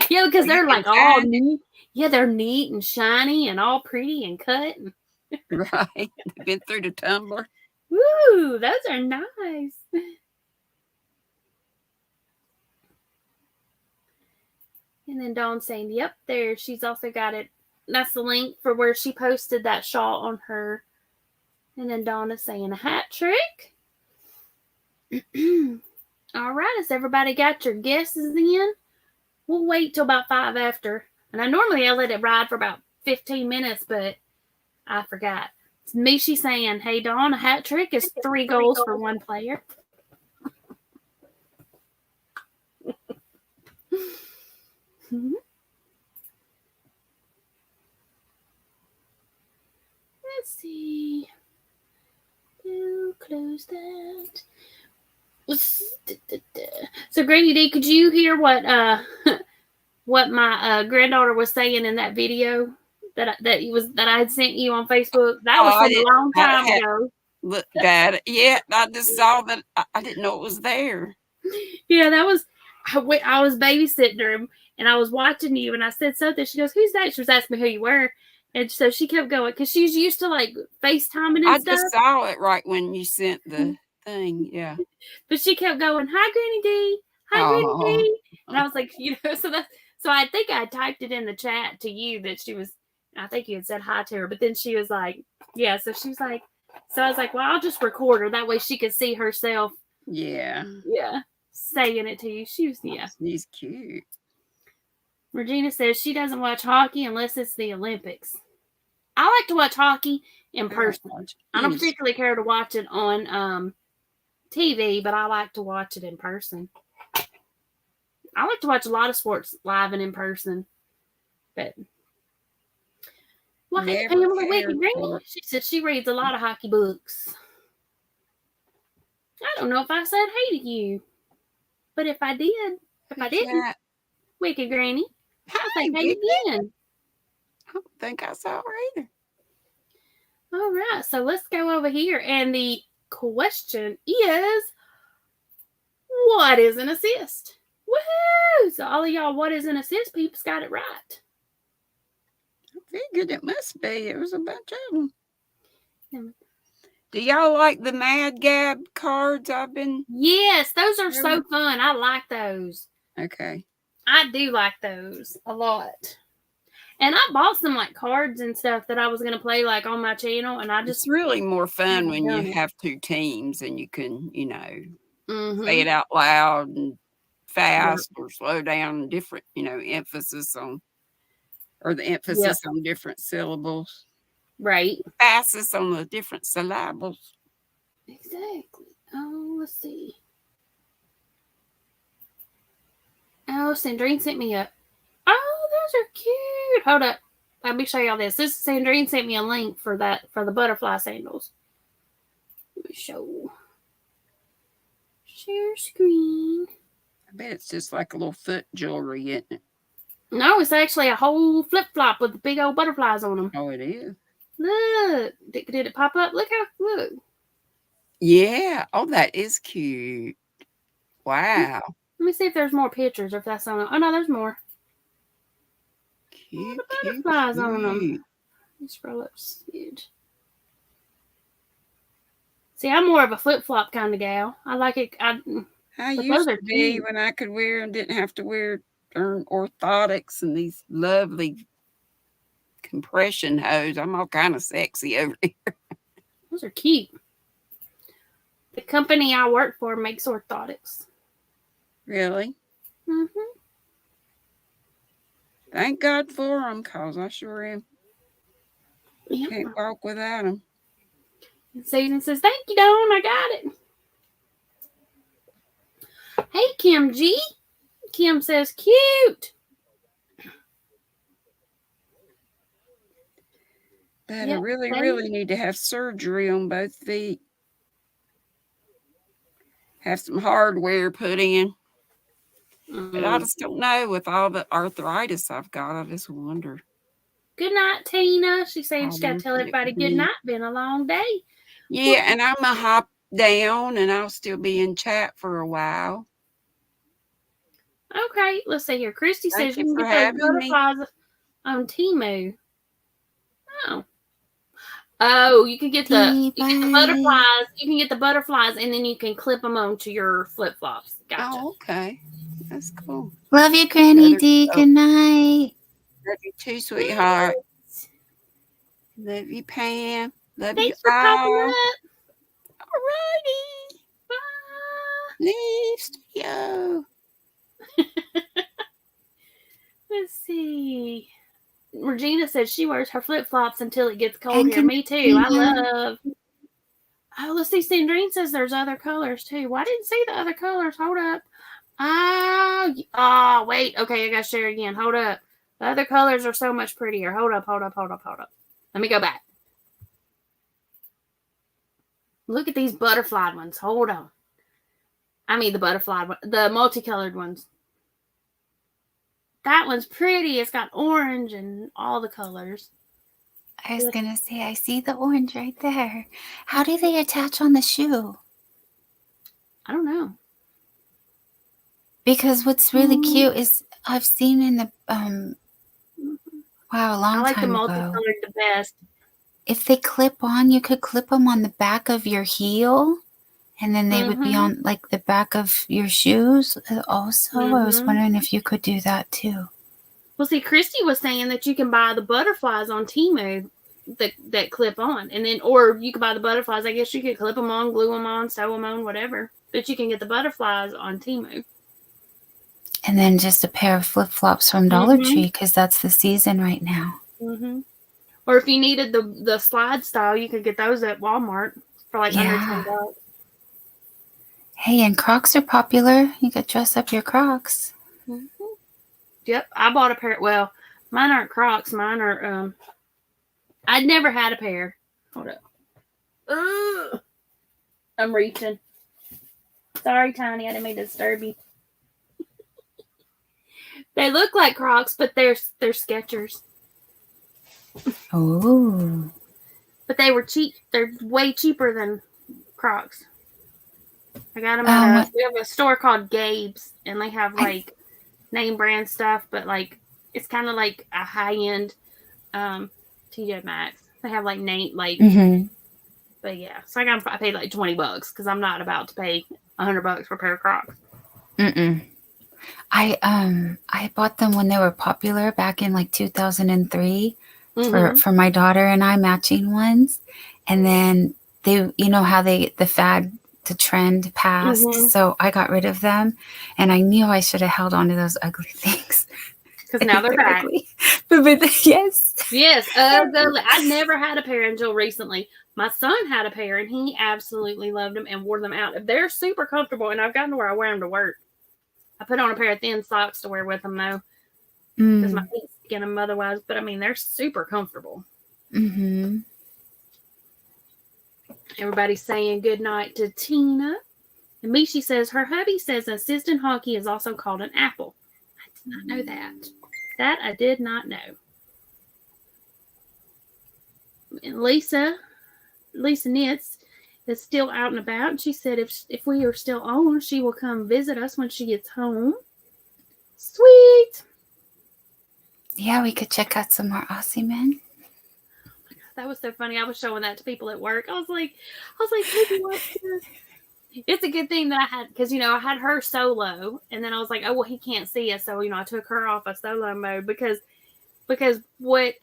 S1: Yeah, because they're like all neat. Yeah, they're neat and shiny and all pretty and cut.
S2: Right. They've been through the tumbler.
S1: Woo, those are nice. And then Dawn saying, yep, there. She's also got it. That's the link for where she posted that shawl on her. And then Dawn is saying a hat trick. All right. Has everybody got your guesses in? We'll wait till about 5 after. And I let it ride for about 15 minutes, but I forgot. It's Mishi saying, hey, Dawn, a hat trick is 3 goals for one player. Let's see. We'll close that. So, Granny D, could you hear what my granddaughter was saying in that video that I had sent you on Facebook? That was from a long time ago.
S2: Looked at it. Yeah, I just saw that. I didn't know it was there.
S1: Yeah, that was. I was babysitting her, and I was watching you, and I said something. She goes, "Who's that?" She was asking me who you were, and so she kept going because she's used to like FaceTiming and stuff.
S2: I just saw it right when you sent the thing. Yeah,
S1: but she kept going, "Hi, Granny D. Hi, Granny D." And I was like, so I think I typed it in the chat to you that she was. I think you had said hi to her, but then she was like, "Yeah." So she was like, so I was like, "Well, I'll just record her that way she could see herself."
S2: Yeah.
S1: Yeah. Saying it to you. She's
S2: cute.
S1: Regina says she doesn't watch hockey unless it's the Olympics. I like to watch hockey in person. I don't particularly care to watch it on TV, but I like to watch it in person. I like to watch a lot of sports live and in person. But well, hey, Pamela Wicked Granny, she said she reads a lot of hockey books. I don't know if I said hey to you, but if I didn't, Wicked Granny, I'll say hey again.
S2: I don't think I saw her either.
S1: All right, so let's go over here, and the question is, what is an assist? Woohoo! So all of y'all, what is an assist? People's got it right.
S2: I figured it must be. There was a bunch of them. Do y'all like the Mad Gab cards I've been?
S1: Yes, those are so fun. I like those.
S2: Okay.
S1: I do like those a lot. And I bought some like cards and stuff that I was going to play like on my channel. And I just.
S2: It's really more fun when you have two teams and you can, say it out loud and fast or slow down, different, emphasis on, or the emphasis on different syllables.
S1: Right.
S2: Emphasis on the different syllables.
S1: Exactly. Oh, let's see. Oh, Sandrine sent me a. Oh, those are cute. Hold up. Let me show y'all this. Sandrine sent me a link for the butterfly sandals. Let me show. Share screen.
S2: I bet it's just like a little foot jewelry, isn't it?
S1: No, it's actually a whole flip-flop with big old butterflies on them.
S2: Oh, it is.
S1: Look. Did it pop up? Look.
S2: Yeah. Oh, that is cute. Wow.
S1: Let me see if there's more pictures or if that's on it. Oh, no, there's more.
S2: Cute,
S1: the butterflies on them. Let me scroll up. See, I'm more of a flip-flop kind of gal. I like it.
S2: I used to be when I could wear and didn't have to wear orthotics and these lovely compression hose. I'm all kind of sexy over here.
S1: Those are cute. The company I work for makes orthotics.
S2: Really?
S1: Mm-hmm.
S2: Thank God for them, because I sure am.
S1: Yep.
S2: Can't walk without them.
S1: And Susan says, thank you, Dawn. I got it. Hey, Kim G. Kim says, cute.
S2: But I really need to have surgery on both feet. Have some hardware put in. But I just don't know with all the arthritis I've got. I just wonder.
S1: Good night, Tina. She's saying she's got to tell everybody good night. Been a long day.
S2: Yeah, and I'm going to hop down and I'll still be in chat for a while.
S1: Okay, let's see here. Christy says you can get those butterflies on Temu. Oh, you can get the butterflies. You can get the butterflies, and then you can clip them onto your flip flops. Gotcha.
S2: Oh, okay, that's cool.
S3: Love you, Granny D. Good night.
S2: Love you too, sweetheart. Love you, Pam. Love you
S1: for
S2: all.
S1: Popping up.
S2: Alrighty.
S1: Bye.
S2: Leave studio.
S1: Let's see. Regina says she wears her flip-flops until it gets cold here. Me too. I love. Oh, let's see. Sandrine says there's other colors too. Well, I didn't see the other colors. Hold up. Oh, wait. Okay, I got to share again. Hold up. The other colors are so much prettier. Hold up. Let me go back. Look at these butterfly ones. Hold on. I mean the multicolored ones. That one's pretty. It's got orange and all the colors.
S3: I was going to say, I see the orange right there. How do they attach on the shoe?
S1: I don't know.
S3: Because what's really cute is I've seen in the, a long time ago.
S1: I like the multicolored the best.
S3: If they clip on, you could clip them on the back of your heel. And then they would be on like the back of your shoes also. I was wondering if you could do that too.
S1: Well, see, Christy was saying that you can buy the butterflies on Temu that clip on. And then, or you could buy the butterflies. I guess you could clip them on, glue them on, sew them on, whatever. But you can get the butterflies on Temu.
S3: And then just a pair of flip-flops from Dollar Tree because that's the season right now.
S1: Or Or if you needed the slide style, you could get those at Walmart for like under $10.
S3: Hey, and Crocs are popular. You could dress up your Crocs.
S1: Mm-hmm. Yep, I bought a pair. Well, mine aren't Crocs. Mine are. I'd never had a pair. Hold up. I'm reaching. Sorry, Tiny. I didn't mean to disturb you. They look like Crocs, but they're Skechers.
S3: Oh.
S1: But they were cheap. They're way cheaper than Crocs. I got them at we have a store called Gabe's, and they have like name brand stuff, but like it's kind of like a high end TJ Maxx. They have like name like, but yeah. So I paid like $20 because I'm not about to pay $100 for a pair of Crocs.
S3: I bought them when they were popular back in like 2003 for my daughter and I, matching ones, and then they, you know how the trend passed, so I got rid of them, and I knew I should have held on to those ugly things
S1: because now they're back.
S3: Ugly. But yes,
S1: ugly. I never had a pair until recently. My son had a pair, and he absolutely loved them and wore them out. They're super comfortable, and I've gotten to where I wear them to work. I put on a pair of thin socks to wear with them, though, because my feet skin them otherwise. But, I mean, they're super comfortable. Everybody's saying good night to Tina. And Mishi says, her hubby says assistant hockey is also called an apple. I did not know that. That I did not know. And Lisa Knits is still out and about. She said if we are still on, she will come visit us when she gets home. Sweet.
S3: Yeah, we could check out some more Aussie men.
S1: Oh my God, that was so funny. I was showing that to people at work. I was like, hey, watch this. It's a good thing that I had, because, you know, I had her solo, and then I was like, oh, well, he can't see us. So, you know, I took her off of solo mode because what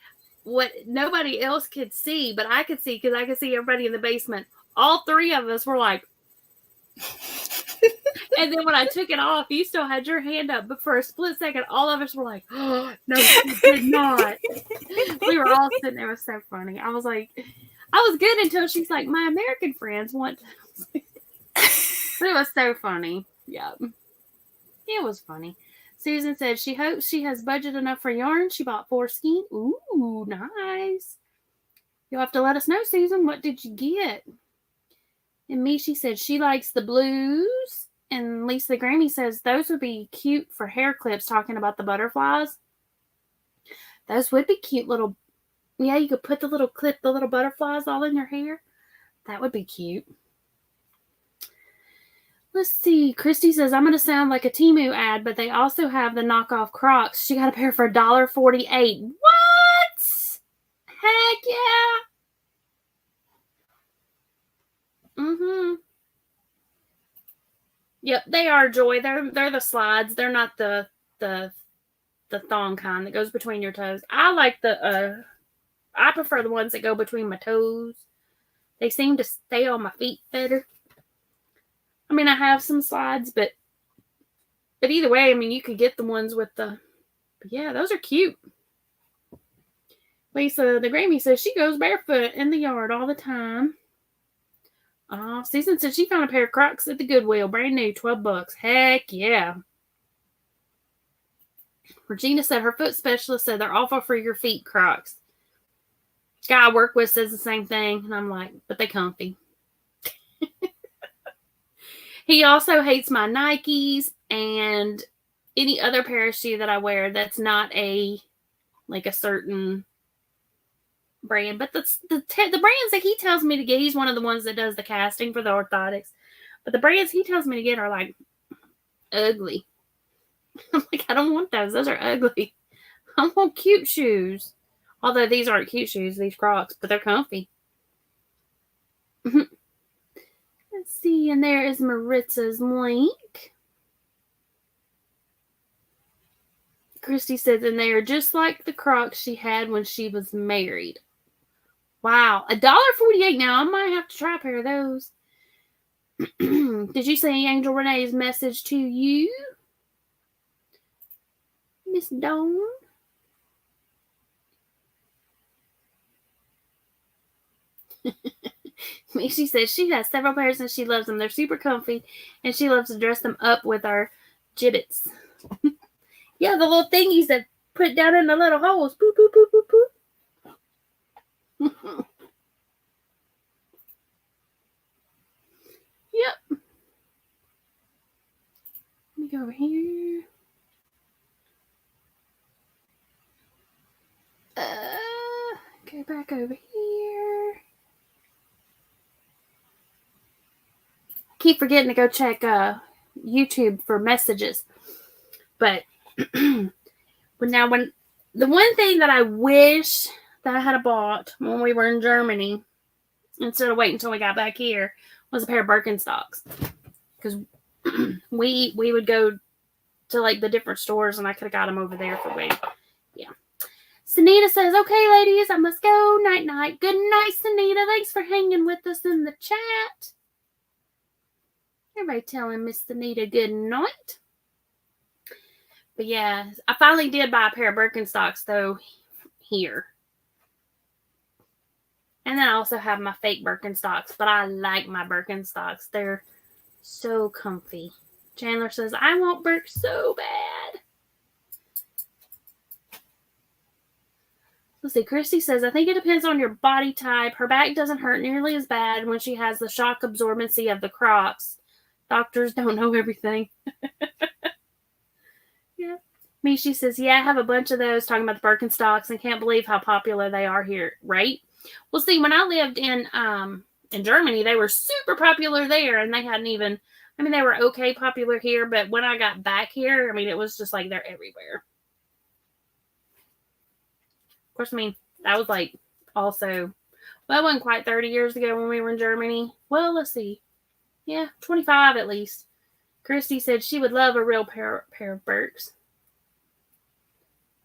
S1: nobody else could see, but I could see, because I could see everybody in the basement. All three of us were like, and then when I took it off, you still had your hand up, but for a split second, all of us were like, oh, no, she did not. We were all sitting there. It was so funny. I was like, I was good until she's like, my American friends want to. It was so funny. Yeah. It was funny. Susan said she hopes she has budget enough for yarn. She bought 4 skein. Ooh, nice. You'll have to let us know, Susan. What did you get? And Mishi said she likes the blues. And Lisa the Grammy says those would be cute for hair clips, talking about the butterflies. Those would be cute little. Yeah, you could put the little butterflies all in your hair. That would be cute. Let's see. Christy says, I'm going to sound like a Temu ad, but they also have the knockoff Crocs. She got a pair for $1.48. What? Heck yeah. Yep, they are, Joy. They're the slides. They're not the thong kind that goes between your toes. I like I prefer the ones that go between my toes. They seem to stay on my feet better. I mean, I have some slides, but either way, I mean, you could get the ones with but yeah, those are cute. Lisa the Grammy says she goes barefoot in the yard all the time. Susan said she found a pair of Crocs at the Goodwill, brand new, $12. Heck yeah. Regina said her foot specialist said they're awful for your feet, Crocs. Guy I work with says the same thing, and I'm like, but they comfy. He also hates my Nikes and any other pair of shoe that I wear that's not a certain brand. But the brands that he tells me to get, he's one of the ones that does the casting for the orthotics. But the brands he tells me to get are like ugly. I'm like, I don't want those. Those are ugly. I want cute shoes. Although these aren't cute shoes, these Crocs, but they're comfy. Let's see, and there is Maritza's link. Christy says, and they are just like the Crocs she had when she was married. Wow, $1.48. Now I might have to try a pair of those. Did you see Angel Renee's message to you, Miss Dawn? She says she has several pairs and she loves them. They're super comfy, and she loves to dress them up with our gibbets. Yeah, the little thingies that put down in the little holes. Boop, boop, boop, boop, boop. Yep. Let me go over here. Go back over here. Keep forgetting to go check YouTube for messages. But now, when the one thing that I wish that I had bought when we were in Germany, instead of waiting until we got back here, was a pair of Birkenstocks. Because we would go to like the different stores, and I could have got them over there for way. Yeah. Sunita says, okay, ladies, I must go. Night, night. Good night, Sunita. Thanks for hanging with us in the chat. Everybody telling Miss Sunita good night. But yeah, I finally did buy a pair of Birkenstocks, though, here. And then I also have my fake Birkenstocks, but I like my Birkenstocks. They're so comfy. Chandler says, I want Birks so bad. Let's see. Christy says, I think it depends on your body type. Her back doesn't hurt nearly as bad when she has the shock absorbency of the Crocs. Doctors don't know everything. Yeah. Mishi says, yeah, I have a bunch of those, talking about the Birkenstocks, and can't believe how popular they are here, right? Well, see, when I lived in Germany, they were super popular there, and they hadn't even, I mean, they were okay popular here, but when I got back here, I mean, it was just like they're everywhere. Of course, I mean, that was like also, well, it wasn't quite 30 years ago when we were in Germany. Well, let's see. Yeah, 25 at least. Christy said she would love a real pair of Birks.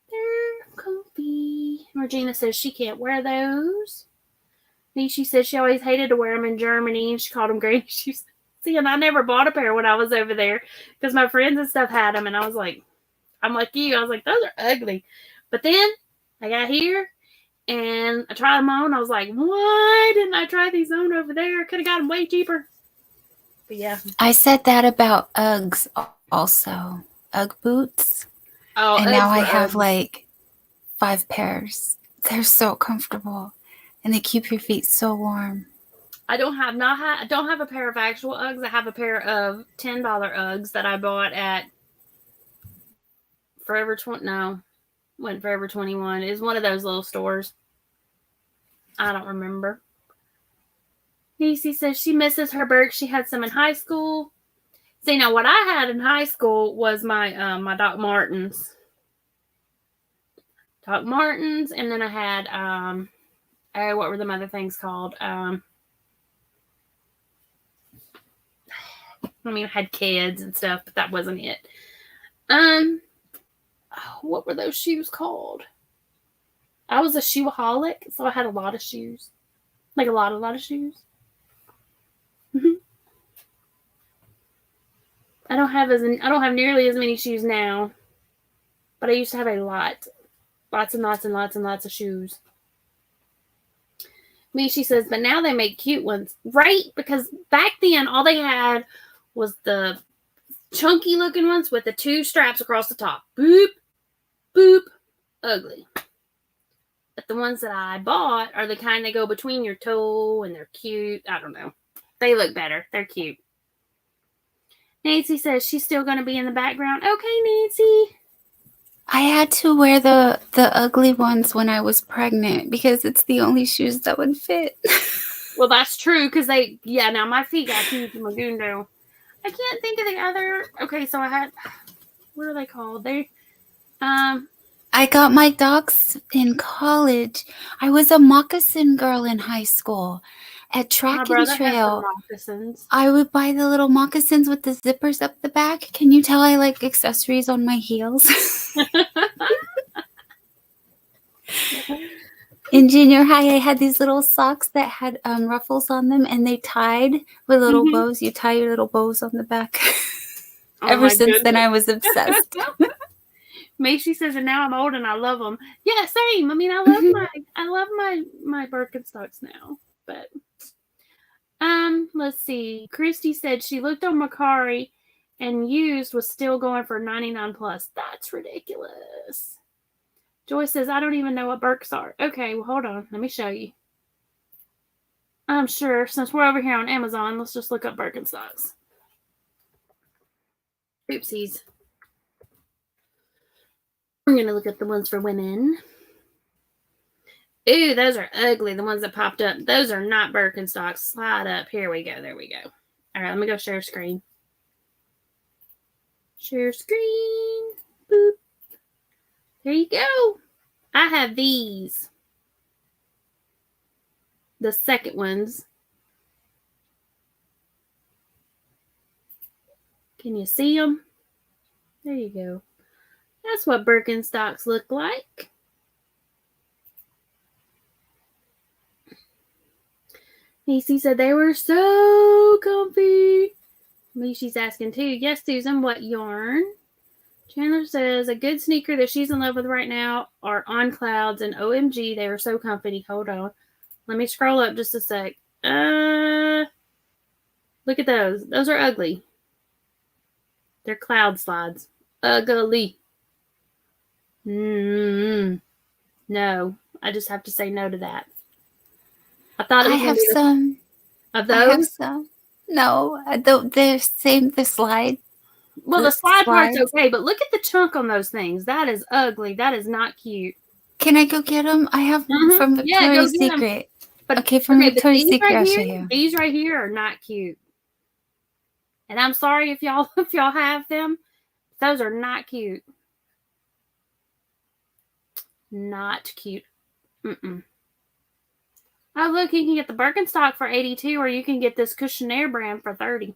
S1: They're comfy. Regina says she can't wear those. She said she always hated to wear them in Germany, and she called them granny shoes. See, and I never bought a pair when I was over there because my friends and stuff had them, and I was like, I'm like you. I was like, those are ugly. But then I got here, and I tried them on. I was like, why didn't I try these on over there? I could have got them way cheaper. But yeah.
S3: I said that about Uggs also. Ugg boots.
S1: Oh,
S3: and now I have like 5 pairs. They're so comfortable, and they keep your feet so warm.
S1: I don't have a pair of actual Uggs. I have a pair of $10 Uggs that I bought at Forever 21. It's one of those little stores. I don't remember. Nisi says she misses her Birks. She had some in high school. See, now what I had in high school was my my Doc Martens. Doc Martens, and then I had what were the other things called? I mean, I had kids and stuff, but that wasn't it. What were those shoes called? I was a shoeaholic, so I had a lot of shoes. Like a lot of shoes. I don't have nearly as many shoes now, but I used to have a lot. Lots and lots and lots and lots of shoes. She says, but now they make cute ones. Right? Because back then, all they had was the chunky looking ones with the 2 straps across the top. Boop, boop, ugly. But the ones that I bought are the kind that go between your toe, and they're cute. I don't know. They look better. They're cute. Nancy says she's still going to be in the background. Okay, Nancy.
S3: I had to wear the ugly ones when I was pregnant because it's the only shoes that would fit.
S1: Well, that's true because now my feet got huge Magundo. I can't think of the other. Okay, so I had, what are they called?
S3: I got my dogs in college. I was a moccasin girl in high school. At track and trail, I would buy the little moccasins with the zippers up the back. Can you tell I like accessories on my heels? In junior high, I had these little socks that had ruffles on them, and they tied with little bows. You tie your little bows on the back. Ever since then, I was obsessed.
S1: Macy says, and now I'm old and I love them. Yeah, same. I mean, I love my Birkenstocks now. But let's see. Christy said she looked on Mercari and used was still going for 99 plus. That's ridiculous. Joy says, I don't even know what Birks are. Okay, well, hold on. Let me show you. I'm sure, since we're over here on Amazon, let's just look up Birkenstocks. Oopsies. I'm going to look at the ones for women. Ooh, those are ugly, the ones that popped up. Those are not Birkenstocks. Slide up. Here we go. There we go. All right, let me go share screen. Share screen. Boop. There you go. I have these. The second ones. Can you see them? There you go. That's what Birkenstocks look like. Macy said they were so comfy. Mishy's asking too. Yes, Susan, what yarn? Chandler says a good sneaker that she's in love with right now are On Clouds, and OMG, they were so comfy. Hold on. Let me scroll up just a sec. Look at those. Those are ugly. They're cloud slides. Ugly. No. I just have to say no to that. I thought
S3: I have some
S1: of those.
S3: I have some. No, they're same. The slide.
S1: Well, the slide part's okay, but look at the chunk on those things. That is ugly. That is not cute.
S3: Can I go get them? I have from Victoria's Secret.
S1: But,
S3: okay, from Victoria's Secret,
S1: right
S3: I'll
S1: here,
S3: show you.
S1: These right here are not cute. And I'm sorry if y'all have them. Those are not cute. Not cute. Mm-mm. Oh, look, you can get the Birkenstock for $82, or you can get this Cushionaire brand for $30.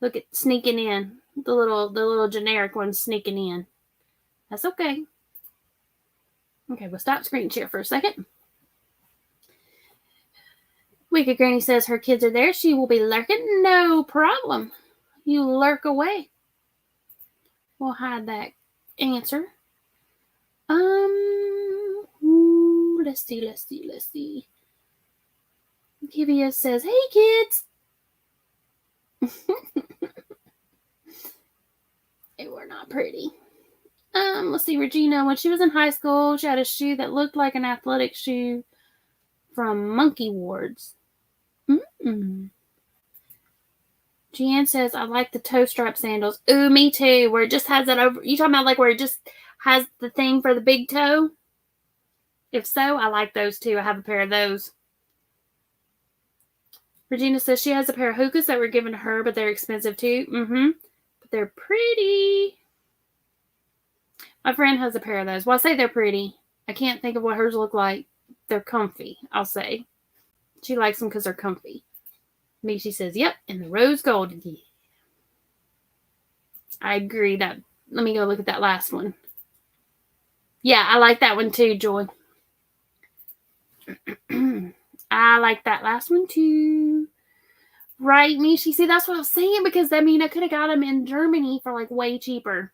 S1: Look at sneaking in. The little generic one sneaking in. That's okay. Okay, we'll stop screen share for a second. Wicked Granny says her kids are there. She will be lurking. No problem. You lurk away. We'll hide that answer. Let's see. Kivia says, hey, kids. They were not pretty. Let's see. Regina, when she was in high school, she had a shoe that looked like an athletic shoe from Monkey Ward's. Jeanne says, I like the toe strap sandals. Ooh, me too. Where it just has that over. You talking about like where it just has the thing for the big toe? If so, I like those too. I have a pair of those. Regina says she has a pair of hookahs that were given to her, but they're expensive too. But they're pretty. My friend has a pair of those. Well, I say they're pretty. I can't think of what hers look like. They're comfy, I'll say. She likes them because they're comfy. Mishi says, yep, and the rose gold. Yeah. I agree. Let me go look at that last one. Yeah, I like that one too, Joy. I like that last one too. Right, Mishi? See, that's what I was saying, because I mean, I could have got them in Germany for like way cheaper.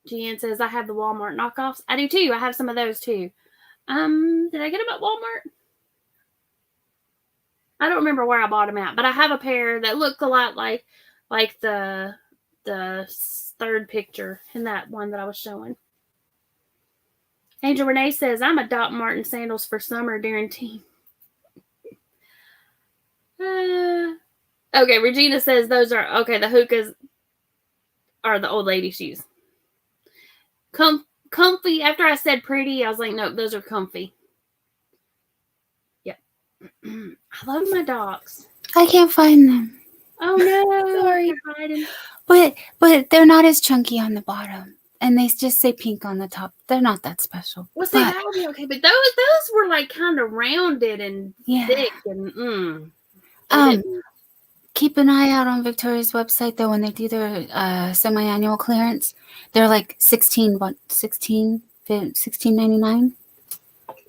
S1: Jan says, I have the Walmart knockoffs. I do too. I have some of those too. Did I get them at Walmart? I don't remember where I bought them at, but I have a pair that look a lot like the third picture in that one that I was showing. Angel Renee says, I'm a Doc Martin sandals for summer guarantee. Okay, Regina says those are, okay, the hookahs are the old lady shoes. Comfy. After I said pretty, I was like, no, those are comfy. Yep. I love my docs.
S3: I can't find them.
S1: Oh no, sorry.
S3: But they're not as chunky on the bottom, and they just say pink on the top. They're not that special.
S1: Well, see, that would be okay. But those were like kind of rounded and thick and
S3: Keep an eye out on Victoria's website though when they do their semi-annual clearance. They're like $16.99.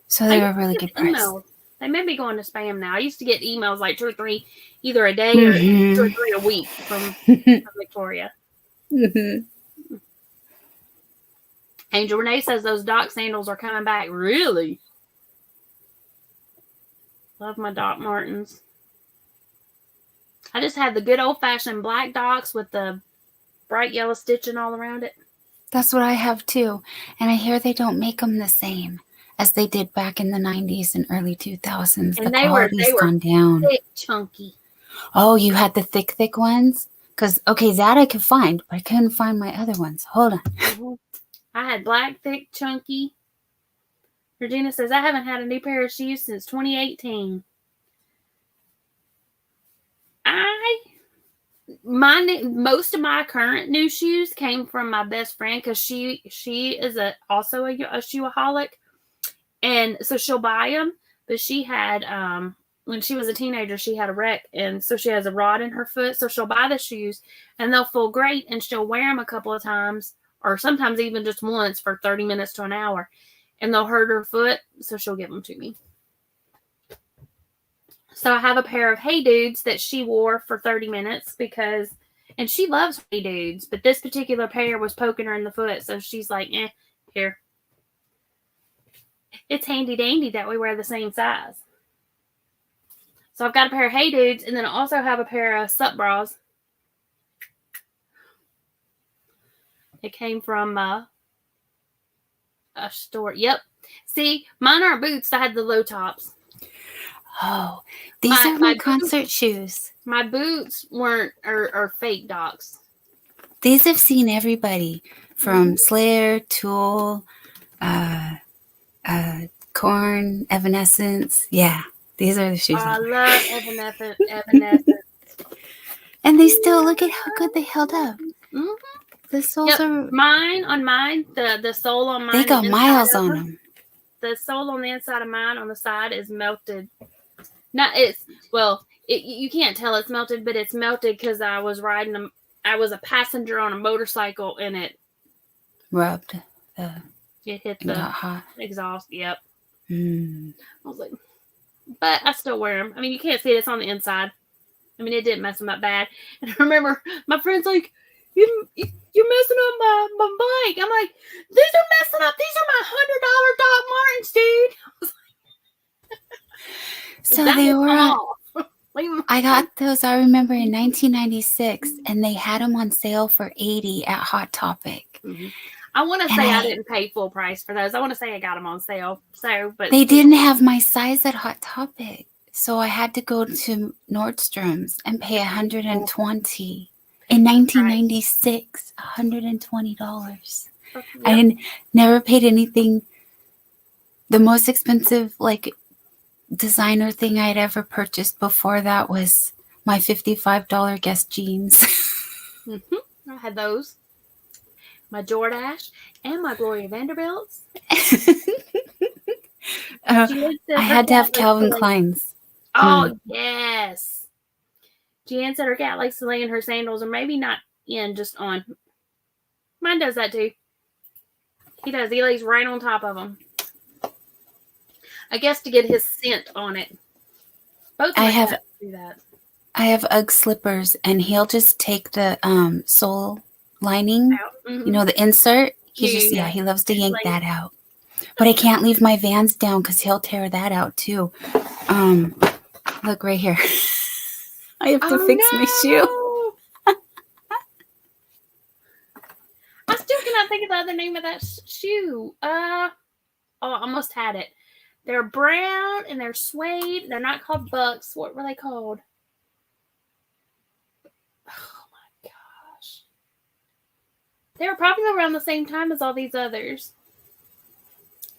S3: So they're a really good price.
S1: They may be going to spam now. I used to get emails like 2 or 3 either a day or 2 or 3 a week from Victoria. Angel Renee says those Doc sandals are coming back. Really? Love my Doc Martens. I just had the good old-fashioned black Docs with the bright yellow stitching all around it.
S3: That's what I have too. And I hear they don't make them the same as they did back in the 90s and early 2000s.
S1: And
S3: the quality's gone down.
S1: Thick, chunky.
S3: Oh, you had the thick ones? Because, okay, that I could find, but I couldn't find my other ones. Hold on.
S1: Mm-hmm. I had black, thick, chunky. Regina says, I haven't had a new pair of shoes since 2018. Most of my current new shoes came from my best friend because she is also a shoeaholic, and so she'll buy them. But she had when she was a teenager, she had a wreck, and so she has a rod in her foot. So she'll buy the shoes, and they'll feel great, and she'll wear them a couple of times, or sometimes even just once for 30 minutes to an hour, and they'll hurt her foot. So she'll give them to me. So I have a pair of Hey Dudes that she wore for 30 minutes and she loves Hey Dudes, but this particular pair was poking her in the foot. So she's like, here. It's handy dandy that we wear the same size. So I've got a pair of Hey Dudes, and then I also have a pair of Sup Bras. It came from a store. Yep. See, mine aren't boots. I had the low tops.
S3: Oh, these are my concert shoes.
S1: My boots are fake Docs.
S3: These have seen everybody from Slayer, Tool, Korn, Evanescence. Yeah, these are the shoes.
S1: I love Evanescence.
S3: And they still, look at how good they held up.
S1: Mm-hmm.
S3: The soles are...
S1: Mine, the sole on mine.
S3: They got miles on them.
S1: The sole on the inside of mine on the side is melted. You can't tell it's melted, but it's melted because I was a passenger on a motorcycle and it
S3: rubbed.
S1: It hit the hot exhaust. Yep.
S3: I
S1: was like, but I still wear them. I mean, you can't see it. It's on the inside. I mean, it didn't mess them up bad. And I remember my friend's like, you're messing up my bike. I'm like, these are messing up. These are my $100 Doc Martens, dude.
S3: So they were. I got those. I remember in 1996, and they had them on sale for $80 at Hot Topic.
S1: Mm-hmm. I want to say I didn't pay full price for those. I want to say I got them on sale. But
S3: they didn't have my size at Hot Topic, so I had to go to Nordstrom's and pay $120 in 1996. $120. Yep. I never paid anything. The most expensive, designer thing I'd ever purchased before that was my $55 Guess jeans.
S1: I had those. My Jordache and my Gloria Vanderbilts.
S3: I had to have Calvin Klein's.
S1: Oh, yes. Jan said her cat likes to lay in her sandals, or maybe not in, just on. Mine does that too. He does. He lays right on top of them. I guess to get his scent on it. Both of us do that.
S3: I have Ugg slippers, and he'll just take the sole lining, the insert. He loves to yank that out. But I can't leave my Vans down because he'll tear that out too. Look right here. I have to fix my shoe.
S1: I still cannot think of the other name of that shoe. I almost had it. They're brown and they're suede. They're not called Bucks. What were they called? Oh my gosh. They were probably around the same time as all these others.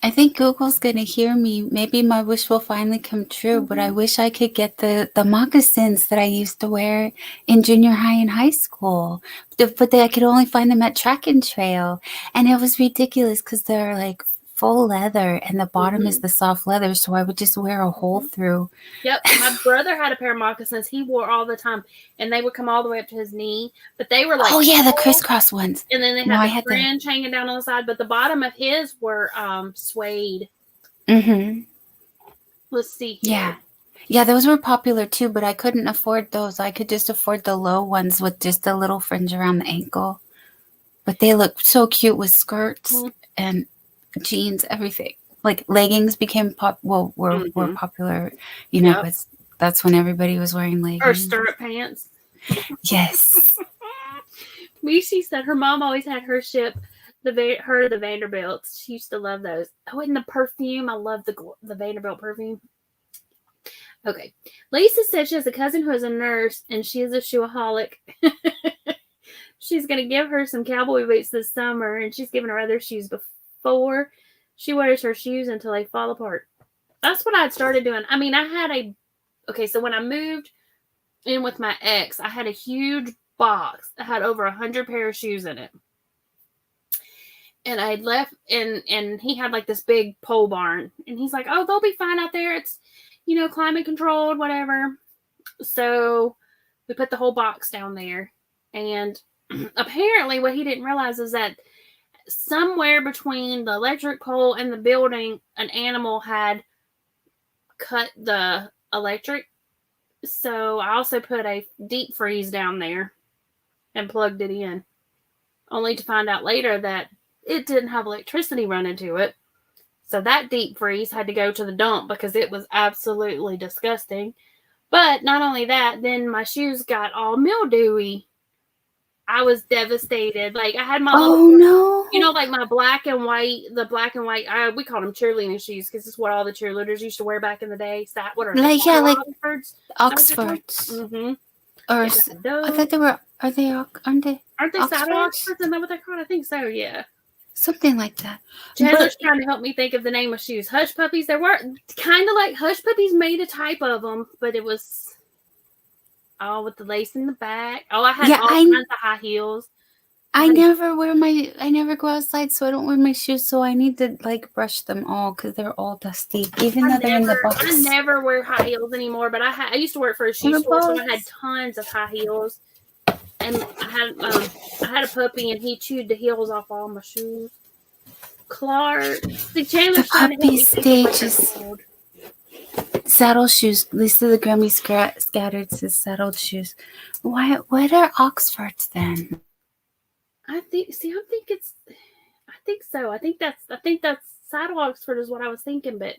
S3: I think Google's going to hear me. Maybe my wish will finally come true, but I wish I could get the moccasins that I used to wear in junior high and high school. But I could only find them at Track and Trail. And it was ridiculous because they're full leather and the bottom is the soft leather, so I would just wear a hole through.
S1: Yep. My brother had a pair of moccasins he wore all the time, and they would come all the way up to his knee, but they were
S3: the crisscross ones.
S1: And then they had the fringe hanging down on the side, but the bottom of his were suede. Let's see here.
S3: Yeah, those were popular too, but I couldn't afford those. I could just afford the low ones with just a little fringe around the ankle, but they look so cute with skirts and jeans, everything. like leggings became were popular, you know, but that's when everybody was wearing leggings.
S1: Or stirrup pants.
S3: Yes.
S1: She said her mom always had her ship the Vanderbilts. She used to love those. Oh, and the perfume. I love the Vanderbilt perfume. Okay. Lisa said she has a cousin who is a nurse, and she is a shoeaholic. She's going to give her some cowboy boots this summer, and she's given her other shoes before. She wears her shoes until they fall apart. That's what I had started doing. I mean, so when I moved in with my ex, I had a huge box that had over 100 pair of shoes in it. And I had left, and he had like this big pole barn. And he's like, oh, they'll be fine out there. It's, climate controlled, whatever. So we put the whole box down there. And apparently what he didn't realize is that somewhere between the electric pole and the building, an animal had cut the electric. So I also put a deep freeze down there and plugged it in, only to find out later that it didn't have electricity running to it. So that deep freeze had to go to the dump because it was absolutely disgusting. But not only that, then my shoes got all mildewy. I was devastated. Like, I had my like my black and white, we called them cheerleading shoes because it's what all the cheerleaders used to wear back in the day. What are they?
S3: Oxfords?
S1: Mm-hmm.
S3: Or I thought they were, aren't they
S1: saddle Oxfords? Isn't that what they're called? I think so, yeah.
S3: Something like that.
S1: Chandler's trying to help me think of the name of shoes. Hush Puppies. They were kind of like Hush Puppies made a type of them, but it was with the lace in the back. I had all kinds of high heels.
S3: I never go outside, so I don't wear my shoes, so I need to like brush them all because they're all dusty, even though they're in the box.
S1: I never wear high heels anymore, but I used to work for a shoe store, so I had tons of high heels. And I had a puppy, and he chewed the heels off all my shoes. Clark, the
S3: puppy stages. Saddle shoes. Lisa the Grammy scattered says saddle shoes. What are Oxfords then?
S1: I think so. I think that's saddle Oxford is what I was thinking, but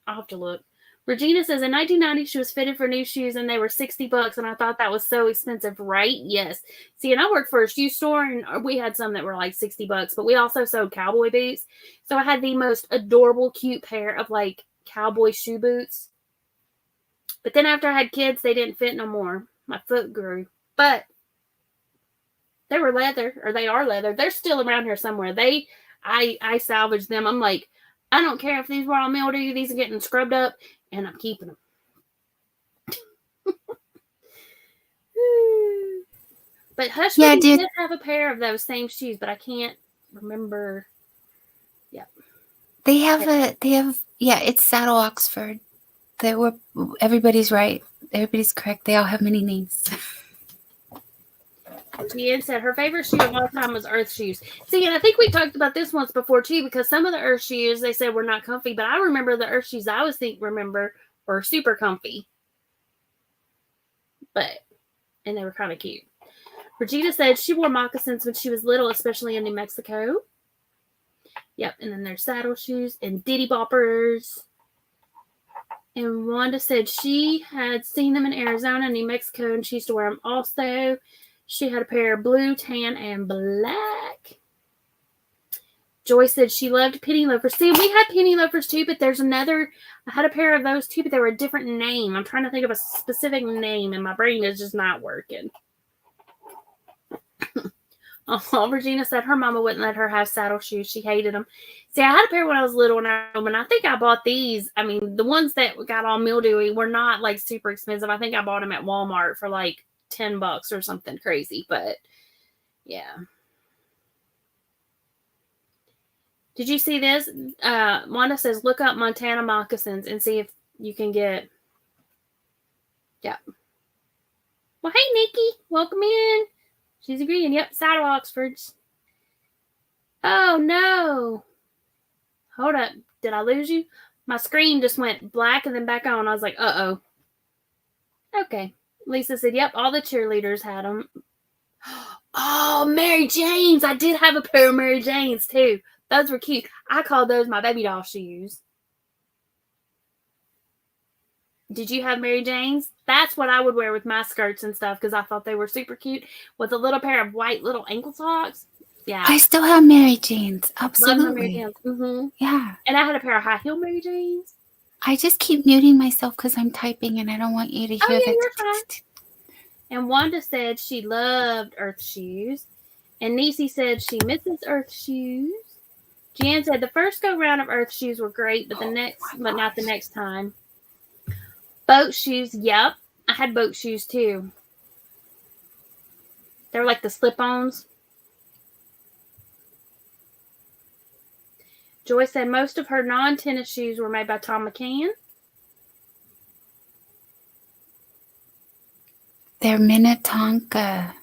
S1: I'll have to look. Regina says in 1990 she was fitted for new shoes and they were $60, and I thought that was so expensive, right? Yes. See, and I worked for a shoe store, and we had some that were like $60, but we also sold cowboy boots. So I had the most adorable, cute pair of like cowboy shoe boots. But then after I had kids, they didn't fit no more. My foot grew. But they were leather, or they are leather. They're still around here somewhere. I salvaged them. I'm like, I don't care if these were all mildew. These are getting scrubbed up, and I'm keeping them. But Hush did have a pair of those same shoes, but I can't remember. Yep.
S3: They have it's Saddle Oxford. Everybody's right. Everybody's correct. They all have many names.
S1: Jen said her favorite shoe of all time was Earth shoes. See, and I think we talked about this once before too, because some of the Earth shoes they said were not comfy, but I remember the Earth shoes I remember were super comfy. And they were kind of cute. Regina said she wore moccasins when she was little, especially in New Mexico. Yep, and then there's saddle shoes and Diddy Boppers. And Wanda said she had seen them in Arizona and New Mexico, and she used to wear them also. She had a pair of blue, tan, and black. Joy said she loved penny loafers. See, we had penny loafers too, but there's another. I had a pair of those too, but they were a different name. I'm trying to think of a specific name, and my brain is just not working. Regina said her mama wouldn't let her have saddle shoes. She hated them. See, I had a pair when I was little, and I think I bought these. I mean, the ones that got all mildewy were not like super expensive. I think I bought them at Walmart for like $10 or something crazy, but yeah. Did you see this? Wanda says, look up Montana moccasins and see if you can get. Yeah. Well, hey, Nikki. Welcome in. She's agreeing. Yep, saddle Oxfords. Oh, no. Hold up. Did I lose you? My screen just went black and then back on. I was like, uh-oh. Okay. Lisa said, yep, all the cheerleaders had them. Oh, Mary Jane's. I did have a pair of Mary Jane's, too. Those were cute. I called those my baby doll shoes. Did you have Mary Jane's? That's what I would wear with my skirts and stuff because I thought they were super cute with a little pair of white little ankle socks. Yeah.
S3: I still have Mary Jane's. Absolutely.
S1: Love Mary Jane's. Mm-hmm.
S3: Yeah.
S1: And I had a pair of high heel Mary Jane's.
S3: I just keep muting myself because I'm typing and I don't want you to hear that.
S1: You're fine. And Wanda said she loved Earth shoes. And Nisi said she misses Earth shoes. Jan said the first go round of Earth shoes were great, but not the next time. Boat shoes, yep. I had boat shoes too. They were like the slip-ons. Joy said most of her non-tennis shoes were made by Tom McCann.
S3: They're Minnetonka.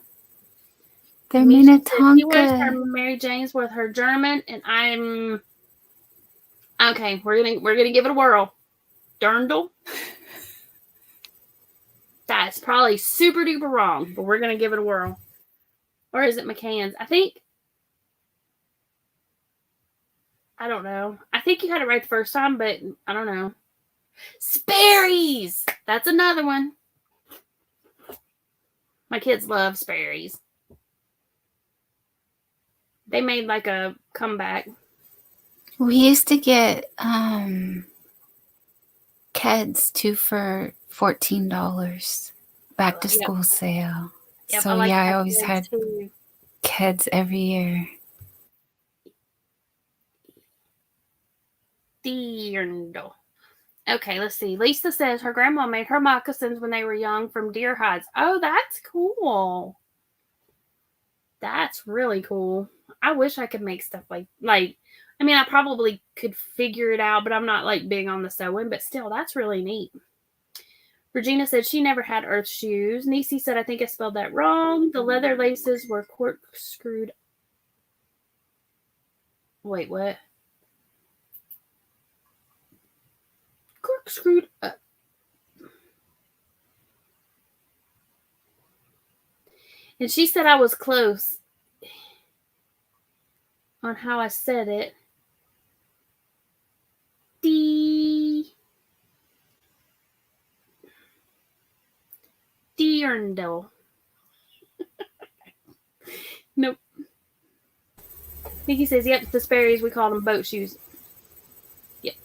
S3: They're Minnetonka.
S1: She wears her Mary Jane's with her German, and I'm okay. We're gonna give it a whirl. Dirndl. That's probably super duper wrong, but we're gonna give it a whirl. Or is it McCann's? I don't know. I think you had it right the first time, but I don't know. Sperry's! That's another one. My kids love Sperry's. They made like a comeback.
S3: We used to get Keds 2 for $14 back to school sale.
S1: Yep,
S3: so I always had Keds every year.
S1: Dirndl. Okay, let's see. Lisa says her grandma made her moccasins when they were young from deer hides. Oh, that's cool. That's really cool. I wish I could make stuff like I mean, I probably could figure it out, but I'm not like big on the sewing, but still, that's really neat. Regina said she never had Earth shoes. Nisi said, I think I spelled that wrong. The leather laces were corkscrewed. Wait, what? Corkscrewed up. And she said I was close on how I said it. Dirndl. Nope. Nikki says, yep, the Sperry's, we call them boat shoes. Yep.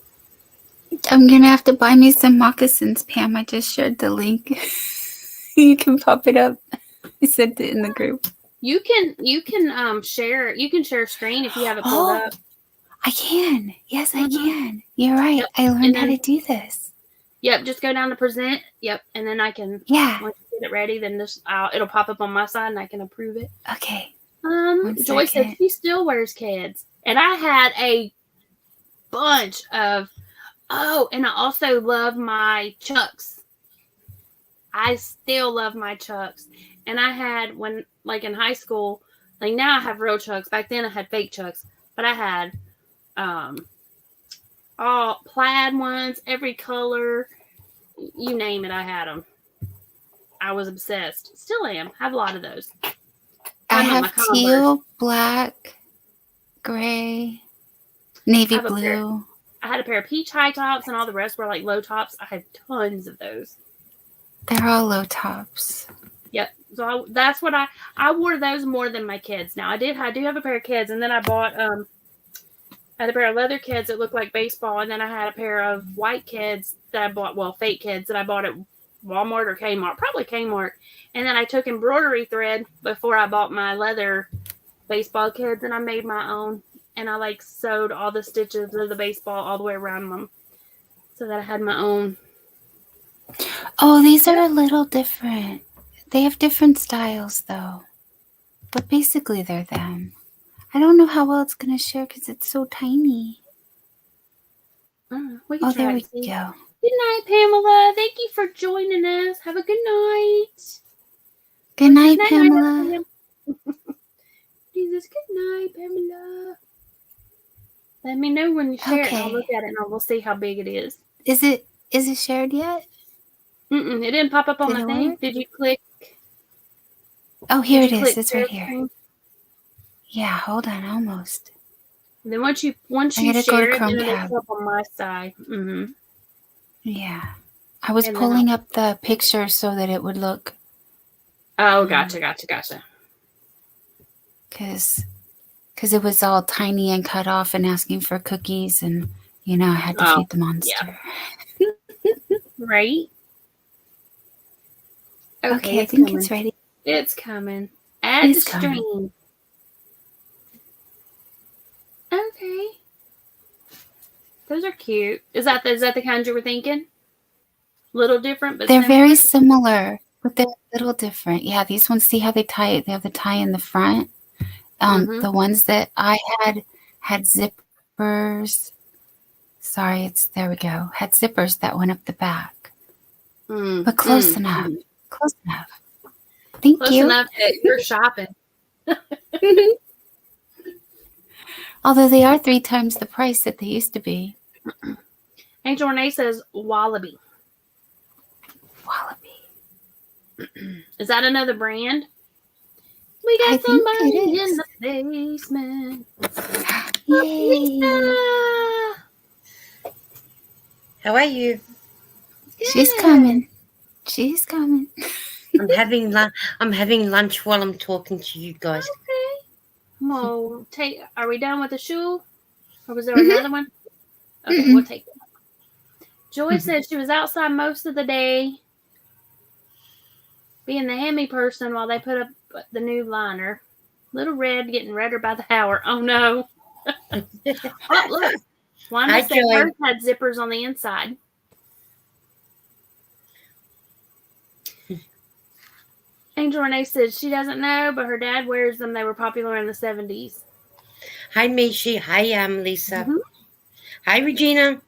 S3: I'm going to have to buy me some moccasins, Pam. I just shared the link. You can pop it up. I sent it in the group.
S1: You can share. You can share a screen if you have it pulled up.
S3: I can. Yes, I can. You're right. Yep. I learned how to do this.
S1: Yep. Just go down to present. Yep. And then I can.
S3: Yeah.
S1: Once you get it ready, then it'll pop up on my side and I can approve it.
S3: Okay.
S1: Joy said she still wears Keds, and I had a bunch of. Oh, and I also love my Chucks. I still love my Chucks. And I had when, like in high school, like now I have real Chucks. Back then I had fake Chucks, but I had all plaid ones, every color, you name it, I had them. I was obsessed. Still am. I have a lot of those.
S3: I have teal, black, gray, navy blue.
S1: I had a pair of peach high tops, and all the rest were like low tops. I had tons of those.
S3: They're all low tops.
S1: Yep. So that's what I wore those more than my kids. Now I do have a pair of kids, and then I bought I had a pair of leather kids that looked like baseball, and then I had a pair of white kids that I bought, fake kids that I bought at Walmart or Kmart, probably Kmart. And then I took embroidery thread before I bought my leather baseball kids, and I made my own. And I sewed all the stitches of the baseball all the way around them so that I had my own.
S3: Oh, these are a little different. They have different styles though, but basically they're them. I don't know how well it's going to share because it's so tiny.
S1: There we
S3: go.
S1: Good night, Pamela. Thank you for joining us. Have a good night.
S3: Good night, Pamela.
S1: Jesus, good night, Pamela. Let me know when you share it, and I'll look at it, and we'll see how big it is.
S3: Is it shared yet?
S1: It didn't pop up on the thing. Did you click?
S3: Oh, here it is. It's right here. Yeah, hold on, almost.
S1: And then once you share it, then it'll go up on my side. Mm-hmm.
S3: Yeah. I was pulling up the picture so that it would look.
S1: Oh, gotcha.
S3: Because it was all tiny and cut off and asking for cookies, and I had to feed the monster.
S1: Yeah. Right.
S3: Okay, I think it's ready.
S1: It's coming. Add the string. Okay. Those are cute. Is that the kind you were thinking? Little different, but
S3: they're very similar, but they're a little different. Yeah, these ones, see how they tie it? They have the tie in the front. The ones that I had zippers. Sorry, there we go. Had zippers that went up the back. But close enough. Close enough. Thank you.
S1: Close enough that you're shopping.
S3: Although they are 3 times the price that they used to be.
S1: Angel Renee says Wallaby. Is that another brand? We got somebody in the basement.
S4: Yay. How are you?
S3: She's coming. She's coming.
S4: I'm having lunch while I'm talking to you guys.
S1: Okay. Well, are we done with the shoe? Or was there another one? Okay, we'll take it. Joy said she was outside most of the day, being the Hemi person while they put up the new liner. Little Red getting redder by the hour. Oh no. Oh, look. Wanda said hers had zippers on the inside. Angel Renee said she doesn't know, but her dad wears them. They were popular in the 70s.
S4: Hi, Mishi. Hi, Lisa. Hi, Regina.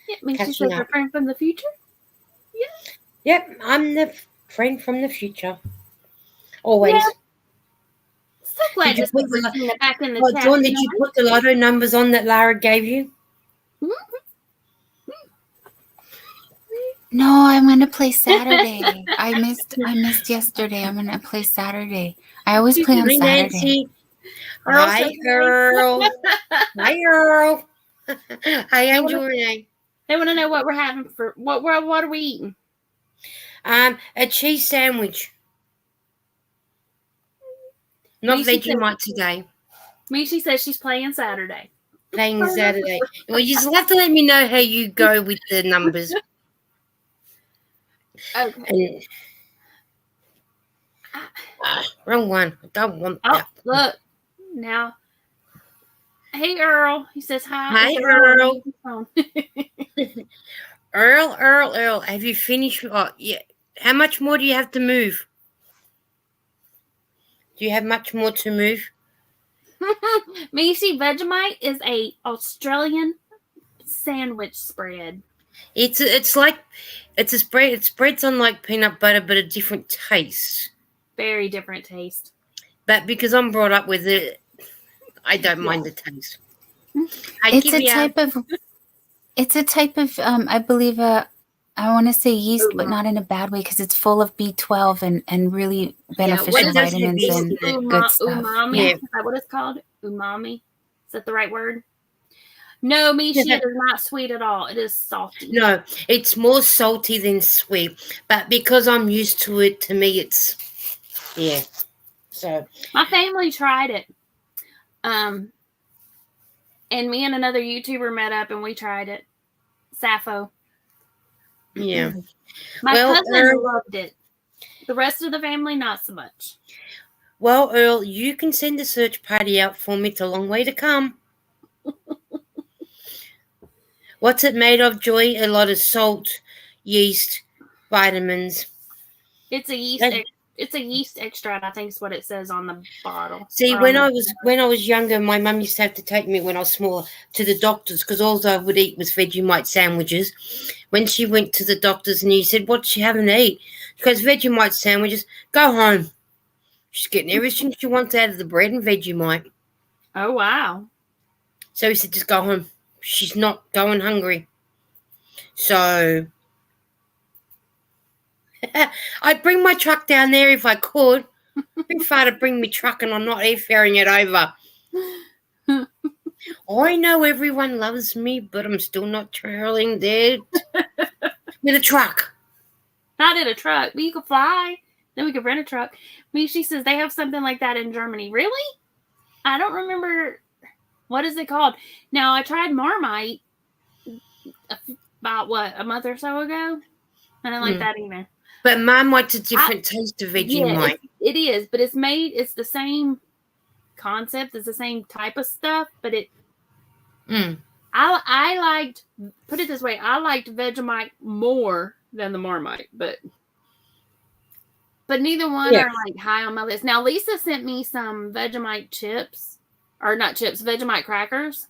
S1: Yeah, Mishi said her friend from the future. Yeah.
S4: Yep, I'm the friend from the future. Always. Yeah.
S1: So glad to see Regina back in the chat.
S4: Dawn, did you put the lotto numbers on that Lara gave you?
S3: No, I'm going to play Saturday. I missed yesterday. I'm going to play Saturday. I always play on Saturday.
S4: Hi, Earl. Hi, Earl. Hi, Angel Renee.
S1: They want to know what we're having for what are we eating?
S4: A cheese sandwich. Not Vegemite today.
S1: Mishi says she's playing Saturday.
S4: Playing Saturday. Well, you just have to let me know how you go with the numbers.
S1: Okay.
S4: Wrong one. I don't want that.
S1: Look. Now. Hey, Earl. He says hi.
S4: Hi, Earl. Earl. Have you finished? Oh, yeah. How much more do you have to move? Do you have much more to move?
S1: Mishi, Vegemite is a Australian sandwich spread.
S4: It's a spread. It spreads on like peanut butter, but a different taste.
S1: Very different taste.
S4: But because I'm brought up with it, I don't mind the taste.
S3: It's a type of I believe I want to say yeast, but not in a bad way, because it's full of B12 and really beneficial vitamins and good stuff.
S1: Umami. Yeah. Is that what it's called? Umami. Is that the right word? No, Mishi, it is not sweet at all. It is salty.
S4: No, it's more salty than sweet. But because I'm used to it, to me it's, yeah. So
S1: my family tried it. And me and another YouTuber met up and we tried it. Sappho.
S4: Yeah.
S1: My cousin loved it. The rest of the family, not so much.
S4: Well, Earl, you can send a search party out for me. It's a long way to come. What's it made of, Joy? A lot of salt, yeast, vitamins.
S1: It's a yeast extract, I think is what it says on the bottle.
S4: See, when I was younger, my mum used to have to take me when I was smaller to the doctors, because all I would eat was Vegemite sandwiches. When she went to the doctors and he said, "What's she having to eat?" She goes, "Vegemite sandwiches." Go home. She's getting everything she wants out of the bread and Vegemite.
S1: Oh, wow.
S4: So he said, "Just go home. She's not going hungry." So I'd bring my truck down there if I could. Too far to bring me truck, and I'm not airfaring it over. I know everyone loves me, but I'm still not traveling there with a truck.
S1: Not in a truck, but you could fly. Then we could rent a truck. Mishi says they have something like that in Germany. Really? I don't remember. What is it called? Now, I tried Marmite about, a month or so ago? I don't like that either.
S4: But Marmite's a different taste of Vegemite.
S1: Yeah, it is, but it's the same concept. It's the same type of stuff, but I liked, put it this way, I liked Vegemite more than the Marmite, but neither one are like high on my list. Now, Lisa sent me some Vegemite chips, or not chips, Vegemite crackers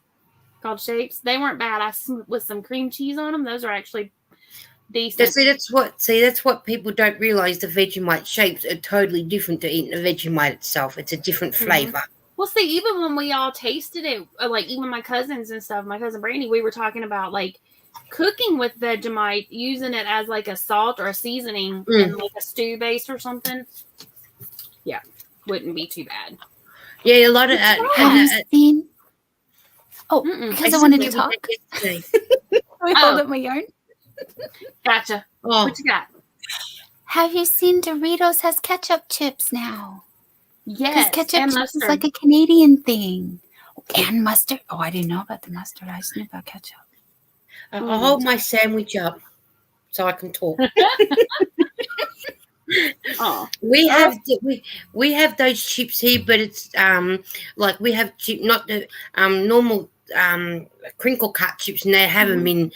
S1: called Shapes. They weren't bad. With some cream cheese on them. Those are actually decent.
S4: That's what people don't realize. The Vegemite shapes are totally different to eating the Vegemite itself. It's a different flavor.
S1: Well, see, even when we all tasted it, like even my cousins and stuff, my cousin Brandy, we were talking about like cooking with Vegemite, using it as like a salt or a seasoning in like a stew base or something. Yeah, wouldn't be too bad.
S4: Yeah, a lot of
S3: have you seen? Oh, because I wanted to talk.
S1: Hold up my yarn. Gotcha.
S4: Oh.
S1: What you got?
S3: Have you seen Doritos has ketchup chips now?
S1: Yes,
S3: because ketchup chips is like a Canadian thing. And mustard. Oh, I didn't know about the mustard. I just knew about ketchup.
S4: I'll hold my sandwich up so I can talk.
S1: Oh,
S4: we have those chips here, but it's like we have not the normal crinkle cut chips, and they have them in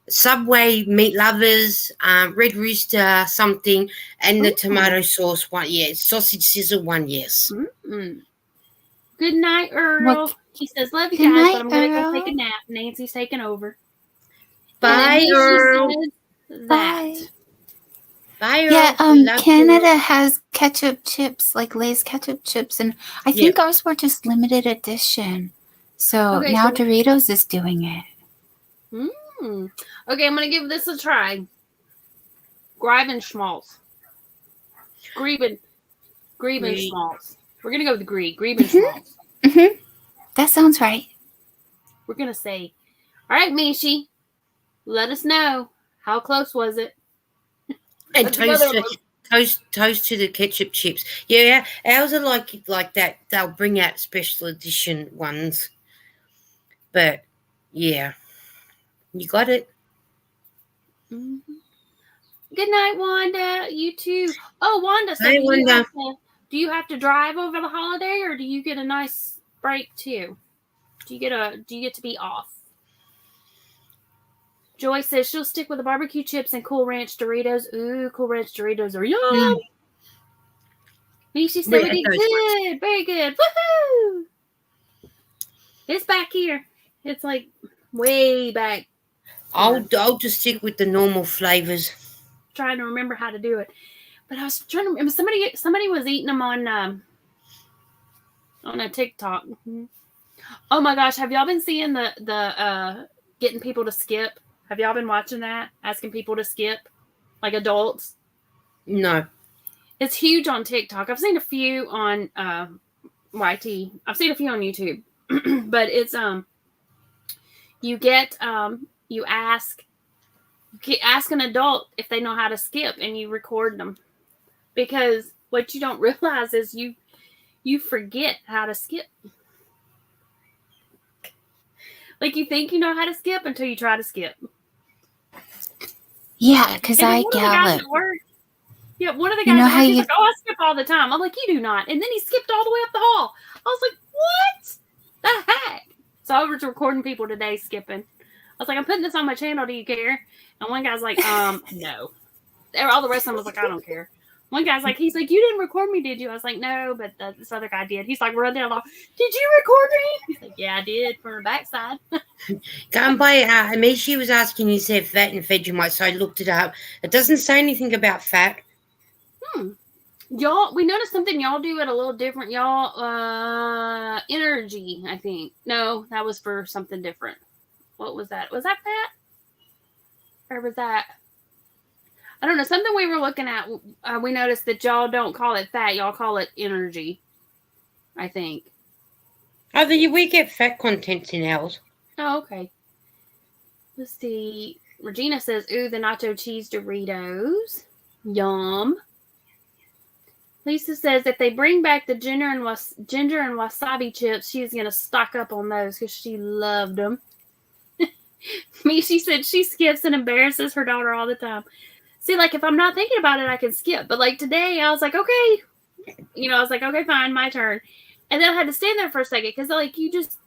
S4: Subway, Meat Lovers, Red Rooster, something, and the tomato sauce one. Yeah, sausage sizzle one. Yes.
S1: Good night, Earl. He says, "Love you guys, but I'm gonna go take a nap. Nancy's taking over."
S4: Bye, Earl.
S3: Bye.
S4: Bye, Earl.
S3: Yeah, Canada has ketchup chips, like Lay's ketchup chips, and I think ours were just limited edition. So now Doritos is doing it.
S1: Okay, I'm gonna give this a try. Griebenschmaltz. Griebenschmaltz. We're gonna go with Griebenschmaltz.
S3: That sounds right.
S1: We're gonna say, all right, Mishi, let us know, how close was it?
S4: And toast to the ketchup chips. Yeah, ours are like that. They'll bring out special edition ones. But yeah, you got it.
S1: Good night, Wanda. You too. Oh, Wanda. So do you have to drive over the holiday, or do you get a nice break too? Do you get to be off? Joy says she'll stick with the barbecue chips and Cool Ranch Doritos. Ooh, Cool Ranch Doritos are yum. Mishi said we did good. Very good. Woohoo! It's back here. It's like way back.
S4: I'll just stick with the normal flavors.
S1: Trying to remember how to do it, but I was trying to remember. Somebody was eating them on a TikTok. Oh my gosh, have y'all been seeing the getting people to skip? Have y'all been watching that? Asking people to skip, like adults?
S4: No.
S1: It's huge on TikTok. I've seen a few on YT. I've seen a few on YouTube, but it's you ask an adult if they know how to skip, and you record them, because what you don't realize is you forget how to skip. Like, you think you know how to skip until you try to skip.
S3: Yeah, because I gallop.
S1: Yeah, one of the guys he's like, "Oh, I skip all the time." I'm like, "You do not." And then he skipped all the way up the hall. I was like, "What the heck?" So I was recording people today skipping. I was like, "I'm putting this on my channel. Do you care?" And one guy's like, "No." All the rest of them was like, "I don't care." One guy's like, he's like, "You didn't record me, did you?" I was like, "No, but this other guy did." He's like, "Run down the hall. Did you record me?" He's like, "Yeah, I did, from the backside."
S4: Going by, she was asking you said fat and Vegemite, so I looked it up. It doesn't say anything about fat.
S1: Y'all, we noticed something y'all do it a little different. Y'all, energy, I think. No, that was for something different. What was that? Was that fat? Or was that? I don't know. Something we were looking at, we noticed that y'all don't call it fat. Y'all call it energy, I think.
S4: We get fat contents in ours.
S1: Oh, okay. Let's see. Regina says, ooh, the nacho cheese Doritos. Yum. Lisa says, if they bring back the ginger and wasabi chips, she's going to stock up on those because she loved them. She said she skips and embarrasses her daughter all the time. See, like, if I'm not thinking about it, I can skip. But, like, today, I was like, okay. I was like, okay, fine, my turn. And then I had to stand there for a second because, like, you just,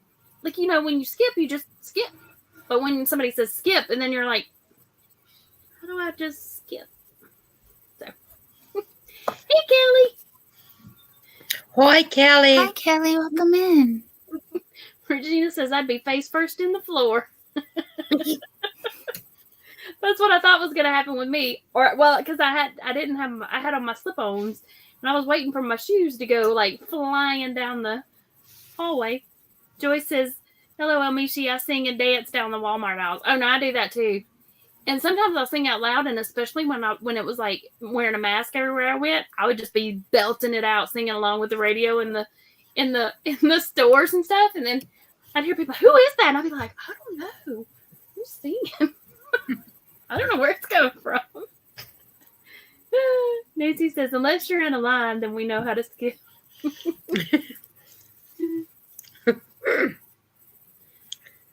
S1: like, when you skip, you just skip. But when somebody says skip, and then you're like, how do I just skip? So, hey, Kelly.
S4: Hi, Kelly.
S3: Hi, Kelly. Welcome in.
S1: Regina says I'd be face first in the floor. That's what I thought was going to happen with me. Or, well, because I had on my slip-ons, and I was waiting for my shoes to go, like, flying down the hallway. Joyce says, hello, Elmishi, I sing and dance down the Walmart aisles. Oh, no, I do that, too. And sometimes I'll sing out loud, and especially when it was, like, wearing a mask everywhere I went, I would just be belting it out, singing along with the radio in the stores and stuff, and then I'd hear people, who is that? And I'd be like, I don't know. Who's singing? I don't know where it's coming from. Nancy says, unless you're in a line, then we know how to skip.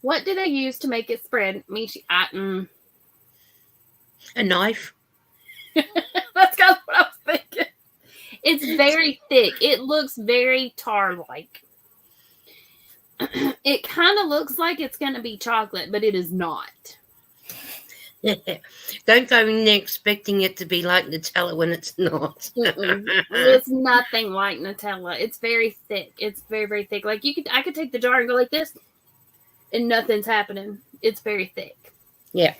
S1: What do they use to make it spread?
S4: A knife.
S1: That's kind of what I was thinking. It's very thick. It looks very tar-like. It kind of looks like it's going to be chocolate, but it is not.
S4: Don't go in there expecting it to be like Nutella when it's not.
S1: It's nothing like Nutella. It's very thick. It's very, very thick. Like I could take the jar and go like this, and nothing's happening. It's very thick.
S4: Yeah.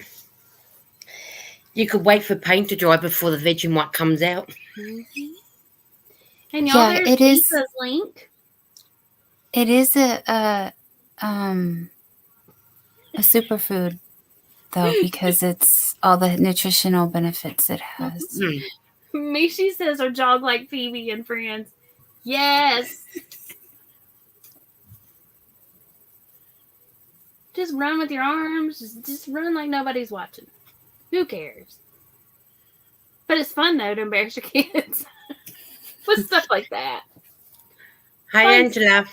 S4: You could wait for paint to dry before the Vegemite comes out.
S1: Mm-hmm. And y'all, there's Lisa's link.
S3: It is a superfood, though, because it's all the nutritional benefits it has.
S1: Mishi says, or jog like Phoebe and Friends. Yes. Just run with your arms. Just run like nobody's watching. Who cares? But it's fun, though, to embarrass your kids with stuff like that.
S4: Hi,
S1: Fun.
S4: Angela.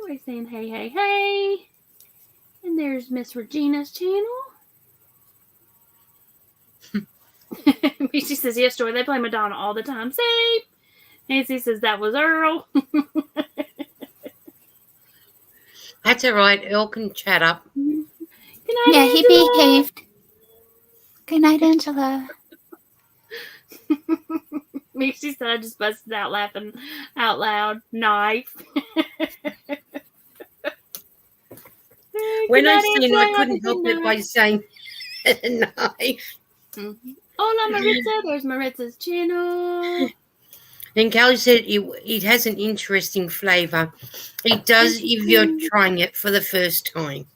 S1: We're saying hey, hey, hey. And there's Miss Regina's channel. She says, yes, Joy, they play Madonna all the time. Same. Nancy says, that was Earl.
S4: That's all right. Earl can chat up.
S1: Good night,
S3: yeah,
S1: Angela.
S3: he behaved. Good night, Angela.
S1: She said, I just busted out laughing out loud. Knife.
S4: When I seen, I couldn't help it by saying knife.
S1: Mm-hmm. Hola, Maritza. There's Maritza's channel.
S4: And Kelly said it has an interesting flavor. It does if you're trying it for the first time.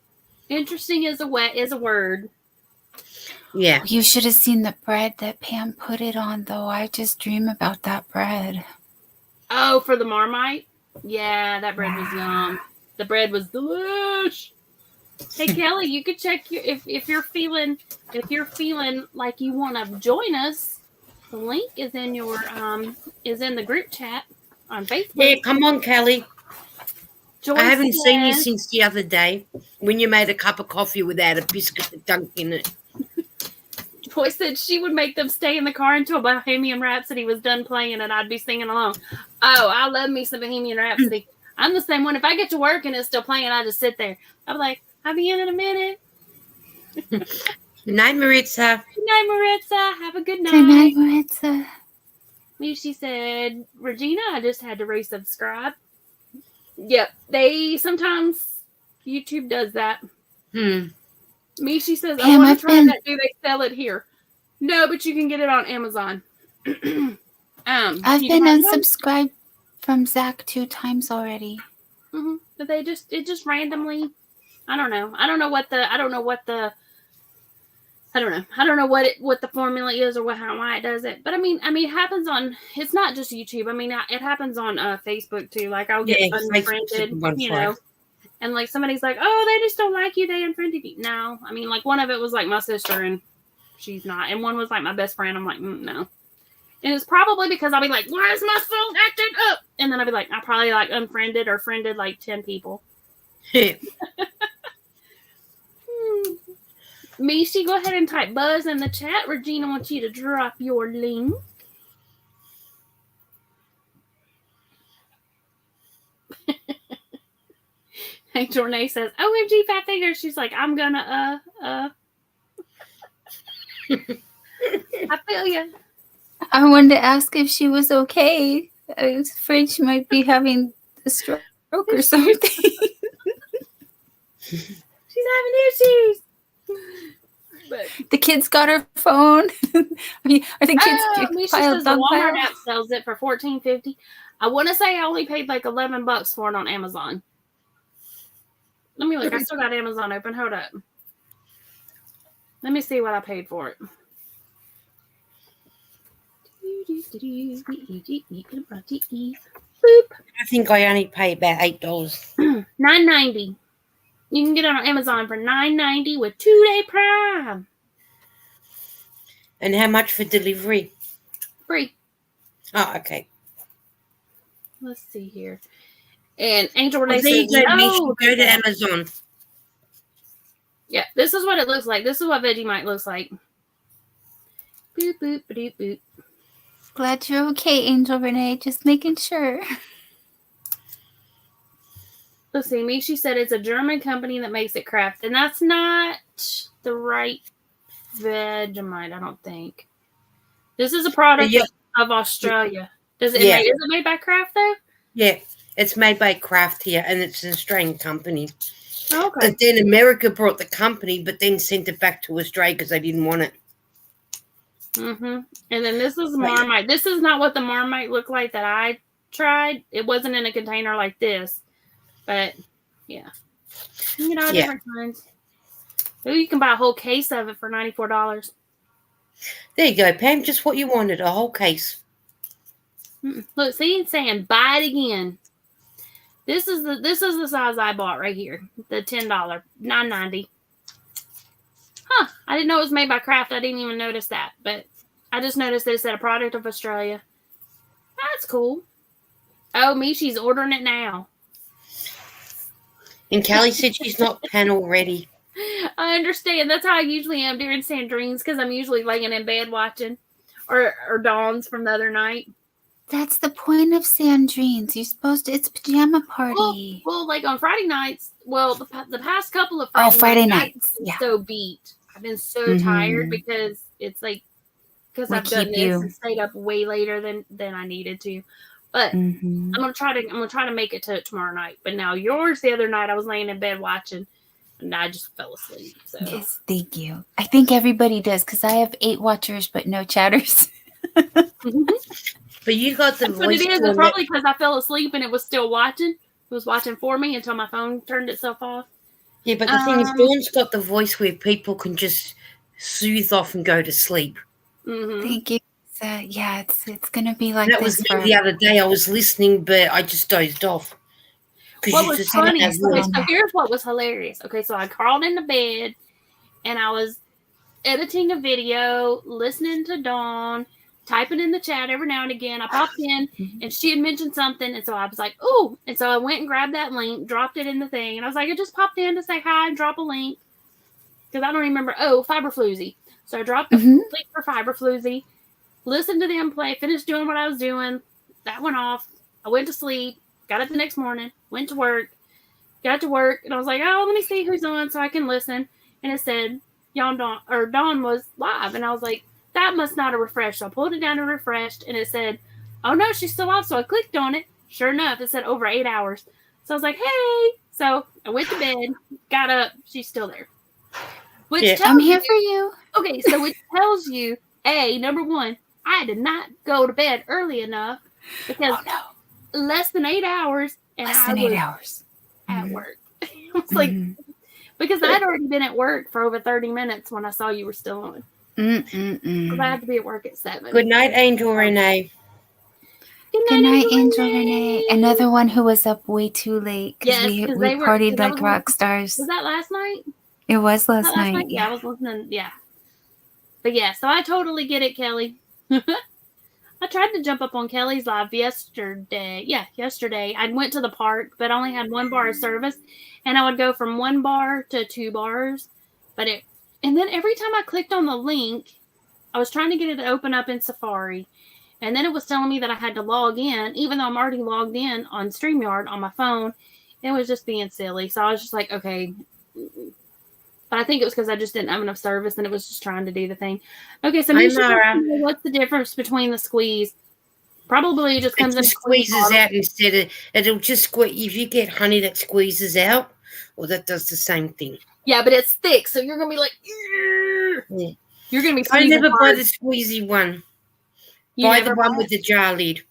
S1: Interesting is a word.
S4: Yeah.
S3: You should have seen the bread that Pam put it on, though. I just dream about that bread.
S1: Oh, for the Marmite? Yeah, that bread was yum. The bread was delish. Hey, Kelly, you could check if you're feeling like you want to join us. The link is in the group chat on Facebook.
S4: Yeah, come on, Kelly.
S1: Joyce
S4: I haven't seen you since the other day when you made a cup of coffee without a biscuit dunked in it.
S1: Joyce said she would make them stay in the car until Bohemian Rhapsody was done playing and I'd be singing along. Oh, I love me some Bohemian Rhapsody. I'm the same one. If I get to work and it's still playing, I just sit there. I'm like, I'll be in a minute.
S4: Good night, Maritza.
S1: Good night, Maritza. Have a good night.
S3: Good night, Maritza.
S1: She said, Regina, I just had to resubscribe. Yep. They sometimes YouTube does that. She says, I want to try that. Do they sell it here? No, but you can get it on Amazon.
S3: I've been unsubscribed from Zach 2 times already.
S1: Mm-hmm. But it just randomly. I don't know what the I don't know. I don't know what the formula is or why it does it. But I mean, it happens on. It's not just YouTube. I mean, it happens on Facebook too. Like I'll get unfriended, you know, and like somebody's like, "Oh, they just don't like you. They unfriended you." No, I mean, like one of it was like my sister, and she's not, and one was like my best friend. I'm like, no. And it's probably because I'll be like, "Why is my phone acting up?" And then I'll be like, I probably like unfriended or friended like 10 people. Macy, go ahead and type Buzz in the chat. Regina wants you to drop your link. Hey, Jornay says, OMG, fat fingers. She's like, I'm gonna, I feel you.
S3: I wanted to ask if she was okay. I was afraid she might be having a stroke or something.
S1: She's having issues. But
S3: the kids got her phone. I mean, are the kids
S1: piled the Walmart app sells it for $14.50. I want to say I only paid like $11 for it on Amazon. Let me look. I still got Amazon open. Hold up. Let me see what I paid for it.
S4: Boop. I think I only paid about $8.
S1: $9.90. You can get it on Amazon for $9.90 with 2-day Prime.
S4: And how much for delivery?
S1: Free.
S4: Oh, okay.
S1: Let's see here. And Angel Renee
S4: says, no, go to Amazon.
S1: Yeah, this is what it looks like. This is what Vegemite looks like. Boop, boop, boop, boop.
S3: Glad you're okay, Angel Renee. Just making sure.
S1: Let's see. Mishi said it's a German company that makes it craft. And that's not the right Vegemite, I don't think. This is a product of Australia. Is it made by Kraft, though?
S4: Yeah, it's made by Kraft here, and it's an Australian company.
S1: Okay.
S4: But then America brought the company, but then sent it back to Australia because they didn't want it.
S1: Mm-hmm. And then this is Marmite. This is not what the Marmite looked like that I tried. It wasn't in a container like this. But, yeah. You know, different kinds. Ooh, you can buy a whole case of it for $94.
S4: There you go, Pam. Just what you wanted, a whole case.
S1: Look, see, it's saying buy it again. This is the size I bought right here. The $10, $9.90. Huh. I didn't know it was made by Kraft. I didn't even notice that. But I just noticed that it said a product of Australia. That's cool. Oh, Mishi's ordering it now.
S4: And Callie said she's not panel ready.
S1: I understand. That's how I usually am during Sandrine's because I'm usually laying in bed watching. Or Dawn's from the other night.
S3: That's the point of Sandrine's. You're supposed to, it's pajama party.
S1: Well, like on Friday nights, the past couple of
S3: Friday nights.
S1: I've been so beat. I've been so tired because it's like, because I've done this and stayed up way later than I needed to. But I'm gonna try to make it to tomorrow night. But now yours the other night I was laying in bed watching and I just fell asleep. So
S3: yes, thank you. I think everybody does because I have 8 watchers but no chatters.
S4: But you got the voice.
S1: It is. It's probably because I fell asleep and it was still watching. It was watching for me until my phone turned itself off.
S4: Yeah, but the thing is, Dawn's got the voice where people can just soothe off and go to sleep.
S3: Thank you. Yeah, it's gonna be like
S4: that
S3: this.
S4: Was me the other day. I was listening, but I just dozed off.
S1: What was funny? So here's what was hilarious. Okay, so I crawled into bed and I was editing a video, listening to Dawn, typing in the chat every now and again. I popped in and she had mentioned something, and so I was like, "Oh!" And so I went and grabbed that link, dropped it in the thing, and I was like, "I just popped in to say hi and drop a link because I don't remember." Oh, Fiberfloozy. So I dropped the link for Fiberfloozy. Listened to them play, finished doing what I was doing. That went off. I went to sleep, got up the next morning, went to work, got to work, and I was like, oh, let me see who's on so I can listen. And it said, Dawn was live. And I was like, that must not have refreshed. So I pulled it down and refreshed, and it said, oh, no, she's still live. So I clicked on it. Sure enough, it said over 8 hours. So I was like, hey. So I went to bed, got up. She's still there.
S3: I'm here for you.
S1: Okay, so it tells you, number one, I did not go to bed early enough because less than 8 hours and
S3: less than 8 hours
S1: at work. I was like, Because I'd already been at work for over 30 minutes when I saw you were still on. Because I had to be at work at 7.
S4: Good night, Angel Renee.
S3: Good night, Angel Renee. Another one who was up way too late because we partied like rock stars.
S1: Was that last night?
S3: It was last night.
S1: Yeah, I was listening. Yeah. But yeah, so I totally get it, Kelly. I tried to jump up on Kelly's live yesterday. Yeah, yesterday. I went to the park, but only had 1 bar of service. And I would go from 1 bar to 2 bars. And then every time I clicked on the link, I was trying to get it to open up in Safari. And then it was telling me that I had to log in, even though I'm already logged in on StreamYard on my phone. It was just being silly. So I was just like, okay. But I think it was because I just didn't have enough service and it was just trying to do the thing. Okay, so what's the difference between the squeeze? Probably it just comes in
S4: squeezes out instead of it'll just squeeze. If you get honey that squeezes out, well, that does the same thing.
S1: Yeah, but it's thick, so you're gonna be like, yeah. You're gonna be.
S4: I never buy the squeezy one. Buy the one with the jar lid.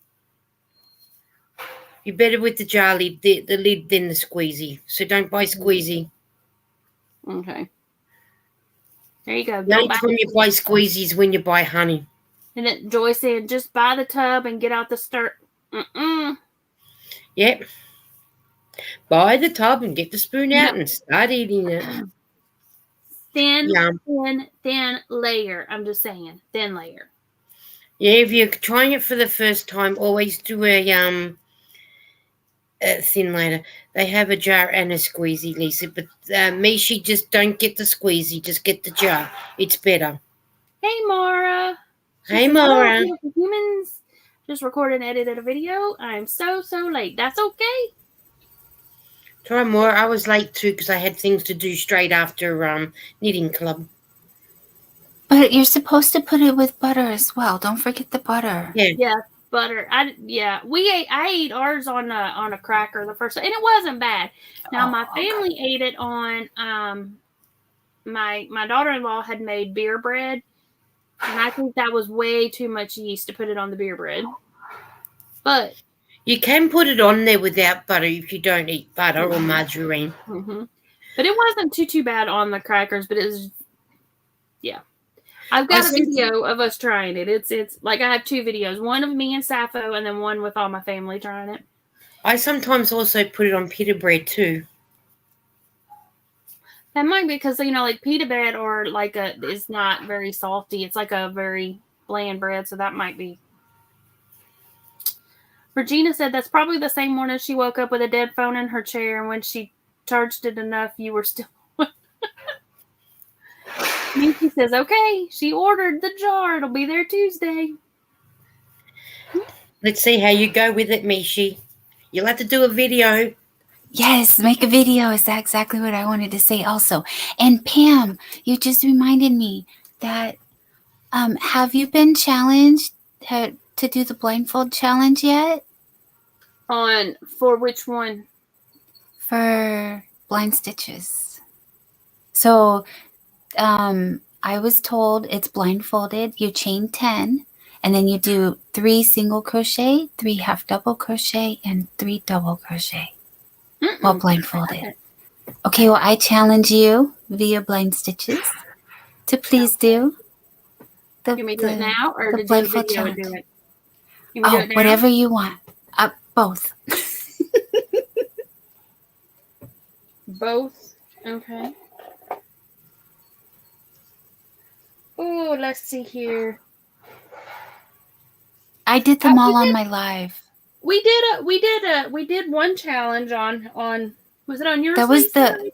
S4: You're better with the jar lid, the lid than the squeezy. So don't buy squeezy.
S1: Okay. There you go.
S4: The only time you buy squeezies when you buy honey.
S1: And then Joy said, just buy the tub and get out the stir.
S4: Yep. Buy the tub and get the spoon out and start eating it.
S1: Thin layer. I'm just saying. Thin layer.
S4: Yeah, if you're trying it for the first time, always do a thin layer. They have a jar and a squeezy, Lisa. But Mishi, just don't get the squeezy. Just get the jar. It's better.
S1: Hey, Mara.
S4: Hey, Mara.
S1: Humans just recorded and edited a video. I'm so late. That's okay.
S4: Try more. I was late too because I had things to do straight after knitting club.
S3: But you're supposed to put it with butter as well. Don't forget the butter.
S1: Yeah, butter. I ate ours on a cracker the first time, and it wasn't bad. Now my family ate it on my daughter-in-law had made beer bread, and I think that was way too much yeast to put it on the beer bread. But
S4: you can put it on there without butter if you don't eat butter or margarine.
S1: Mm-hmm. But it wasn't too bad on the crackers. But it was, yeah. I've got a video of us trying it. It's like I have 2 videos, one of me and Sappho, and then one with all my family trying it.
S4: I sometimes also put it on pita bread too.
S1: That might be because like pita bread or is not very salty. It's like a very bland bread, so that might be. Regina said that's probably the same morning she woke up with a dead phone in her chair, and when she charged it enough, you were still. Michi says, okay, she ordered the jar. It'll be there Tuesday.
S4: Let's see how you go with it, Michi. You'll have to do a video.
S3: Yes, make a video. Is that exactly what I wanted to say also? And Pam, you just reminded me that have you been challenged to do the blindfold challenge yet?
S1: For which one?
S3: For blind stitches. So I was told it's blindfolded. You chain 10 and then you do 3 single crochet, 3 half double crochet, and 3 double crochet while blindfolded. Okay, well, I challenge you via blind stitches to please do
S1: You want me to do it now or to do the video and do it?
S3: Whatever you want. Both.
S1: Both? Okay. Oh, let's see here.
S3: I did them all on my live.
S1: We did one challenge on was it on yours?
S3: That was the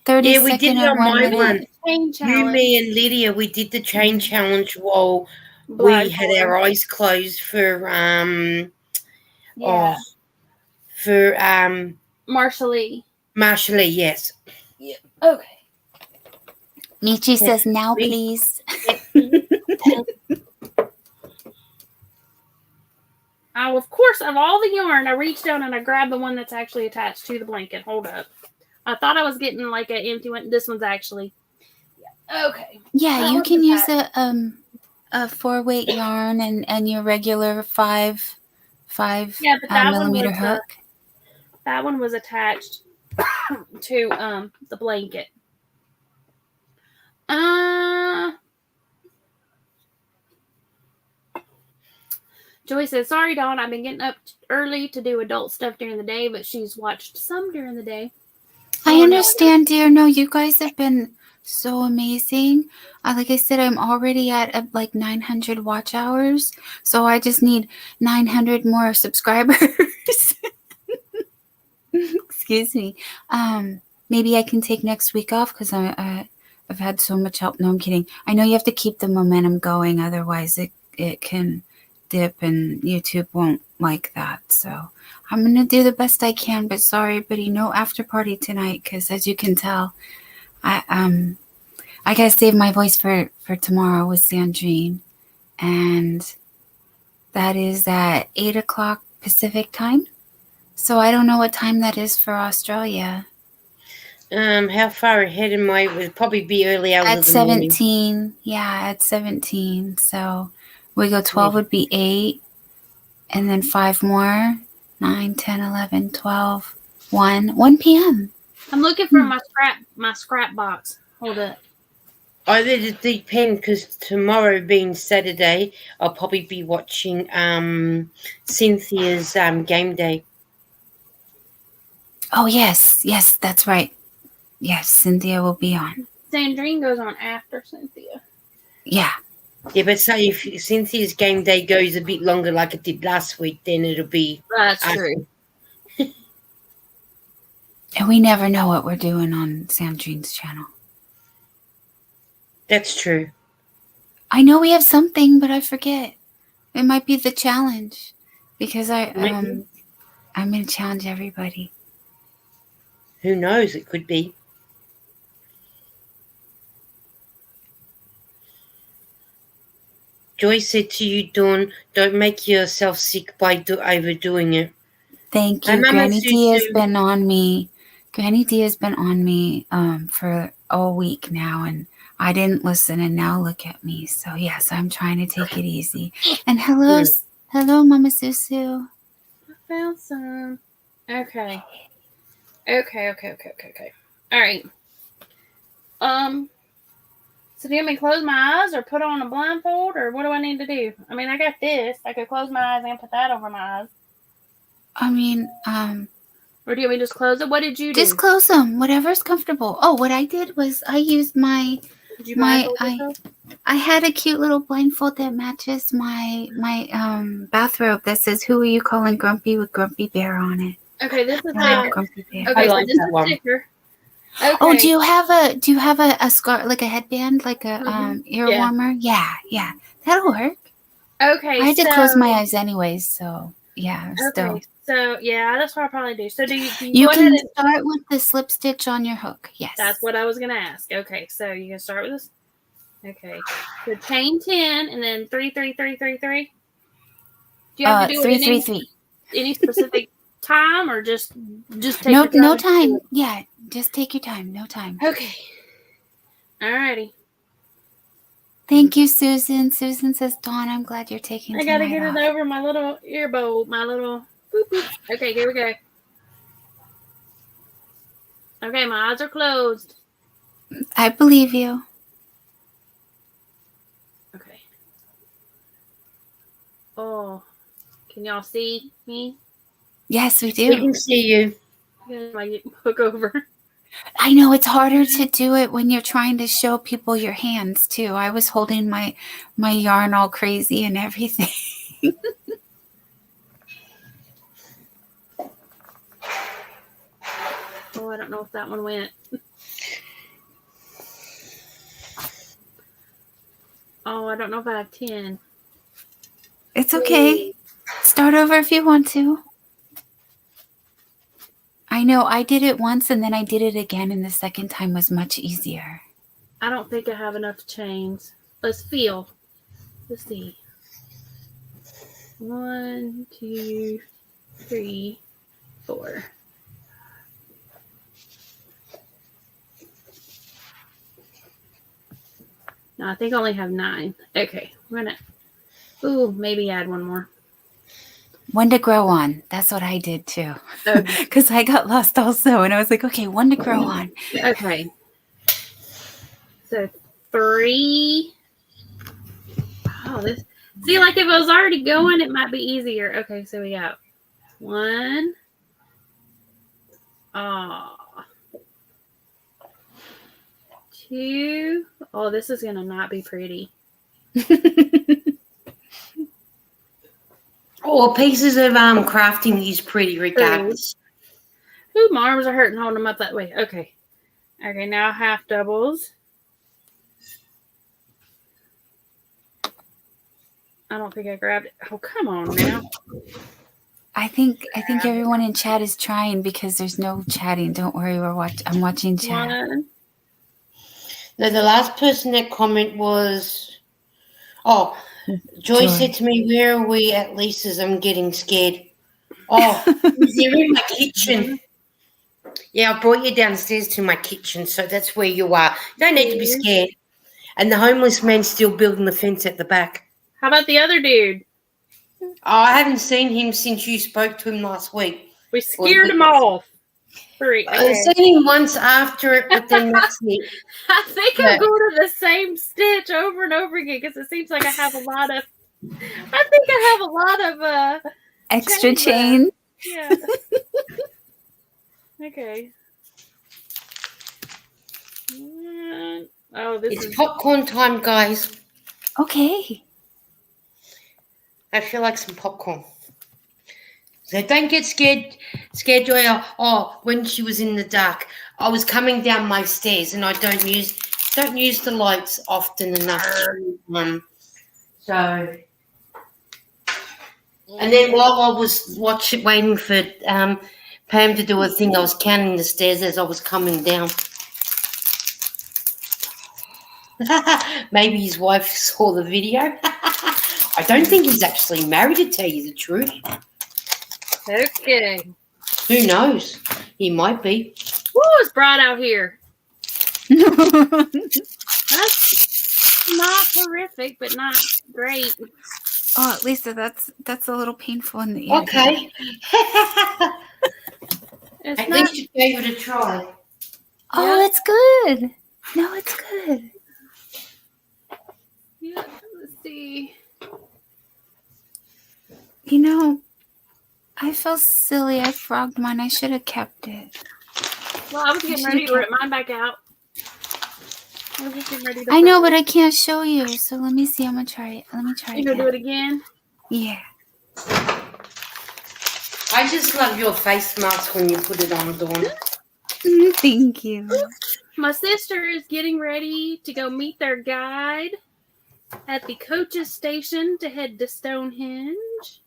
S3: 30
S4: Yeah, we did it on my one.
S1: You,
S4: me, and Lydia, we did the chain challenge while we had our eyes closed for
S1: Marshall-Lee.
S4: Marshall-Lee, yes.
S1: Yeah. Okay.
S3: Michi says now, please.
S1: Of course, of all the yarn, I reached down and I grabbed the one that's actually attached to the blanket. Hold up. I thought I was getting like an empty one. This one's actually. Yeah. Okay.
S3: Yeah, you can use a 4-weight yarn and your regular 5 millimeter hook.
S1: That one was attached to the blanket. Joy says, sorry, Dawn, I've been getting up early to do adult stuff during the day, but she's watched some during the day.
S3: I understand, dear. No, you guys have been so amazing. Like I said, I'm already at like 900 watch hours, so I just need 900 more subscribers. Excuse me. Maybe I can take next week off because I've had so much help. No, I'm kidding. I know you have to keep the momentum going, otherwise it can dip, and YouTube won't like that. So I'm gonna do the best I can. But sorry, buddy, no after party tonight because, as you can tell, I gotta save my voice for tomorrow with Sandrine, and that is at 8 o'clock Pacific time. So I don't know what time that is for Australia.
S4: How far ahead am I? It would probably be early hours
S3: at
S4: of the
S3: 17.
S4: morning.
S3: Yeah, at 17. So we go 12 would be 8, and then 5 more. 9, 10, 11, 12, 1 p.m.
S1: I'm looking for my scrap box. Hold up.
S4: I let it depend because tomorrow being Saturday, I'll probably be watching Cynthia's game day.
S3: Oh, yes, that's right. Yes, Cynthia will be on.
S1: Sandrine goes on after Cynthia.
S3: Yeah.
S4: Yeah, but so if Cynthia's game day goes a bit longer like it did last week, then it'll be...
S1: That's true.
S3: And we never know what we're doing on Sandrine's channel.
S4: That's true.
S3: I know we have something, but I forget. It might be the challenge. Because I'm going to challenge everybody.
S4: Who knows? It could be. Joy said to you, Dawn, don't make yourself sick by overdoing it.
S3: Thank you. Granny D has been on me. Granny D has been on me for a week now, and I didn't listen, and now look at me. So, yes, I'm trying to take it easy. And hello, Mama Susu.
S1: I found some. Okay. Okay. All right. So do you want me to close my eyes or put on a blindfold, or what do I need to do? I mean, I got this. I could close my eyes and put that over my eyes.
S3: I mean,
S1: or do you want me to just close it? What did you do?
S3: Just close them. Whatever's comfortable. Oh, what I did was I used my...
S1: Did you blindfold yourself?
S3: I had a cute little blindfold that matches my bathrobe that says, "Who are you calling grumpy?" with Grumpy Bear on it.
S1: Okay, this is
S3: Grumpy Bear.
S1: Okay, so this is a sticker. Okay.
S3: Oh, do you have a scarf, like a headband, like a ear warmer? Yeah, that'll work.
S1: Okay,
S3: I had to close my eyes anyways, so yeah. Still.
S1: Okay, so yeah, that's what I'll probably do. So do you
S3: you can start with the slip stitch on your hook. Yes,
S1: that's what I was gonna ask. Okay, so you can start with this. Okay, so chain 10 and then 3, 3, 3, 3, 3. Do you have to do
S3: 3, 3, 3.
S1: Any specific time or just take
S3: no time? Yeah, just take your time. No time.
S1: Okay. Alrighty.
S3: Thank you, Susan. Susan says, Dawn, I'm glad you're taking time.
S1: I gotta get it over my little ear bowl, my little boop boop. Okay, here we go. Okay, my eyes are closed.
S3: I believe you.
S1: Okay. Oh, can y'all see me?
S3: Yes, we do.
S4: We can see you.
S1: Like hook over.
S3: I know it's harder to do it when you're trying to show people your hands too. I was holding my yarn all crazy and everything.
S1: Oh, I don't know if that one went. Oh, I don't know if I have 10.
S3: It's okay. Start over if you want to. I know I did it once and then I did it again, and the second time was much easier.
S1: I don't think I have enough chains. Let's feel. Let's see. 1, 2, 3, 4. No, I think I only have 9. Okay, we're gonna. Ooh, maybe add one more.
S3: One to grow on. That's what I did too. Because I got lost also, and I was like, okay, one to grow on.
S1: Okay. So 3. Oh, this. See, like if it was already going, it might be easier. Okay, so we got 1. Oh. 2. Oh, this is gonna not be pretty.
S4: Or pieces of crafting is pretty regardless.
S1: Ooh, my arms are hurting holding them up that way. Okay. Okay, now half doubles. I don't think I grabbed it. Oh, come on now.
S3: I think everyone in chat is trying because there's no chatting. Don't worry, I'm watching chat.
S1: 1.
S4: No, the last person that comment was Joy said to me, "Where are we at Lisa's? I'm getting scared." Oh, they're in my kitchen. Yeah, I brought you downstairs to my kitchen, so that's where you are. You don't need to be scared. And the homeless man's still building the fence at the back.
S1: How about the other dude?
S4: Oh, I haven't seen him since you spoke to him last week.
S1: We scared him off. 3. Okay.
S4: I've seen him once after it, but then that's it.
S1: I think I'm going to the same stitch over and over again because it seems like I have a lot of. I think I have a lot of
S3: extra chain.
S1: Yeah. Okay. Oh,
S4: it's popcorn time, guys.
S3: Okay.
S4: I feel like some popcorn. So don't get scared, Joy. Oh, when she was in the dark, I was coming down my stairs, and I don't use the lights often enough. So, and then while I was waiting for Pam to do a thing, I was counting the stairs as I was coming down. Maybe his wife saw the video. I don't think he's actually married, to tell you the truth.
S1: Okay.
S4: Who knows? He might be.
S1: Woo, it's bright out here. That's not horrific, but not great.
S3: Oh, Lisa, that's a little painful in the ear.
S4: Okay.
S1: At
S4: least you gave it a try.
S3: Oh, it's good. No, it's good.
S1: Yeah, let's see.
S3: You know, I feel silly. I frogged mine. I should have kept it.
S1: Well, I was getting ready to rip mine back out.
S3: I know, but I can't show you. So let me see. I'm going to try it. Let me try it.
S1: You gonna do it again?
S3: Yeah.
S4: I just love your face mask when you put it on, Dawn.
S3: Thank you.
S1: My sister is getting ready to go meet their guide at the coach's station to head to Stonehenge.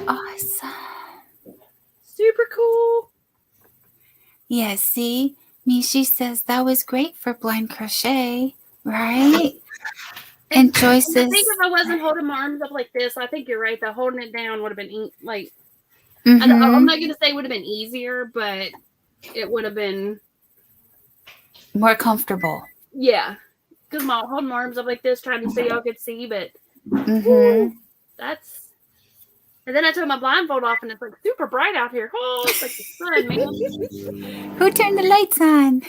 S3: Awesome.
S1: Super cool.
S3: Yeah, see? Mishi says that was great for blind crochet, right? And Joy says...
S1: I think if I wasn't holding my arms up like this, I think you're right, though. Holding it down would have been, like... I'm not going to say it would have been easier, but it would have been...
S3: more comfortable.
S1: Yeah. Because holding my arms up like this, trying to see y'all could see, but... That's... And then I took my blindfold off, and it's like super bright out here. Oh, it's like the sun, man.
S3: Who turned the lights on?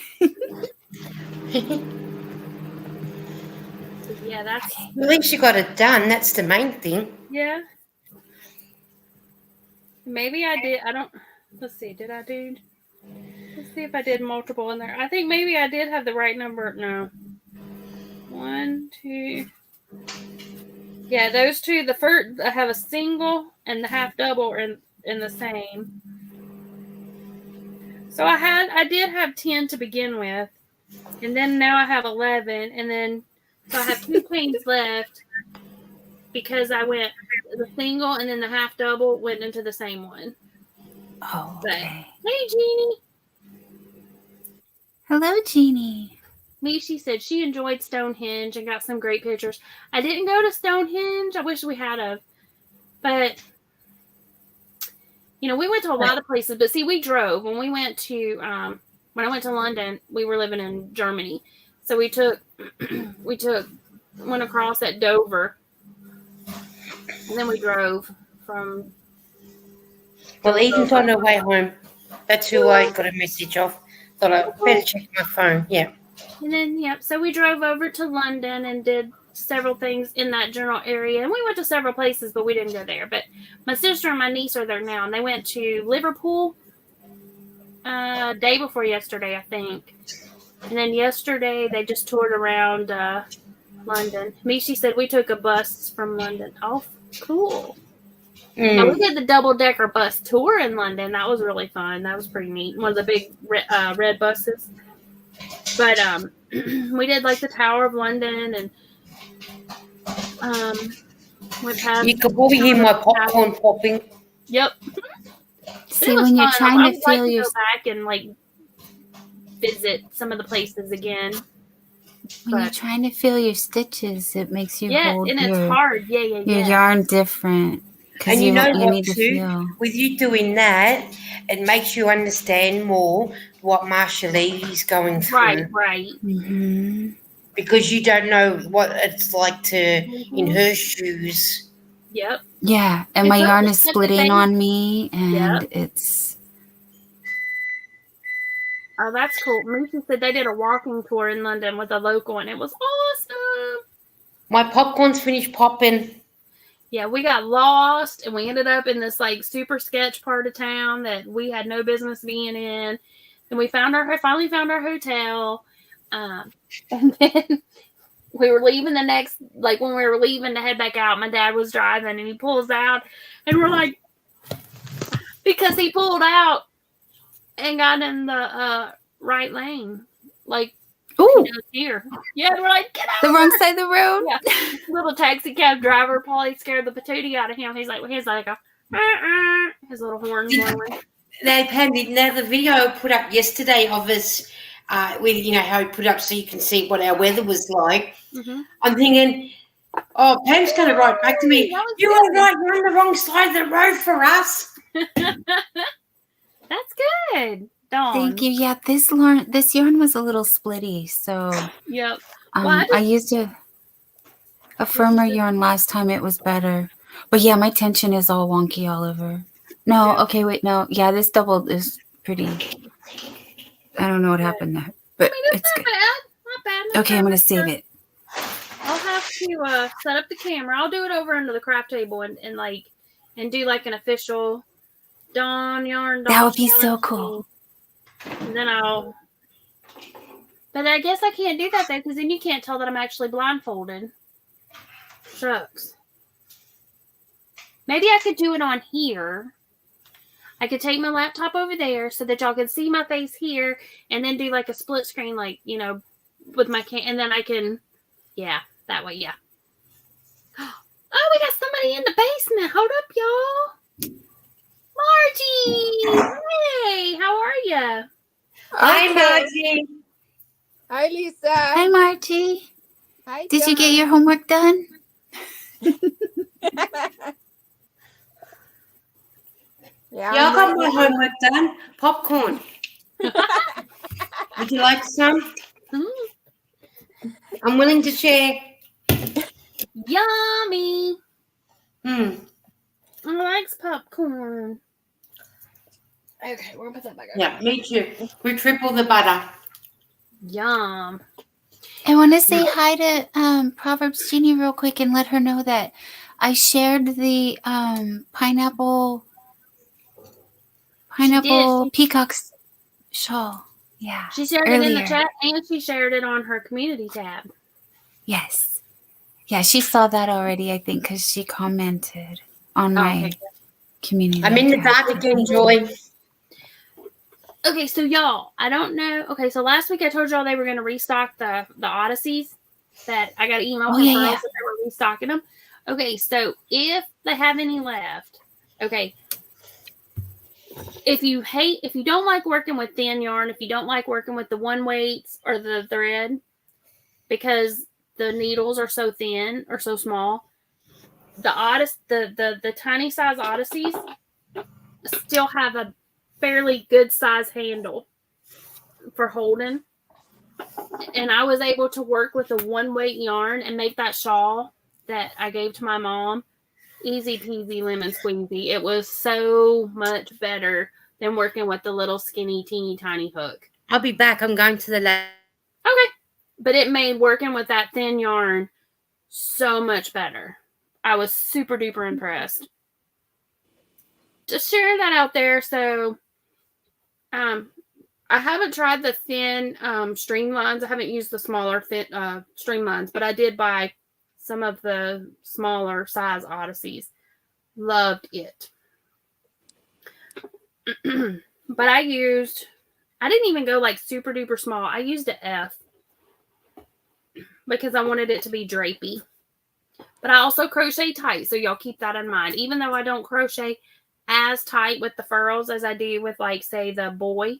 S1: Yeah, that's...
S4: Okay. At least you got it done. That's the main thing.
S1: Yeah. Maybe I did. I don't... Let's see. Did I do... Let's see if I did multiple in there. I think maybe I did have the right number. No. 1, 2... Yeah, those two, the first, I have a single and the half double are in the same. So I did have 10 to begin with, and then now I have 11, and then, so I have 2 chains left because I went the single and then the half double went into the same one.
S3: Oh, okay.
S1: But, hey, Jeannie.
S3: Hello, Jeannie.
S1: Mishi said she enjoyed Stonehenge and got some great pictures. I didn't go to Stonehenge. I wish we had of. But, you know, we went to a lot of places. But, see, we drove. When we went to, when I went to London, we were living in Germany. So we went across at Dover. And then we drove from.
S4: Well, Eden's on her way home. That's who I got a message of. Thought I better check my phone. Yeah.
S1: And then, so we drove over to London and did several things in that general area. And we went to several places, but we didn't go there. But my sister and my niece are there now, and they went to Liverpool day before yesterday, I think. And then yesterday, they just toured around London. Mishi said we took a bus from London. Oh, cool. And we did the double-decker bus tour in London. That was really fun. That was pretty neat. One of the big red buses. But we did like the Tower of London, and went past.
S4: You could probably hear my popcorn popping.
S1: Yep.
S3: See, when you're trying to feel your
S1: go back and like visit some of the places again.
S3: When you're trying to feel your stitches, it makes you hold
S1: and it's hard.
S3: Your yarn different.
S4: And you know what, too? With you doing that, it makes you understand more what Marsha Lee is going through.
S1: Right.
S3: Mm-hmm.
S4: Because you don't know what it's like to in her shoes.
S1: Yep.
S3: Yeah, and my yarn is splitting on me, and it's...
S1: Oh, that's cool. Mishi said they did a walking tour in London with a local, and it was awesome.
S4: My popcorn's finished popping.
S1: Yeah, we got lost, and we ended up in this like super sketch part of town that we had no business being in. And we finally found our hotel, and then we were leaving when we were leaving to head back out, my dad was driving, and he pulls out, and we're like, because he pulled out and got in the right lane, like.
S3: Ooh,
S1: here. Yeah, we're like, get out
S3: the wrong side of the road.
S1: Yeah. Little taxi cab driver probably scared the patootie out of him. He's like his little horn blowing.
S4: They had another video put up yesterday of us with how he put up so you can see what our weather was like.
S1: Mm-hmm. I'm
S4: thinking, oh, Pam's going to write back to me. You were right. You're on the wrong side of the road for us.
S1: That's good.
S3: Thank you. Yeah, this yarn was a little splitty, so
S1: yep.
S3: I used a firmer yarn last time. It was better, but yeah, my tension is all wonky all over. No, okay, wait, no, yeah, this double is pretty. I don't know what happened there, but it's
S1: not
S3: good.
S1: Not bad.
S3: Okay, I'm gonna save it.
S1: I'll have to set up the camera. I'll do it over under the craft table and do like an official Dawn yarn.
S3: That would be so cool.
S1: And then but I guess I can't do that though, because then you can't tell that I'm actually blindfolded. Shucks. Maybe I could do it on here. I could take my laptop over there so that y'all can see my face here, and then do like a split screen, like, with my and then I can, that way, yeah. Oh, we got somebody in the basement. Hold up, y'all. Margie! Hey, how are you?
S4: Hi, Margie.
S5: Hi, Lisa.
S3: Hi, Margie.
S5: Hi,
S3: Did you get your homework done?
S4: Yeah, I got my homework done. Popcorn. Would you like some? I'm willing to share.
S1: Yummy. I like popcorn. Okay, we'll put that back.
S4: Yeah, me too. We triple the butter.
S1: Yum.
S3: I want to say hi to Proverbs Jeannie real quick and let her know that I shared the pineapple peacock's shawl. Yeah.
S1: She shared it in the chat, and she shared it on her community tab.
S3: Yes. Yeah, she saw that already, I think, because she commented on my community.
S4: I'm in the dark again, Joy.
S1: Okay, so y'all, I don't know. Okay, so last week I told y'all they were going to restock the Odysseys. That I got an email from girls that they were restocking them. Okay, so if they have any left, okay. If you don't like working with thin yarn, if you don't like working with the one weights or the thread, because the needles are so thin or so small, the tiny size Odysseys still have a fairly good size handle for holding. And I was able to work with a one weight yarn and make that shawl that I gave to my mom. Easy peasy lemon squeezy. It was so much better than working with the little skinny teeny tiny hook.
S4: I'll be back. I'm going to the lab.
S1: Okay. But it made working with that thin yarn so much better. I was super duper impressed. Just sharing that out there. So, I haven't tried the thin streamlines. I haven't used the smaller thin streamlines, but I did buy some of the smaller size Odysseys. Loved it. But I didn't even go like super duper small. I used an F because I wanted it to be drapey. But I also crochet tight, so y'all keep that in mind. Even though I don't crochet as tight with the furls as I do with, like, say, the boy,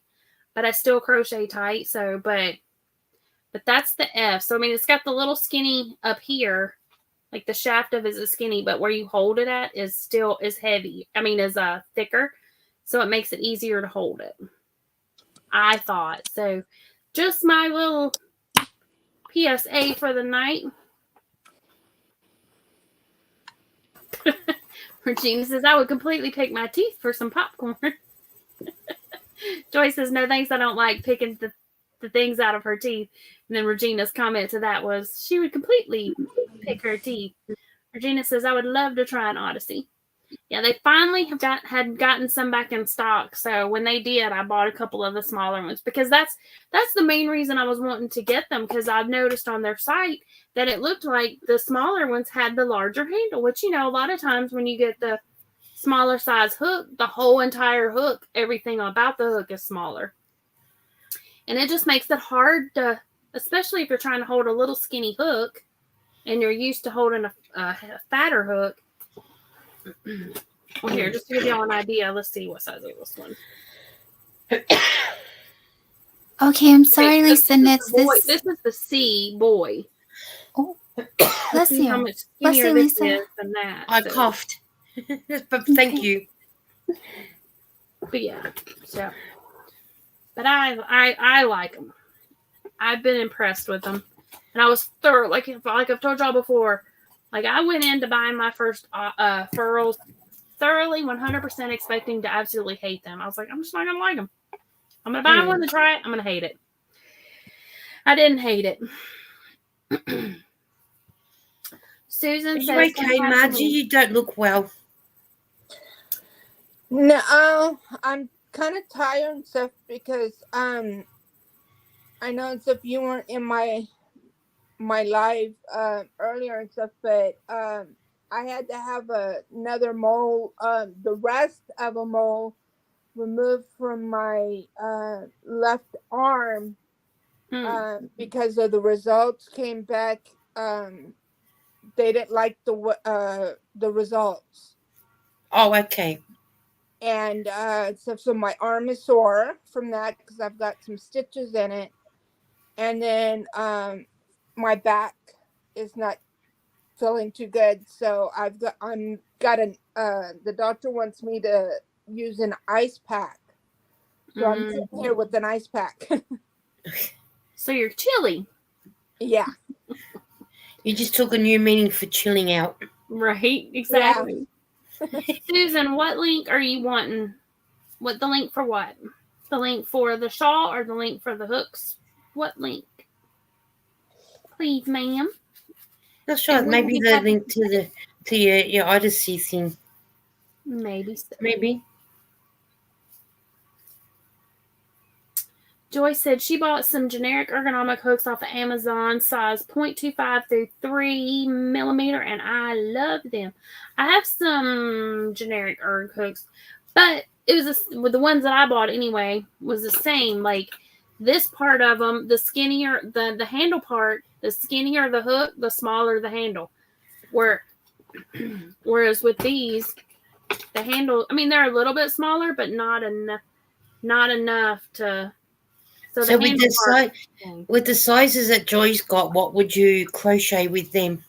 S1: but I still crochet tight. So, but that's the F. So, I mean, it's got the little skinny up here, like the shaft of it is skinny, but where you hold it at is heavy. I mean, is thicker, so it makes it easier to hold it. I thought so. Just my little PSA for the night. Regina says, I would completely pick my teeth for some popcorn. Joy says, no thanks, I don't like picking the things out of her teeth. And then Regina's comment to that was, she would completely pick her teeth. Regina says, I would love to try an Odyssey. Yeah, they finally had gotten some back in stock. So when they did, I bought a couple of the smaller ones because that's the main reason I was wanting to get them, because I've noticed on their site that it looked like the smaller ones had the larger handle, which, you know, a lot of times when you get the smaller size hook, the whole entire hook, everything about the hook is smaller. And it just makes it hard to, especially if you're trying to hold a little skinny hook and you're used to holding a fatter hook. Well, here, just to give y'all an idea, let's see what size is this one.
S3: Okay, I'm sorry, Lisa.
S1: This is the C boy.
S3: Oh, bless you.
S1: How much
S3: Bless
S1: skinnier
S3: you,
S1: this
S3: Lisa.
S1: is than that.
S4: I coughed. But thank you.
S1: But yeah, so. But I like them. I've been impressed with them, and I was thorough. Like I've told y'all before. Like, I went into buying my first furls thoroughly, 100% expecting to absolutely hate them. I was like, I'm just not going to like them. I'm going to buy one to try it. I'm going to hate it. I didn't hate it. Susan says,
S4: are you okay, Margie? You don't look well.
S5: No, I'm kind of tired and stuff because I know and stuff you weren't in my live earlier and stuff, but I had to have another mole, the rest of a mole removed from my left arm because of the results came back. They didn't like the results.
S4: Oh, okay.
S5: And so my arm is sore from that because I've got some stitches in it, and then my back is not feeling too good, so the doctor wants me to use an ice pack, so I'm sitting here with an ice pack.
S1: So you're chilly.
S5: Yeah,
S4: you just took a new meaning for chilling out,
S1: right? Exactly. Yeah. Susan, what link are you wanting? What the link for what? The link for the shawl or the link for the hooks? What link? Please, ma'am.
S4: Not sure. Maybe the link to your Odyssey thing.
S1: Maybe so.
S4: Maybe.
S1: Joy said she bought some generic ergonomic hooks off of Amazon, size 0.25 through 3 millimeter, and I love them. I have some generic erg hooks, but it was with the ones that I bought anyway was the same. Like this part of them, the skinnier the handle part, the skinnier the hook, the smaller the handle. Whereas with these, the handle, I mean, they're a little bit smaller, but not enough to. So
S4: with the sizes that Joy's got, what would you crochet with them?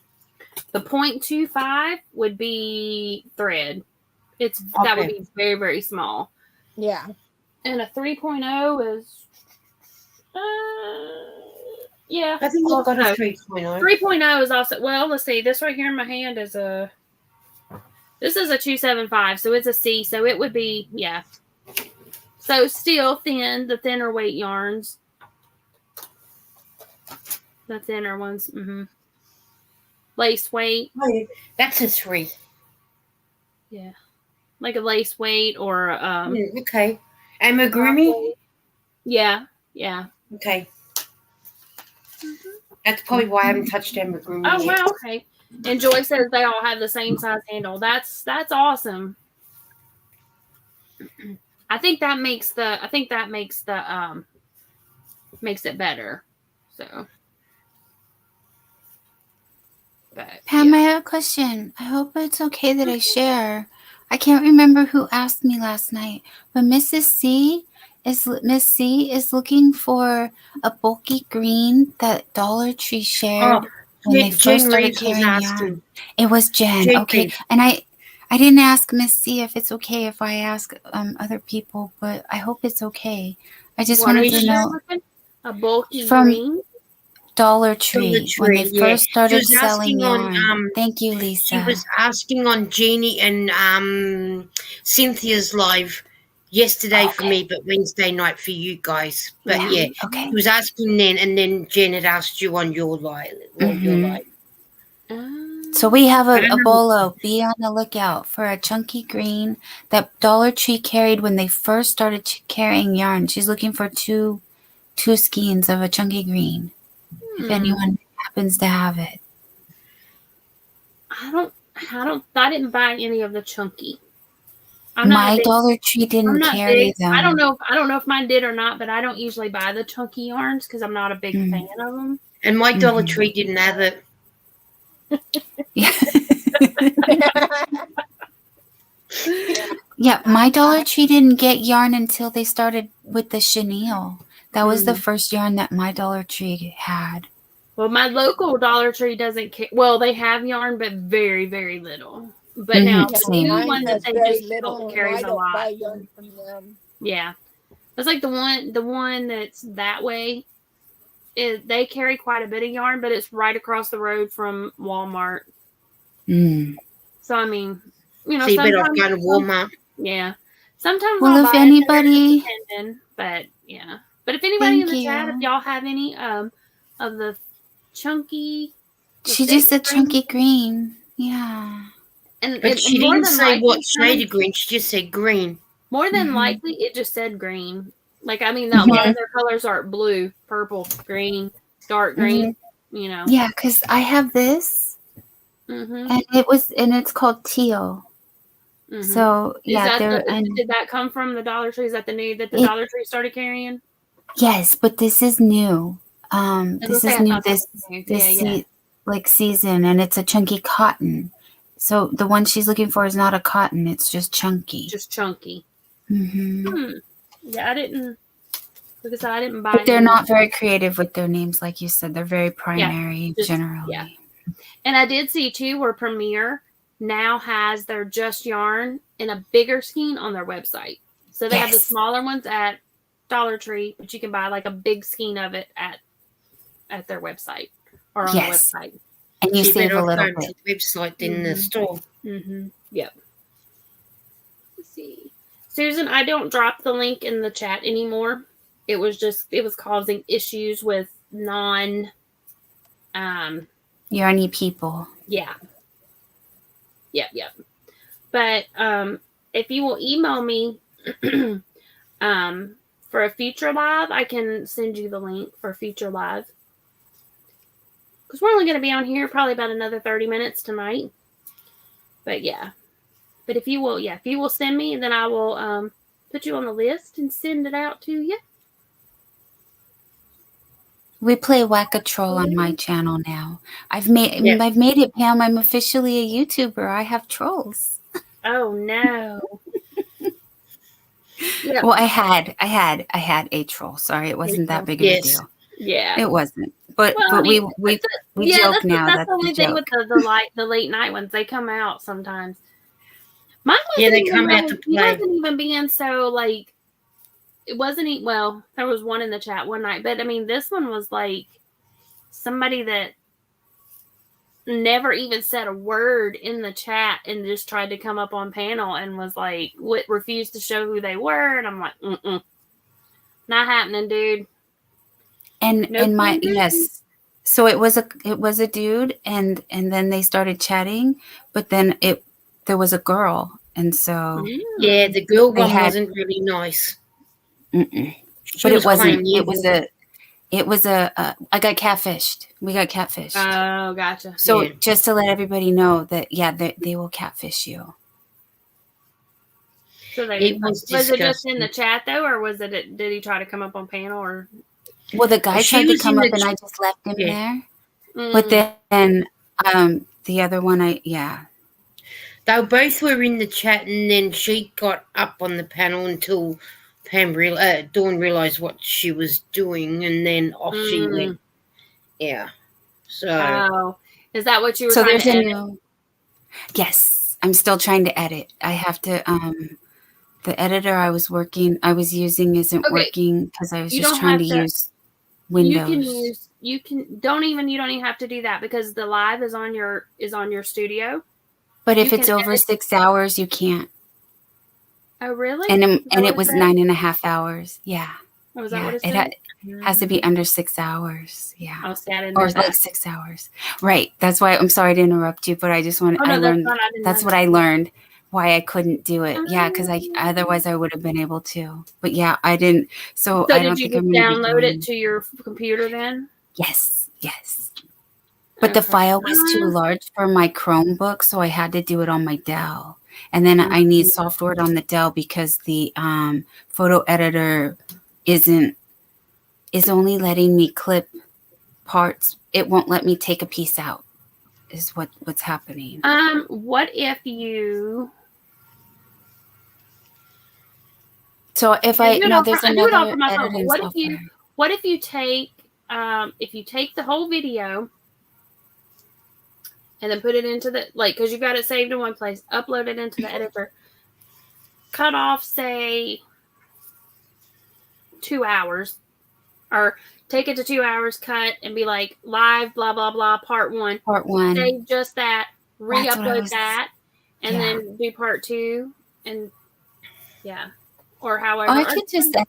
S1: The 0.25 would be thread. That would be very, very small.
S5: Yeah.
S1: And a 3.0 is yeah.
S4: I think I've got a 3.0.
S1: 3.0 is also, well, let's see. This right here in my hand is this is a 275, so it's a C, so it would be, yeah. So still thin, the thinner weight yarns. The thinner ones. Lace weight.
S4: Oh, that's a 3.
S1: Yeah. Like a lace weight or
S4: okay. Amigurumi?
S1: Yeah. Yeah.
S4: Okay. That's probably why I haven't touched amigurumi
S1: Oh
S4: yet.
S1: wow, okay. And Joy says they all have the same size handle. That's awesome. I think that makes makes it better. So but,
S3: Pam, I have a question. I hope it's okay that I share. I can't remember who asked me last night, but Miss C is looking for a bulky green that Dollar Tree shared when they first started carrying yarn. It was Jen. Okay, and I didn't ask Miss C if it's okay if I ask other people, but I hope it's okay. I just wanted to know
S1: a bulky green.
S3: Dollar Tree when they first started selling yarn. Thank you, Lisa.
S4: She was asking on Jeannie and Cynthia's live yesterday for me, but Wednesday night for you guys. But
S3: okay.
S4: She was asking then, and then Jen had asked you on your live.
S3: So we have a bolo. Be on the lookout for a chunky green that Dollar Tree carried when they first started carrying yarn. She's looking for two skeins of a chunky green. If anyone happens to have it.
S1: I didn't buy any of the chunky.
S3: My Dollar Tree didn't carry them.
S1: I don't know if mine did or not, but I don't usually buy the chunky yarns because I'm not a big fan of them.
S4: And my Dollar Tree didn't have it.
S3: Yeah, my Dollar Tree didn't get yarn until they started with the chenille. That was the first yarn that my Dollar Tree had.
S1: Well, my local Dollar Tree doesn't care. Well, they have yarn, but very, very little. But now the new one that they just don't carries a lot. Yeah, it's like the one that's that way. They carry quite a bit of yarn, but it's right across the road from Walmart. So I mean,
S4: so you better go to Walmart.
S1: Yeah, sometimes.
S3: Well, if anybody,
S1: but yeah, but if anybody in the chat, if y'all have any of the chunky,
S3: she just said chunky green. Yeah,
S4: but she didn't say what shade of green. She just said green.
S1: More than likely, it just said green. Like I mean, a lot of their colors are blue, purple, green, dark green. You know.
S3: Yeah, because I have this, and it's called teal. So yeah,
S1: did that come from the Dollar Tree? Is that the Dollar Tree started carrying?
S3: Yes, but this is new. This is new this season, and it's a chunky cotton. So the one she's looking for is not a cotton; it's just chunky.
S1: Just chunky. Yeah, I didn't buy.
S3: But they're not very creative with their names, like you said. They're very primary generally.
S1: Yeah. And I did see too where Premier now has their Just Yarn in a bigger skein on their website. So they have the smaller ones at Dollar Tree, but you can buy like a big skein of it at their website or on the website.
S3: And you save a little bit.
S4: Website in the store.
S1: Yep. Let's see. Susan, I don't drop the link in the chat anymore. It was causing issues with
S3: yarny people.
S1: Yeah. Yep. But if you will email me for a future live, I can send you the link for a future live. Because we're only going to be on here probably about another 30 minutes tonight. But yeah. But if you will send me, then I will put you on the list and send it out to you.
S3: We play Whack-A-Troll on my channel now. I've made it, Pam. I'm officially a YouTuber. I have trolls.
S1: Oh no.
S3: Well, I had a troll. Sorry, it wasn't that big of a deal.
S1: Yeah,
S3: it wasn't. But we joke now.
S1: That's the only thing with the late night ones. They come out sometimes. Mine wasn't
S4: they come out to play.
S1: It wasn't even being so like. It wasn't. Well, there was one in the chat one night, but I mean, this one was like somebody that never even said a word in the chat and just tried to come up on panel and was like, refused to show who they were, and I'm like, not happening, dude.
S3: And So it was a dude, and then they started chatting, but then there was a girl, and so
S4: yeah, the girl one
S3: had,
S4: wasn't really nice.
S3: But it wasn't. It was I got catfished. We got catfished.
S1: Oh, gotcha.
S3: So just to let everybody know that, they will catfish you.
S1: So was it just in the chat though, or was it? Did he try to come up on panel, or?
S3: Well, the guy tried to come up, and I just left him there. But then, the other one,
S4: they both were in the chat, and then she got up on the panel until Dawn realized what she was doing, and then off she went. Yeah. So.
S1: Is that what you were trying to edit?
S3: Yes, I'm still trying to edit. I have to. The editor I was using isn't working because I was just trying to use Windows.
S1: You don't even have to do that because the live is on your studio.
S3: But if it's over 6 hours, you can't.
S1: Oh, really?
S3: And it was 9.5 hours. Yeah.
S1: Oh, is that what it said?
S3: It has to be under 6 hours. Yeah.
S1: Oh, see, I didn't
S3: or
S1: know that.
S3: like 6 hours. Right. That's why I'm sorry to interrupt you, but I just wanted. I learned. That's what I learned. Why I couldn't do it. Yeah, because otherwise I would have been able to. But yeah, I didn't. So I don't think I'm going to
S1: download it to your computer then?
S3: Yes. But the file was too large for my Chromebook, so I had to do it on my Dell. And then I need software on the Dell because the photo editor is only letting me clip parts. It won't let me take a piece out. Is what's happening.
S1: What if you?
S3: So if there's another editing software.
S1: What if you take the whole video and then put it into because you've got it saved in one place, upload it into the editor, cut off say 2 hours, or take it to 2 hours, cut, and be like live, blah, blah, blah, part one. Save just that, re-upload that, and then do part 2, and or however.
S3: I could just,
S1: do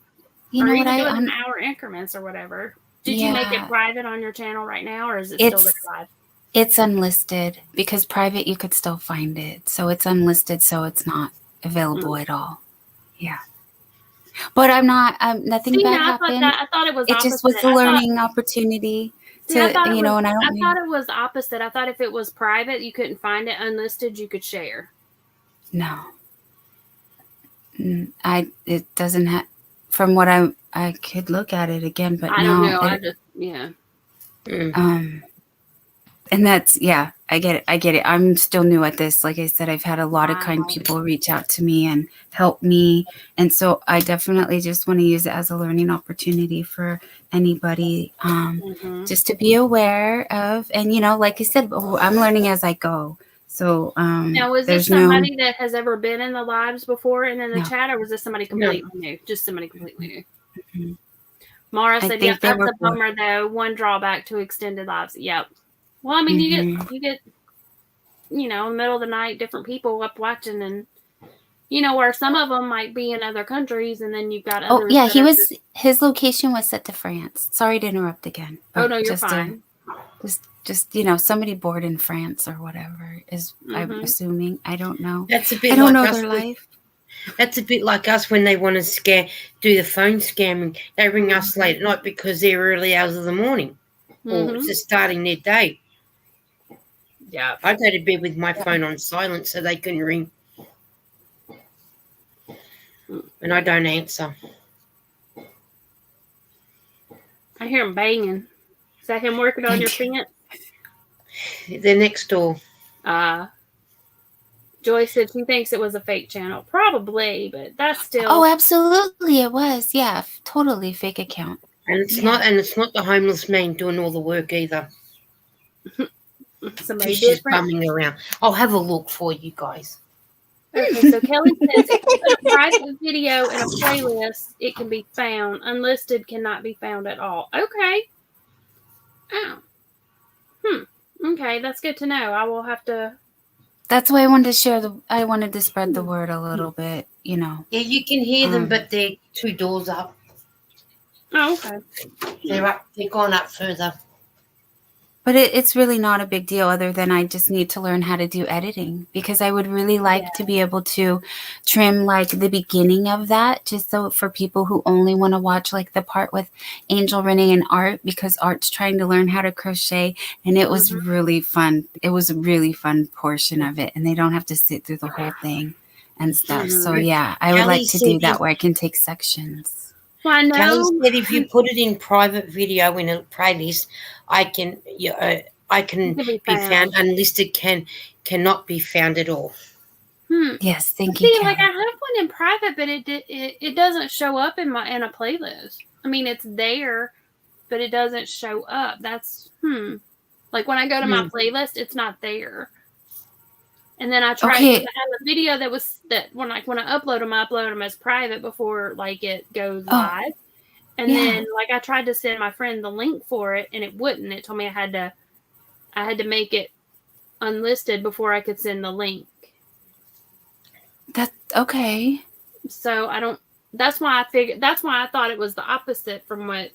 S1: it in hour increments or whatever. Did you make it private on your channel right now, or is it still there live?
S3: It's unlisted because private you could still find it. So it's unlisted, so it's not available at all. Yeah. But I'm not. Nothing bad happened.
S1: I thought it was.
S3: It just was a learning opportunity
S1: I thought it was opposite. I thought if it was private, you couldn't find it. Unlisted, you could share.
S3: No. It doesn't have. From what I could look at it again, but
S1: I don't know.
S3: And that's I get it. I'm still new at this. Like I said, I've had a lot of kind people reach out to me and help me. And so I definitely just want to use it as a learning opportunity for anybody, just to be aware of. And, like I said, I'm learning as I go. So
S1: now, was this somebody that has ever been in the lives before and in the chat, or was this somebody completely new? Just somebody completely new. Mm-hmm. Mara said, "Yep, that's a bummer though. One drawback to extended lives." Yep. Well, I mean, you get, in the middle of the night, different people up watching, and where some of them might be in other countries, and then you've got others.
S3: Oh yeah, his location was set to France. Sorry to interrupt again.
S1: Oh no, you're fine.
S3: Just somebody bored in France or whatever is. I'm assuming. I don't know.
S4: That's a bit.
S3: I don't know their life.
S4: That's a bit like us when they want to do the phone scamming. They ring us late at night because they're early hours of the morning, or just starting their day. Yeah, I go to bed with my phone on silent so they can ring, and I don't answer.
S1: I hear him banging. Is that him working on your fence?
S4: They're next door.
S1: Joy said she thinks it was a fake channel. Probably, but that's still.
S3: Oh, absolutely, it was. Yeah, totally fake account.
S4: And it's not. And it's not the homeless man doing all the work either.
S1: Somebody
S4: She's bumming around. I'll have a look for you guys.
S1: Okay, so Kelly says if you put a private video in a playlist, it can be found. Unlisted cannot be found at all. Okay. Oh. Okay, that's good to know. I will have to.
S3: That's why I wanted to I wanted to spread the word a little bit, Yeah,
S4: you can hear them, but they're 2 doors up.
S1: Oh, okay.
S4: They're up. They're gone up further.
S3: But it's really not a big deal other than I just need to learn how to do editing, because I would really like to be able to trim like the beginning of that, just so for people who only want to watch like the part with Angel, Renee, and Art, because Art's trying to learn how to crochet, and it was really fun. It was a really fun portion of it, and they don't have to sit through the whole thing and stuff. So yeah, I would like to do that where I can take sections.
S1: Well, I know.
S4: Kelly said if you put it in private video in a playlist, I can be found. Unlisted cannot be found at all.
S3: Yes, thank you.
S1: See, like I have one in private, but it doesn't show up in a playlist. I mean, it's there, but it doesn't show up. That's like when I go to my playlist, it's not there. And then I tried to have a video that when I upload them as private before like it goes live. And then like I tried to send my friend the link for it and it wouldn't. It told me I had to make it unlisted before I could send the link.
S3: That's okay.
S1: So that's why I thought it was the opposite from what,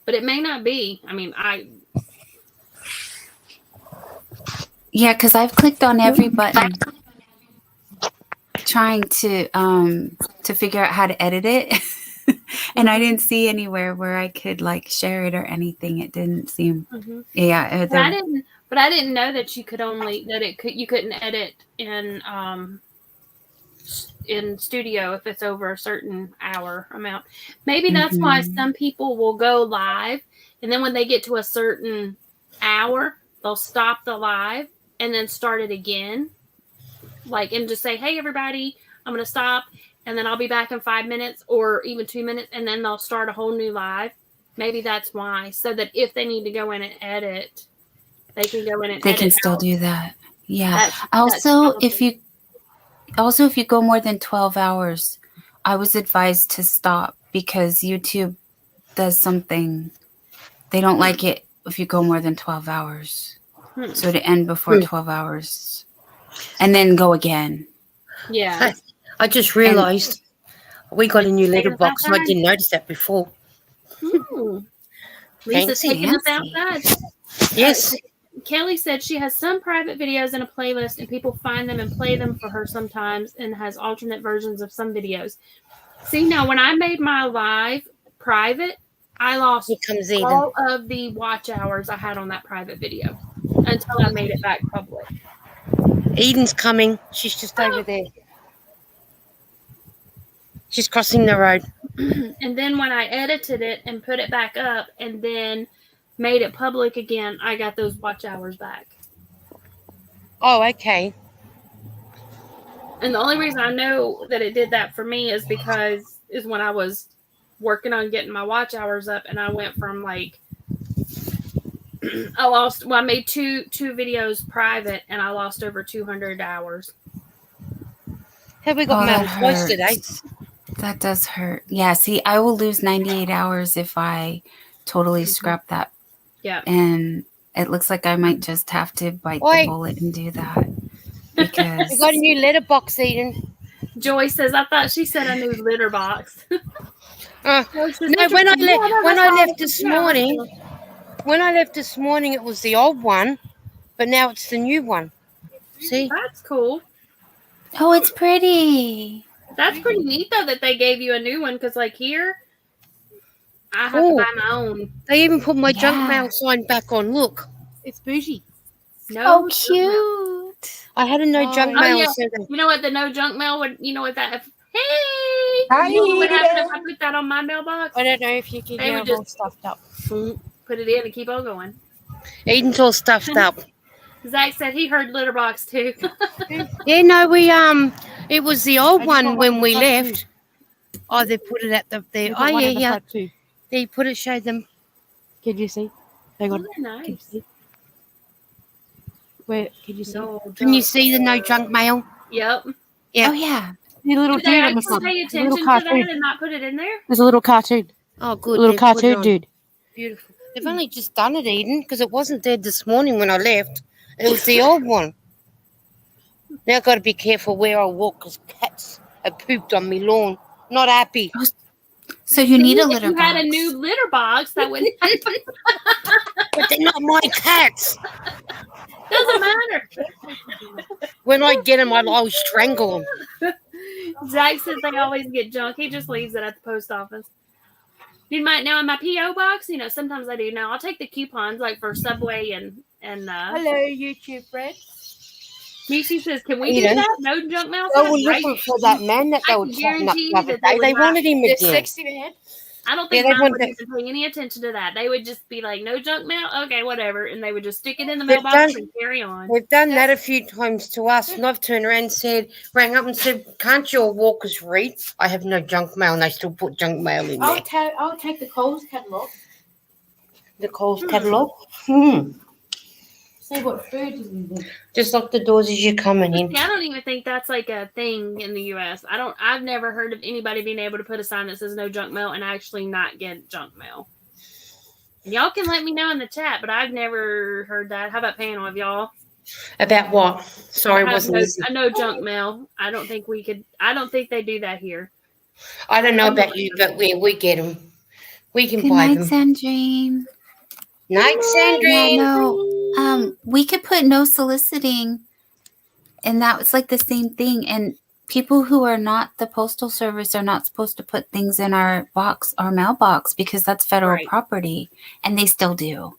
S1: but it may not be. I mean,
S3: yeah, because I've clicked on every button trying to figure out how to edit it. And I didn't see anywhere where I could like share it or anything. It didn't seem
S1: But I didn't know that you could you couldn't edit in studio if it's over a certain hour amount. Maybe that's why some people will go live and then when they get to a certain hour, they'll stop the live and then start it again. Like, and just say, hey, everybody, I'm going to stop. And then I'll be back in 5 minutes or even 2 minutes. And then they'll start a whole new live. Maybe that's why. So that if they need to go in and edit, they can go in and edit.
S3: They can still do that. Yeah. If you go more than 12 hours, I was advised to stop because YouTube does something. They don't like it if you go more than 12 hours. So to end before 12 hours and then go again.
S1: Yeah.
S4: I just realized we got a new letterbox and I didn't notice that before.
S1: Lisa's taking us outside.
S4: Yes.
S1: Kelly said she has some private videos in a playlist and people find them and play them for her sometimes and has alternate versions of some videos. See, now when I made my live private, I lost all of the watch hours I had on that private video until I made it back public.
S4: Eden's coming. She's just over there. She's crossing the road.
S1: And then when I edited it and put it back up and then made it public again, I got those watch hours back.
S4: Oh, okay.
S1: And the only reason I know that it did that for me is when I was working on getting my watch hours up and I went from like I made two videos private and I lost over 200 hours.
S4: Have we got mail twice today?
S3: That does hurt. Yeah, see, I will lose 98 hours if I totally scrap that.
S1: Yeah.
S3: And it looks like I might just have to bite the bullet and do that. Because
S4: we got a new letterbox, Eden.
S1: Joy says, I thought she said a new litter box.
S4: When I left this morning, it was the old one, but now it's the new one. See?
S1: That's cool.
S3: Oh, it's pretty.
S1: That's pretty neat, though, that they gave you a new one, because, like, here, I have to buy my own.
S4: They even put my junk mail sign back on. Look.
S5: It's bougie.
S3: No, cute.
S4: I had a no junk mail.
S1: Yeah. You know what the no junk mail would, you know what that, hey!
S5: Hi,
S1: you know what happened if I put that on my mailbox?
S4: I don't know if you can get it all stuffed up.
S1: Put it in and keep on going.
S4: Eden's all stuffed up.
S1: Zach said he heard litter box too.
S4: Yeah, no, it was the old one when we left. Oh, they put it at there. Oh, yeah. They put it, showed them. Can you see? Hang on.
S1: Oh, nice.
S4: Can you see? Where, can you see?
S1: No,
S4: can you see the no junk mail?
S1: Yep.
S3: Oh, yeah.
S5: The little
S1: dude on the front. Pay attention to that and not put it in there?
S5: There's a little cartoon.
S4: Oh, good.
S5: A little cartoon dude.
S4: Beautiful. They've only just done it, Eden, because it wasn't there this morning when I left. It was the old one. Now I've got to be careful where I walk because cats have pooped on my lawn. Not happy.
S3: So you need a litter
S1: you
S3: box.
S1: had a new litter box that would.
S4: But they're not my cats.
S1: Doesn't matter.
S4: When I get them, I'll strangle them.
S1: Zach says they always get junk. He just leaves it at the post office. Now in my PO box, sometimes I do. Now I'll take the coupons like for Subway and
S5: Hello, YouTube friends.
S1: Mishi says, "Can we do that? No junk mail."
S4: They were looking for that man that they were chatting up the other day. They wanted him again. 60 man.
S1: I don't think mine would even pay any attention to that. They would just be like, "No junk mail, okay, whatever," and they would just stick it in the mailbox and carry on.
S4: We've done that a few times to us, and I've turned around and rang up and said, "Can't your walkers read? I have no junk mail," and they still put junk mail in there.
S5: I'll take the Coles catalogue.
S4: The Coles catalogue.
S5: See what food is in there.
S4: Just lock the doors as you're coming in.
S1: I don't even think that's like a thing in the U.S. I've never heard of anybody being able to put a sign that says no junk mail and actually not get junk mail. Y'all can let me know in the chat, but I've never heard that. How about panel of y'all?
S4: About what? Sorry, wasn't
S1: I know junk mail. I don't think they do that here.
S4: I don't know about you, but we get them. We can
S3: Good
S4: buy
S3: night,
S4: them.
S3: Sandrine.
S4: Night, Sandrine.
S3: Yeah, no. We could put no soliciting, and that was like the same thing. And people who are not the postal service are not supposed to put things in our mailbox, because that's federal property, and they still do.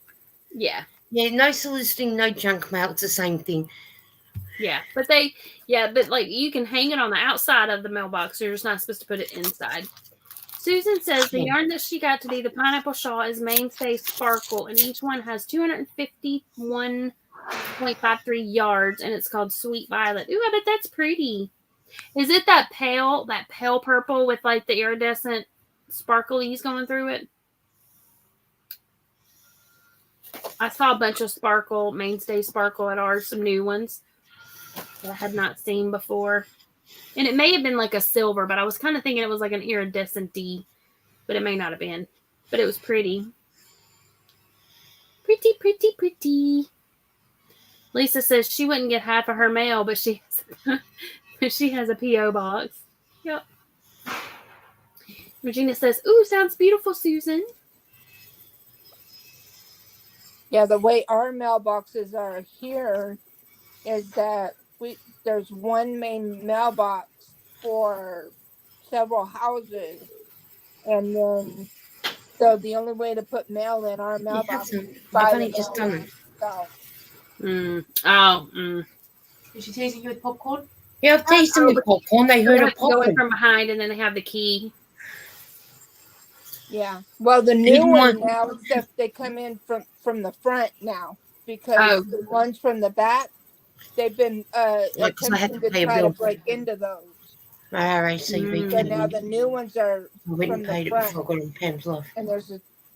S1: Yeah.
S4: Yeah, no soliciting, no junk mail. It's the same thing.
S1: Yeah, but like you can hang it on the outside of the mailbox. So you're just not supposed to put it inside. Susan says the yarn that she got today, the pineapple shawl, is Mainstay Sparkle, and each one has 251.53 yards, and it's called Sweet Violet. Ooh, I bet that's pretty. Is it that pale purple with like the iridescent sparklies going through it? I saw a bunch of Mainstay Sparkle at ours, some new ones that I had not seen before. And it may have been like a silver, but I was kind of thinking it was like an iridescent-y, but it may not have been. But it was pretty. Pretty, pretty, pretty. Lisa says she wouldn't get half of her mail, but she has a P.O. box. Yep. Regina says, "Ooh, sounds beautiful, Susan."
S5: Yeah, the way our mailboxes are here is that there's one main mailbox for several houses, and then so the only way to put mail in our mailbox is
S4: I've only just done it.
S5: So. Is she teasing you with popcorn?
S4: Yeah, I've teased them with popcorn. They heard of popcorn.
S1: Go in from behind, and then they have the key.
S5: Yeah. Well, the new one now, except they come in from the front now, because the ones from the back, they've been attempting to try to break into those.
S4: All right, so
S5: now the new ones are
S4: I went and paid it before I got on Pam's Love.
S5: And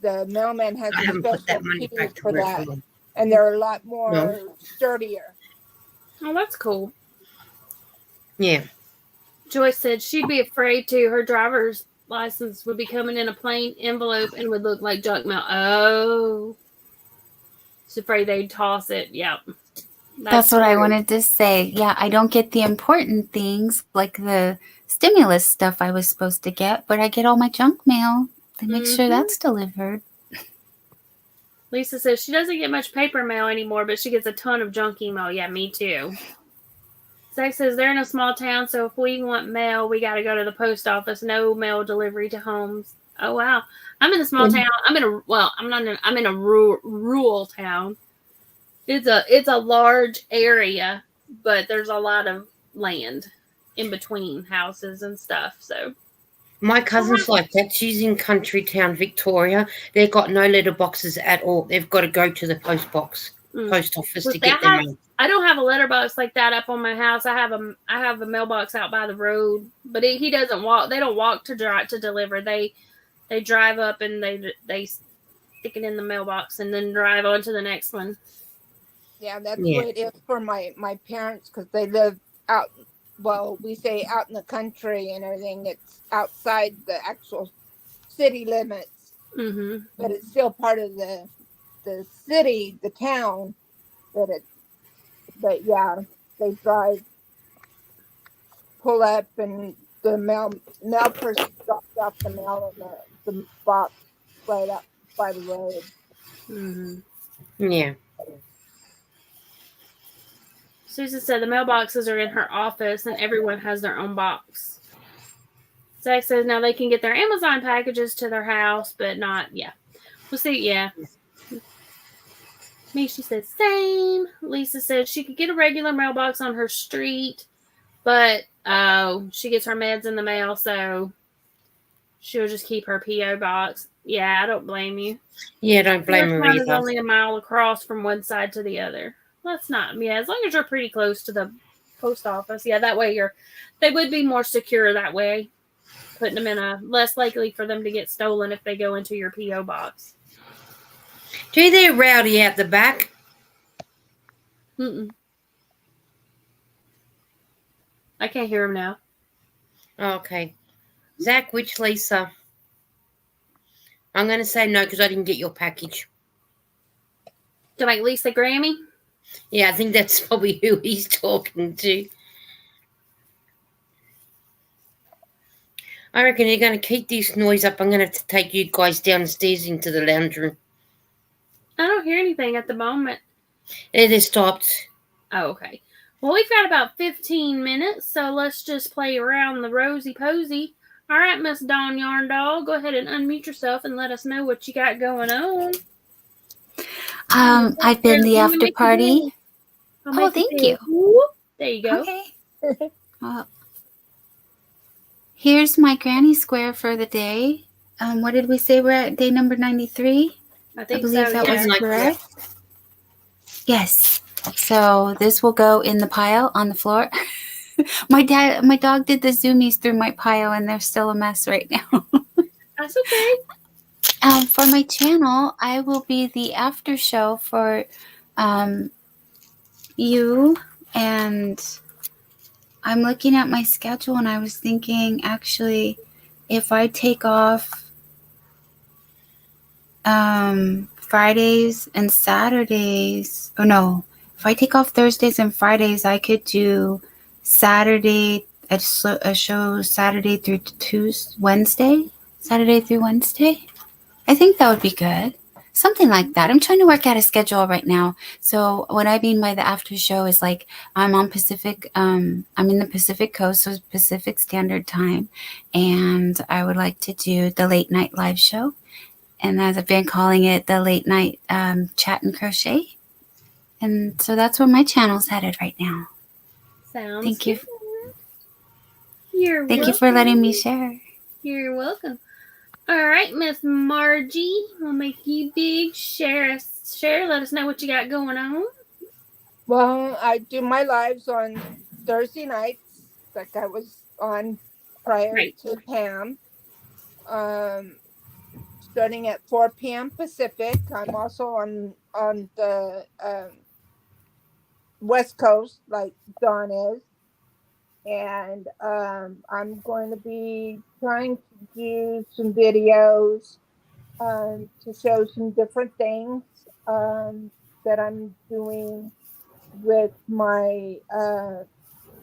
S5: the mailman has
S4: I haven't put that money back to
S5: for
S4: work
S5: that,
S4: for them.
S5: and they're a lot more sturdier.
S1: Oh, that's cool.
S4: Yeah.
S1: Joyce said she'd be afraid to. Her driver's license would be coming in a plain envelope and would look like junk mail. Oh. She's afraid they'd toss it. Yep.
S3: That's what I wanted to say. Yeah, I don't get the important things like the stimulus stuff I was supposed to get, but I get all my junk mail. They make sure that's delivered.
S1: Lisa says she doesn't get much paper mail anymore, but she gets a ton of junk email. Yeah, me too. Zach says they're in a small town, so if we want mail, we got to go to the post office. No mail delivery to homes. Oh wow, I'm in a small town. I'm in a rural town. It's a large area, but there's a lot of land in between houses and stuff. So
S4: my cousin's like that. She's in country town, Victoria. They've got no letter boxes at all. They've got to go to the post office to get their mail.
S1: I don't have a letterbox like that up on my house. I have a mailbox out by the road, but he doesn't walk. They don't walk to deliver. They drive up and they stick it in the mailbox and then drive on to the next one.
S5: Yeah, that's what it is for my parents, because they live out. Well, we say out in the country and everything. It's outside the actual city limits, but it's still part of the city, the town. But yeah, they pull up, and the mail person dropped off the mail in the box right up by the road.
S4: Yeah.
S1: Susan said the mailboxes are in her office and everyone has their own box. Zach says now they can get their Amazon packages to their house, but not, yeah. We'll see, yeah. She says, same. Lisa said she could get a regular mailbox on her street, but she gets her meds in the mail, so she'll just keep her P.O. box. Yeah, I don't blame you.
S4: Yeah, don't blame her either.
S1: Mine is only a mile across from one side to the other. That's not, yeah, as long as you're pretty close to the post office. Yeah, that way they would be more secure that way. Putting them in a less likely for them to get stolen if they go into your P.O. box.
S4: Do you hear Rowdy out the back?
S1: Mm-mm. I can't hear him now.
S4: Okay. Zach, which Lisa? I'm going to say no because I didn't get your package.
S1: To make Lisa Grammy?
S4: Yeah, I think that's probably who he's talking to. I reckon you're going to keep this noise up. I'm going to have to take you guys downstairs into the lounge room.
S1: I don't hear anything at the moment.
S4: It has stopped.
S1: Oh, okay. Well, we've got about 15 minutes, so let's just play around the Rosy Posy. All right, Miss Dawn Yarn Doll, go ahead and unmute yourself and let us know what you got going on.
S3: I've been the after party. Oh, thank you.
S1: There you go.
S3: Okay. Here's my granny square for the day. What did we say? We're at day number 93?
S1: I believe
S3: that was correct. Yes. So this will go in the pile on the floor. My dog did the zoomies through my pile, and they're still a mess right now.
S1: That's okay.
S3: For my channel, I will be the after show for you, and I'm looking at my schedule, and I was thinking, actually, if I take off Fridays and Saturdays, if I take off Thursdays and Fridays, I could do Saturday, a show Saturday through Wednesday. Saturday through Wednesday. I think that would be good. Something like that. I'm trying to work out a schedule right now. So what I mean by the after show is like I'm on Pacific, I'm in the Pacific Coast, so Pacific Standard Time. And I would like to do the late night live show. And as I've been calling it, the late night chat and crochet. And so that's where my channel's headed right now.
S1: Thank
S3: you.
S1: You're
S3: Thank you for letting me share.
S1: You're welcome. All right, Miss Margie, we'll make you big. Share. Let us know what you got going on.
S5: Well, I do my lives on Thursday nights, like I was on prior to Pam. Starting at 4 p.m. Pacific. I'm also on the West Coast, like Dawn is. And I'm going to be trying to do some videos to show some different things that I'm doing with my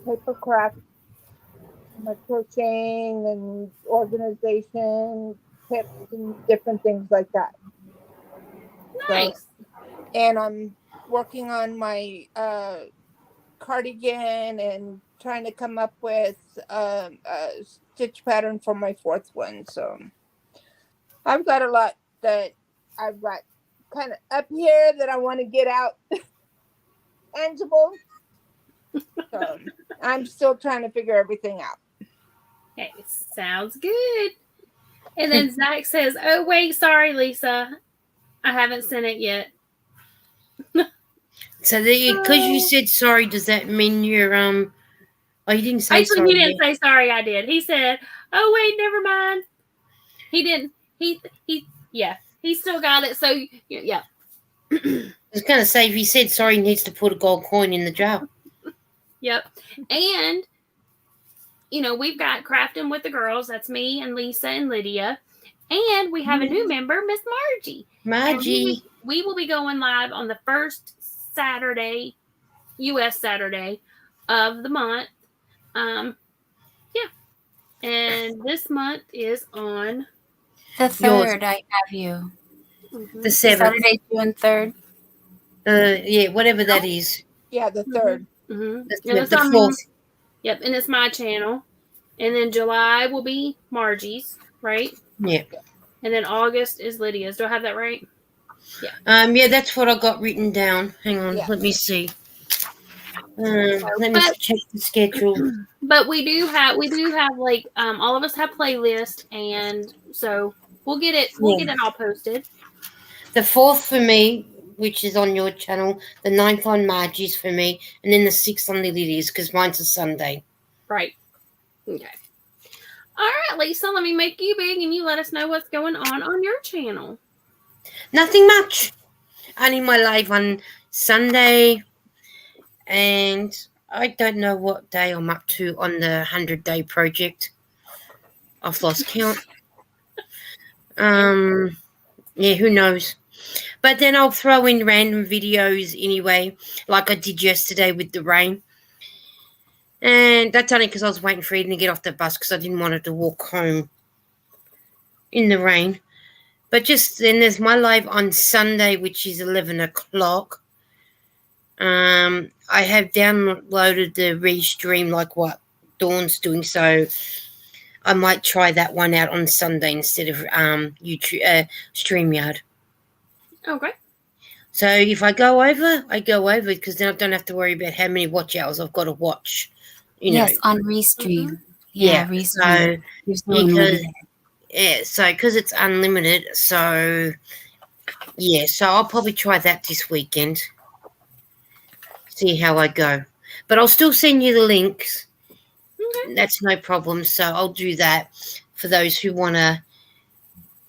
S5: paper craft, my crocheting and organization tips and different things like that.
S1: Nice.
S5: So, and I'm working on my cardigan and trying to come up with a stitch pattern for my fourth one. So I've got a lot that I've got kind of up here that I want to get out tangible. So I'm still trying to figure everything out.
S1: Okay, sounds good. And then Zach says, "Oh wait, sorry, Lisa, I haven't sent it yet."
S4: So because you said sorry, does that mean you're Oh, you didn't say
S1: Actually,
S4: sorry.
S1: He didn't say sorry. I did. He said, "Oh wait, never mind." He didn't. He still got it. So yeah.
S4: I was gonna say if he said sorry, he needs to put a gold coin in the jar.
S1: Yep. And we've got Crafting with the Girls. That's me and Lisa and Lydia. And we have a new member, Miss Margie.
S4: Margie.
S1: We will be going live on the first Saturday, U.S. Saturday of the month. And this month is on
S3: the 3rd. I have you.
S4: The 7th.
S3: Saturday, June 3rd.
S4: Yeah, whatever that is.
S5: Yeah, the 3rd.
S4: The 4th.
S1: Yep, and it's my channel. And then July will be Margie's, right?
S4: Yeah.
S1: And then August is Lydia's. Do I have that right?
S4: Yeah. Yeah, that's what I got written down. Hang on, let me see. Let me check the schedule.
S1: But we do have like all of us have playlists, and so we'll get it all posted.
S4: The 4th for me, which is on your channel, the 9th on Margie's for me, and then the 6th on Lydia's because mine's a Sunday.
S1: Right. Okay. All right, Lisa, let me make you big and you let us know what's going on your channel.
S4: Nothing much. Only my live on Sunday, and I don't know what day I'm up to on the 100-day project. I've lost count. Yeah, who knows? But then I'll throw in random videos anyway, like I did yesterday with the rain. And that's only because I was waiting for Eden to get off the bus because I didn't want her to walk home in the rain. But just then there's my live on Sunday, which is 11 o'clock. I have downloaded the restream like what Dawn's doing, so I might try that one out on Sunday instead of YouTube StreamYard.
S1: Okay.
S4: So if I go over because then I don't have to worry about how many watch hours I've got to watch.
S3: Yes, on Restream.
S1: Mm-hmm.
S3: Yeah, Restream.
S4: So because it's unlimited, so I'll probably try that this weekend. See how I go. But I'll still send you the links.
S1: Okay.
S4: That's no problem. So I'll do that for those who want to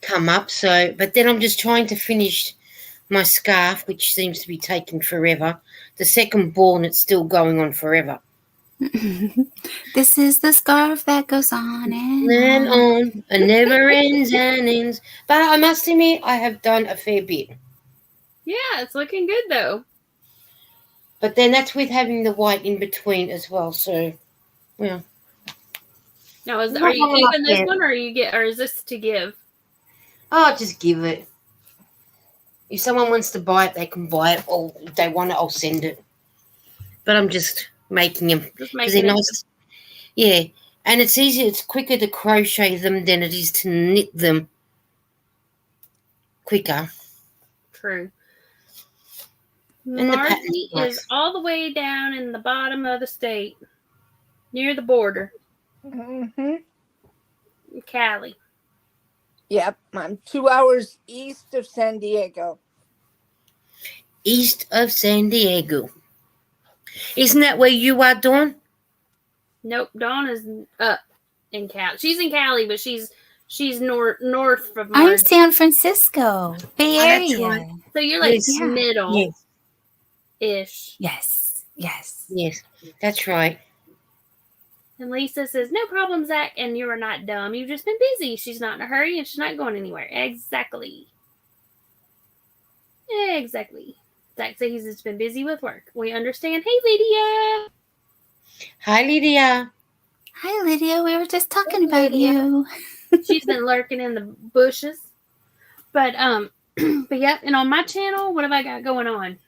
S4: come up. So, but then I'm just trying to finish my scarf, which seems to be taking forever. The second ball, and it's still going on forever.
S3: This is the scarf that goes on
S4: and on. And never ends and ends. But I must admit, I have done a fair bit.
S1: Yeah, it's looking good though.
S4: But then that's with having the white in between as well. So, well.
S1: Now, are you keeping this one, or is this to give?
S4: Oh, I'll just give it. If someone wants to buy it, they can buy it. Or if they want it, I'll send it. But I'm just making them because they're nice. Yeah, and it's easier. It's quicker to crochet them than it is to knit them. Quicker.
S1: True. And Margie is all the way down in the bottom of the state, near the border.
S5: Mm-hmm.
S1: Cali.
S5: Yep, I'm 2 hours east of San Diego.
S4: East of San Diego. Isn't that where you are, Dawn?
S1: Nope, Dawn is up in Cali. She's in Cali, but she's north of Margie.
S3: I'm San Francisco, Bay Area.
S4: Right.
S1: So you're like middle-ish.
S3: Yes,
S4: that's right.
S1: And Lisa says, no problem, Zach, and you are not dumb. You've just been busy. She's not in a hurry, and she's not going anywhere. Exactly. Zach says he's just been busy with work. We understand. Hey, Lydia.
S4: Hi, Lydia.
S3: Hi, Lydia. We were just talking about you.
S1: She's been lurking in the bushes. But yeah, and on my channel, what have I got going on?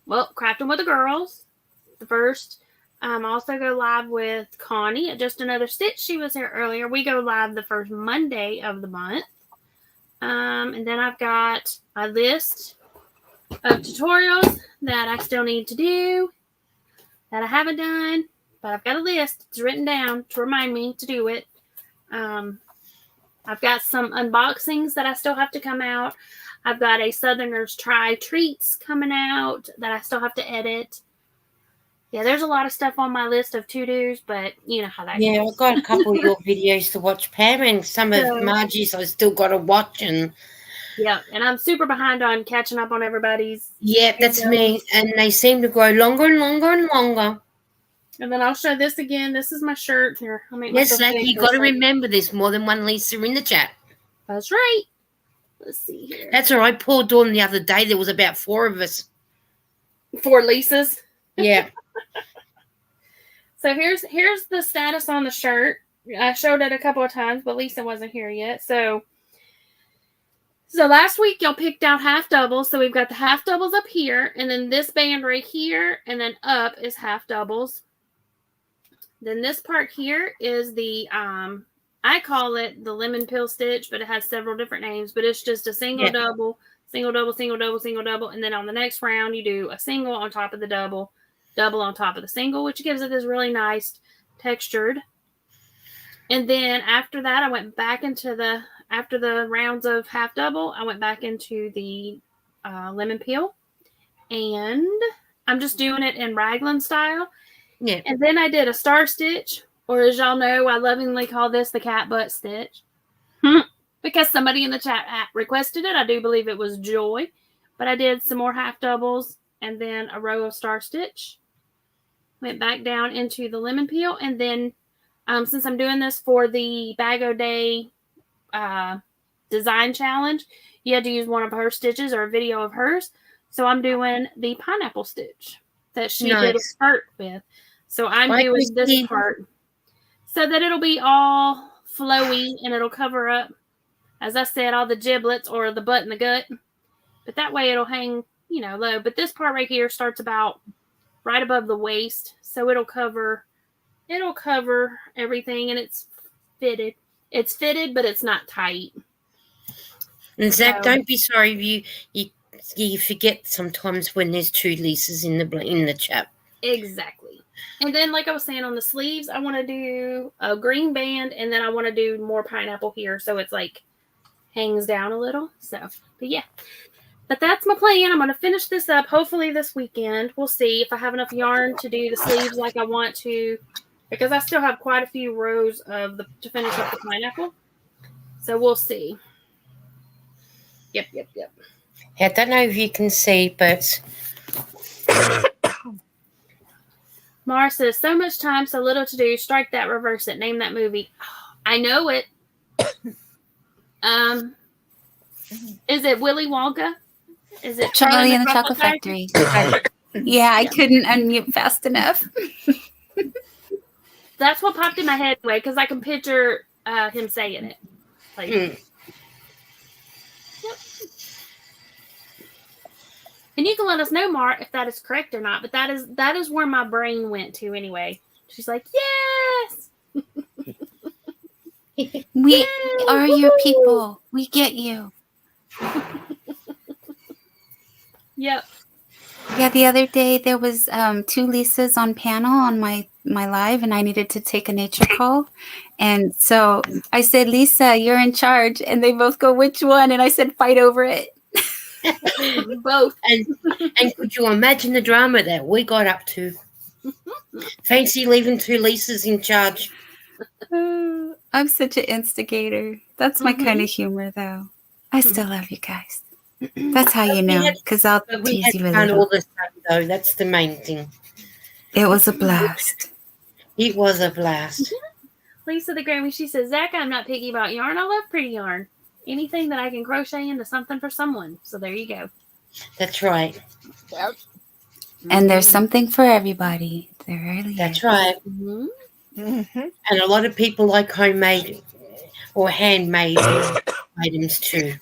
S1: Well, Crafting with the Girls. The first. Also go live with Connie at Just Another Stitch. She was here earlier. We go live the first Monday of the month. And then I've got a list of tutorials that I still need to do that I haven't done, but I've got a list. It's written down to remind me to do it. I've got some unboxings that I still have to come out. I've got a Southerners Try Treats coming out that I still have to edit. Yeah, there's a lot of stuff on my list of to-dos, but you know how that goes.
S4: Yeah, I've got a couple of your videos to watch, Pam, and some of Margie's I still got to watch. And
S1: I'm super behind on catching up on everybody's.
S4: Yeah, that's me. And they seem to grow longer and longer and longer.
S1: And then I'll show this again. This is my shirt. Here, I'll make
S4: yes, you got to remember this. More than one Lisa in the chat.
S1: That's right. Let's see here.
S4: That's all right. Poor Dawn the other day, there was about 4 of us.
S1: 4 Lisas?
S4: Yeah.
S1: So here's the status on the shirt. I showed it a couple of times, but Lisa wasn't here yet. So last week y'all picked out half doubles. So we've got the half doubles up here, and then this band right here, and then up is half doubles. Then this part here is the I call it the lemon pill stitch, but it has several different names. But it's just a single double, single double, single double, single double, and then on the next round you do a single on top of the double, double on top of the single, which gives it this really nice textured. And then after that, I went back into after the rounds of half double, I went back into the lemon peel, and I'm just doing it in raglan style.
S4: Yeah.
S1: And then I did a star stitch, or as y'all know, I lovingly call this the cat butt stitch. Because somebody in the chat requested it. I do believe it was Joy. But I did some more half doubles and then a row of star stitch. Went back down into the lemon peel. And then since I'm doing this for the Bag O' Day design challenge, you had to use one of her stitches or a video of hers. So I'm doing the pineapple stitch that she did a skirt with. So I'm doing this part so that it'll be all flowy and it'll cover up, as I said, all the giblets or the butt and the gut. But that way it'll hang, low. But this part right here starts about right above the waist. So it'll cover everything, and it's fitted. It's fitted, but it's not tight.
S4: And Zach, don't be sorry if you forget sometimes when there's two Lisas in the chat.
S1: Exactly. And then, like I was saying, on the sleeves, I want to do a green band, and then I want to do more pineapple here, so it's like hangs down a little. So, but yeah. But that's my plan. I'm going to finish this up hopefully this weekend. We'll see if I have enough yarn to do the sleeves like I want to, because I still have quite a few rows to finish up the pineapple. So we'll see. Yep.
S4: I don't know if you can see, but
S1: Mara says, so much time, so little to do. Strike that, reverse it. Name that movie. I know it. Is it Willy Wonka? Is it
S3: Charlie and the Chocolate Factory? Yeah, I couldn't unmute fast enough.
S1: That's what popped in my head anyway, because I can picture him saying it. Like, Yep. And you can let us know, Mara, if that is correct or not. But that is where my brain went to anyway. She's like, yes.
S3: We are your people. We get you.
S1: Yep.
S3: Yeah, the other day there was 2 Lisas on panel on my live, and I needed to take a nature call. And so I said, Lisa, you're in charge. And they both go, which one? And I said, fight over it.
S1: Both.
S4: And could you imagine the drama that we got up to? Fancy leaving 2 Lisas in charge.
S3: I'm such an instigator. That's my kind of humor, though. I still love you guys. That's how you know, because I'll tease you a little.
S4: All the time, though. That's the main thing.
S3: It was a blast.
S4: It was a blast.
S1: Lisa the Grammy, she says, Zach, I'm not picky about yarn. I love pretty yarn. Anything that I can crochet into something for someone. So there you go.
S4: That's right.
S1: Yep.
S3: And there's something for everybody. There really is.
S4: That's right.
S5: Mm-hmm.
S4: And a lot of people like homemade or handmade items too.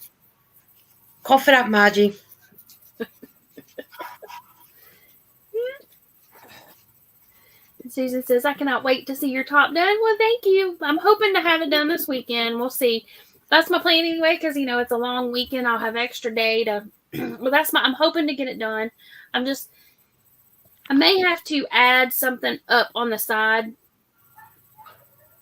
S4: Cough it up, Margie.
S1: Susan says, I cannot wait to see your top done. Well, thank you. I'm hoping to have it done this weekend. We'll see. That's my plan anyway, because, it's a long weekend. I'll have extra day to, I'm hoping to get it done. I may have to add something up on the side.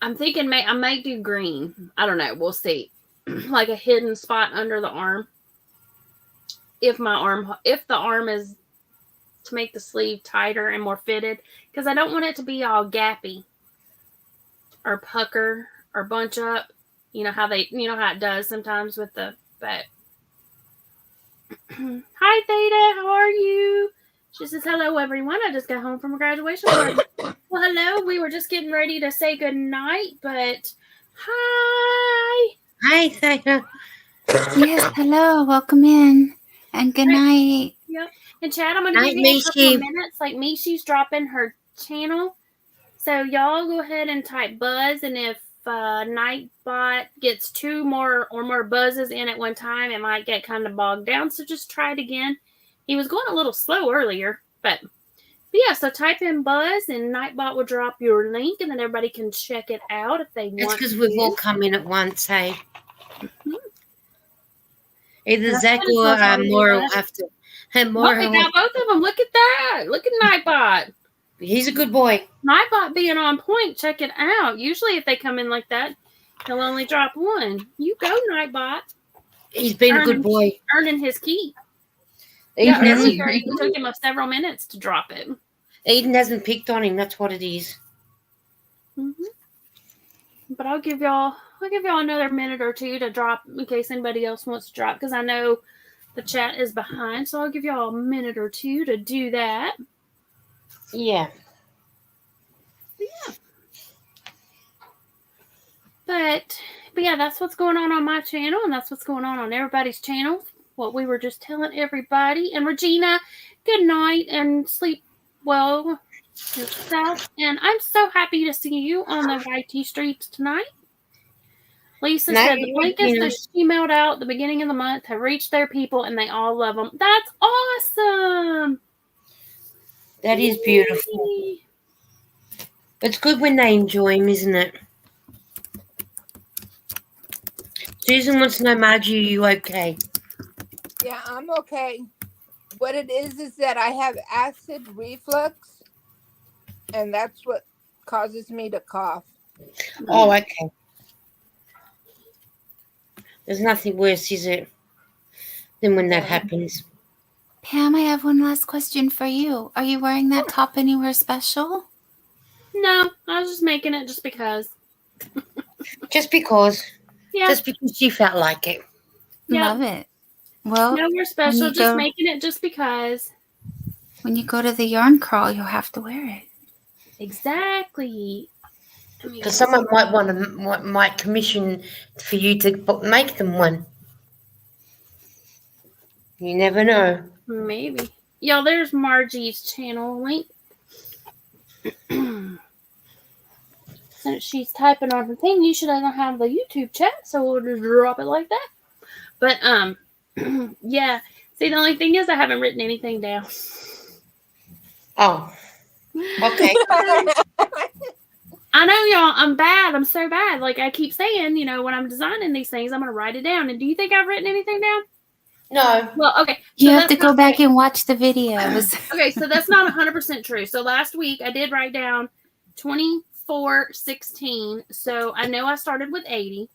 S1: I'm thinking I might do green. I don't know. We'll see. Like a hidden spot under the arm. If the arm is to make the sleeve tighter and more fitted, because I don't want it to be all gappy or pucker or bunch up. You know how it does sometimes with the but. Hi Theta, how are you? She says, hello everyone. I just got home from a graduation party. Well, hello. We were just getting ready to say good night, but hi.
S4: Hi Theta.
S3: Yes, hello. Welcome in. And good night.
S1: Yep. And Chad, I'm going to give you a couple of minutes. Like Mishi's dropping her channel. So y'all go ahead and type buzz, and if Nightbot gets 2 more buzzes in at one time, it might get kind of bogged down. So just try it again. He was going a little slow earlier, but yeah. So type in buzz, and Nightbot will drop your link, and then everybody can check it out if they want.
S4: It's because we've all come in at once, hey. Mm-hmm. Either Zach or Maura will have to. And Maura
S1: we got both of them. Look at that. Look at Nightbot.
S4: He's a good boy.
S1: Nightbot being on point. Check it out. Usually if they come in like that, he'll only drop 1. You go, Nightbot.
S4: He's been a good boy.
S1: Earning his keep. Earlier it took him several minutes to drop it.
S4: Eden hasn't picked on him. That's what it is.
S1: Mm-hmm. But I'll give y'all another minute or 2 to drop in case anybody else wants to drop, because I know the chat is behind. So I'll give y'all a minute or 2 to do that.
S4: Yeah.
S1: Yeah. But yeah, that's what's going on my channel, and that's what's going on everybody's channel. What we were just telling everybody. And Regina, good night and sleep well yourself. And I'm so happy to see you on the YT streets tonight. Lisa said the blankets that she mailed out at the beginning of the month have reached their people, and they all love them. That's awesome.
S4: That is beautiful. It's good when they enjoy them, isn't it? Susan wants to know, Margie, are you okay?
S5: Yeah, I'm okay. What it is that I have acid reflux, and that's what causes me to cough.
S4: Oh, okay. There's nothing worse, is it, than when that happens.
S3: Pam, I have one last question for you. Are you wearing that top anywhere special?
S1: No, I was just making it just because.
S4: Just because.
S1: Yeah.
S4: Just because she felt like it.
S1: Yep.
S3: Love it. Well,
S1: no, we're special. Just making it just because.
S3: When you go to the yarn crawl, you'll have to wear it.
S1: Exactly.
S4: Because someone might commission for you to make them one. You never know.
S1: Maybe. Y'all, there's Margie's channel link. Since she's typing on her thing, you should have the YouTube chat, so we'll just drop it like that. But yeah. See, the only thing is I haven't written anything down.
S4: Oh. Okay.
S1: I know, y'all, I'm bad. I'm so bad. Like I keep saying, when I'm designing these things, I'm going to write it down. And do you think I've written anything down?
S4: No.
S1: Well, okay.
S3: You have to go back and watch the videos.
S1: Okay, so that's not 100% true. So last week I did write down 2416. So I know I started with 80.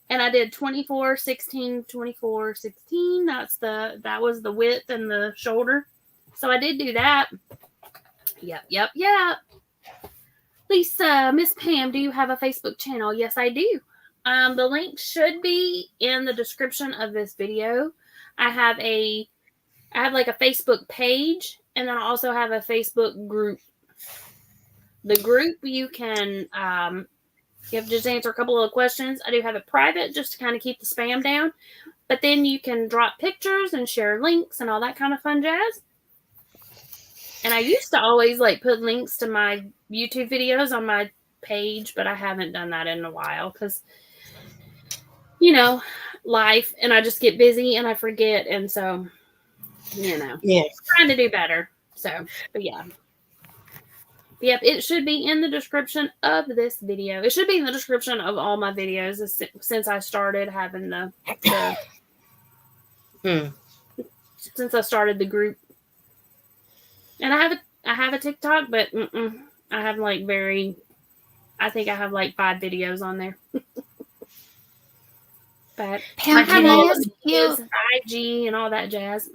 S1: And I did 2416, 2416. That was the width and the shoulder. So I did do that. Yep. Lisa, Miss Pam, do you have a Facebook channel? Yes, I do. The link should be in the description of this video. I have like a Facebook page, and then I also have a Facebook group. The group you can you have to just answer a couple of questions. I do have it private just to kind of keep the spam down. But then you can drop pictures and share links and all that kind of fun jazz. And I used to always put links to my YouTube videos on my page, but I haven't done that in a while because, life, and I just get busy and I forget. And so, trying to do better. So, but yeah. Yep, it should be in the description of this video. It should be in the description of all my videos since I started having since I started the group. And I have a TikTok, but I have I think I have 5 videos on there. But
S3: Pam,
S1: I have all the videos, IG and all that jazz.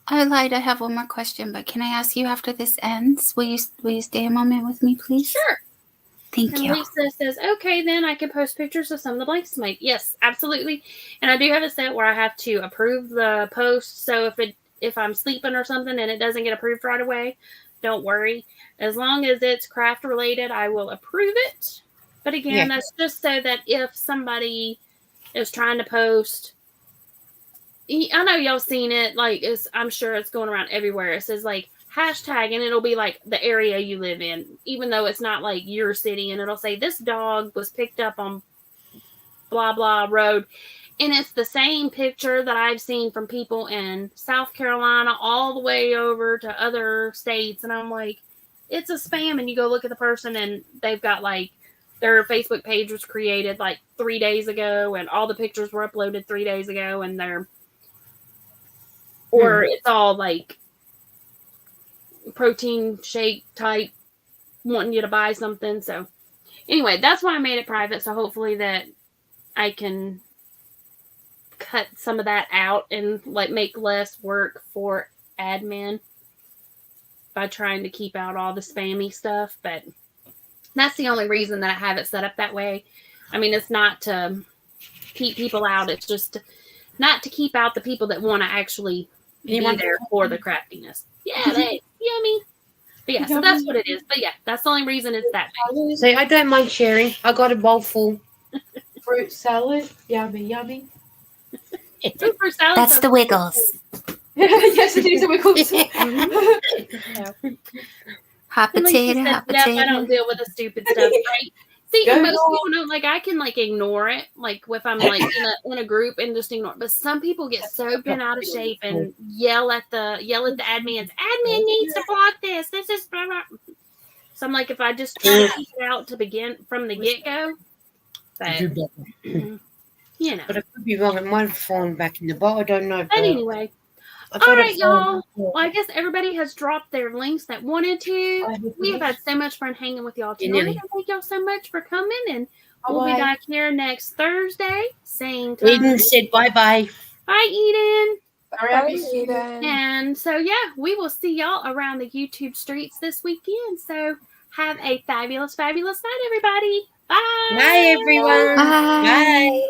S3: I lied. I have one more question, but can I ask you after this ends? Will you stay a moment with me, please?
S1: Sure.
S3: Thank you.
S1: Lisa says, okay, then I can post pictures of some of the blanks to make. Yes, absolutely. And I do have a set where I have to approve the post. So if I'm sleeping or something and it doesn't get approved right away, don't worry. As long as it's craft related, I will approve it. But again, that's just so that if somebody is trying to post, I know y'all seen it. I'm sure it's going around everywhere. It says hashtag, and it'll be like the area you live in, even though it's not like your city, and it'll say this dog was picked up on blah blah road, and it's the same picture that I've seen from people in South Carolina all the way over to other states, and I'm like, it's a spam. And you go look at the person, and they've got like their Facebook page was created like 3 days ago, and all the pictures were uploaded 3 days ago, and or it's all like protein shake type, wanting you to buy something. So anyway, that's why I made it private. So hopefully that I can cut some of that out and like make less work for admin by trying to keep out all the spammy stuff. But that's the only reason that I have it set up that way. I mean, it's not to keep people out. It's just not to keep out the people that want to actually be there for the craftiness. Yeah, they yummy. But yeah, so that's what it is. But yeah, that's the only reason it's that big.
S4: See, I don't mind sharing. I got a bowl full.
S6: Fruit salad, yummy, yummy.
S1: Fruit salad.
S3: That's the Wiggles.
S6: Yes, it is a Wiggles.
S3: Hot potato, hot potato.
S1: I don't deal with the stupid stuff, right? See, most people don't, like, I can like ignore it, like if I'm like in a group and just ignore it. But some people get so bent out of shape and yell at the admins. Admin needs to block this. This is blah, blah. So I'm like, if I just try to keep it out to begin from the get go, but you know.
S4: But I could be wrong. It might have fallen back in the bowl. I don't know.
S1: But anyway. All right, y'all. Well, I guess everybody has dropped their links that wanted to. We have had so much fun hanging with y'all tonight. Thank y'all so much for coming, and we'll be back here next Thursday, same time.
S4: Eden said bye-bye.
S1: Bye, Eden.
S5: Bye, Eden.
S1: And so, yeah, we will see y'all around the YouTube streets this weekend. So have a fabulous, fabulous night, everybody. Bye.
S4: Bye, everyone.
S3: Bye.
S4: Bye.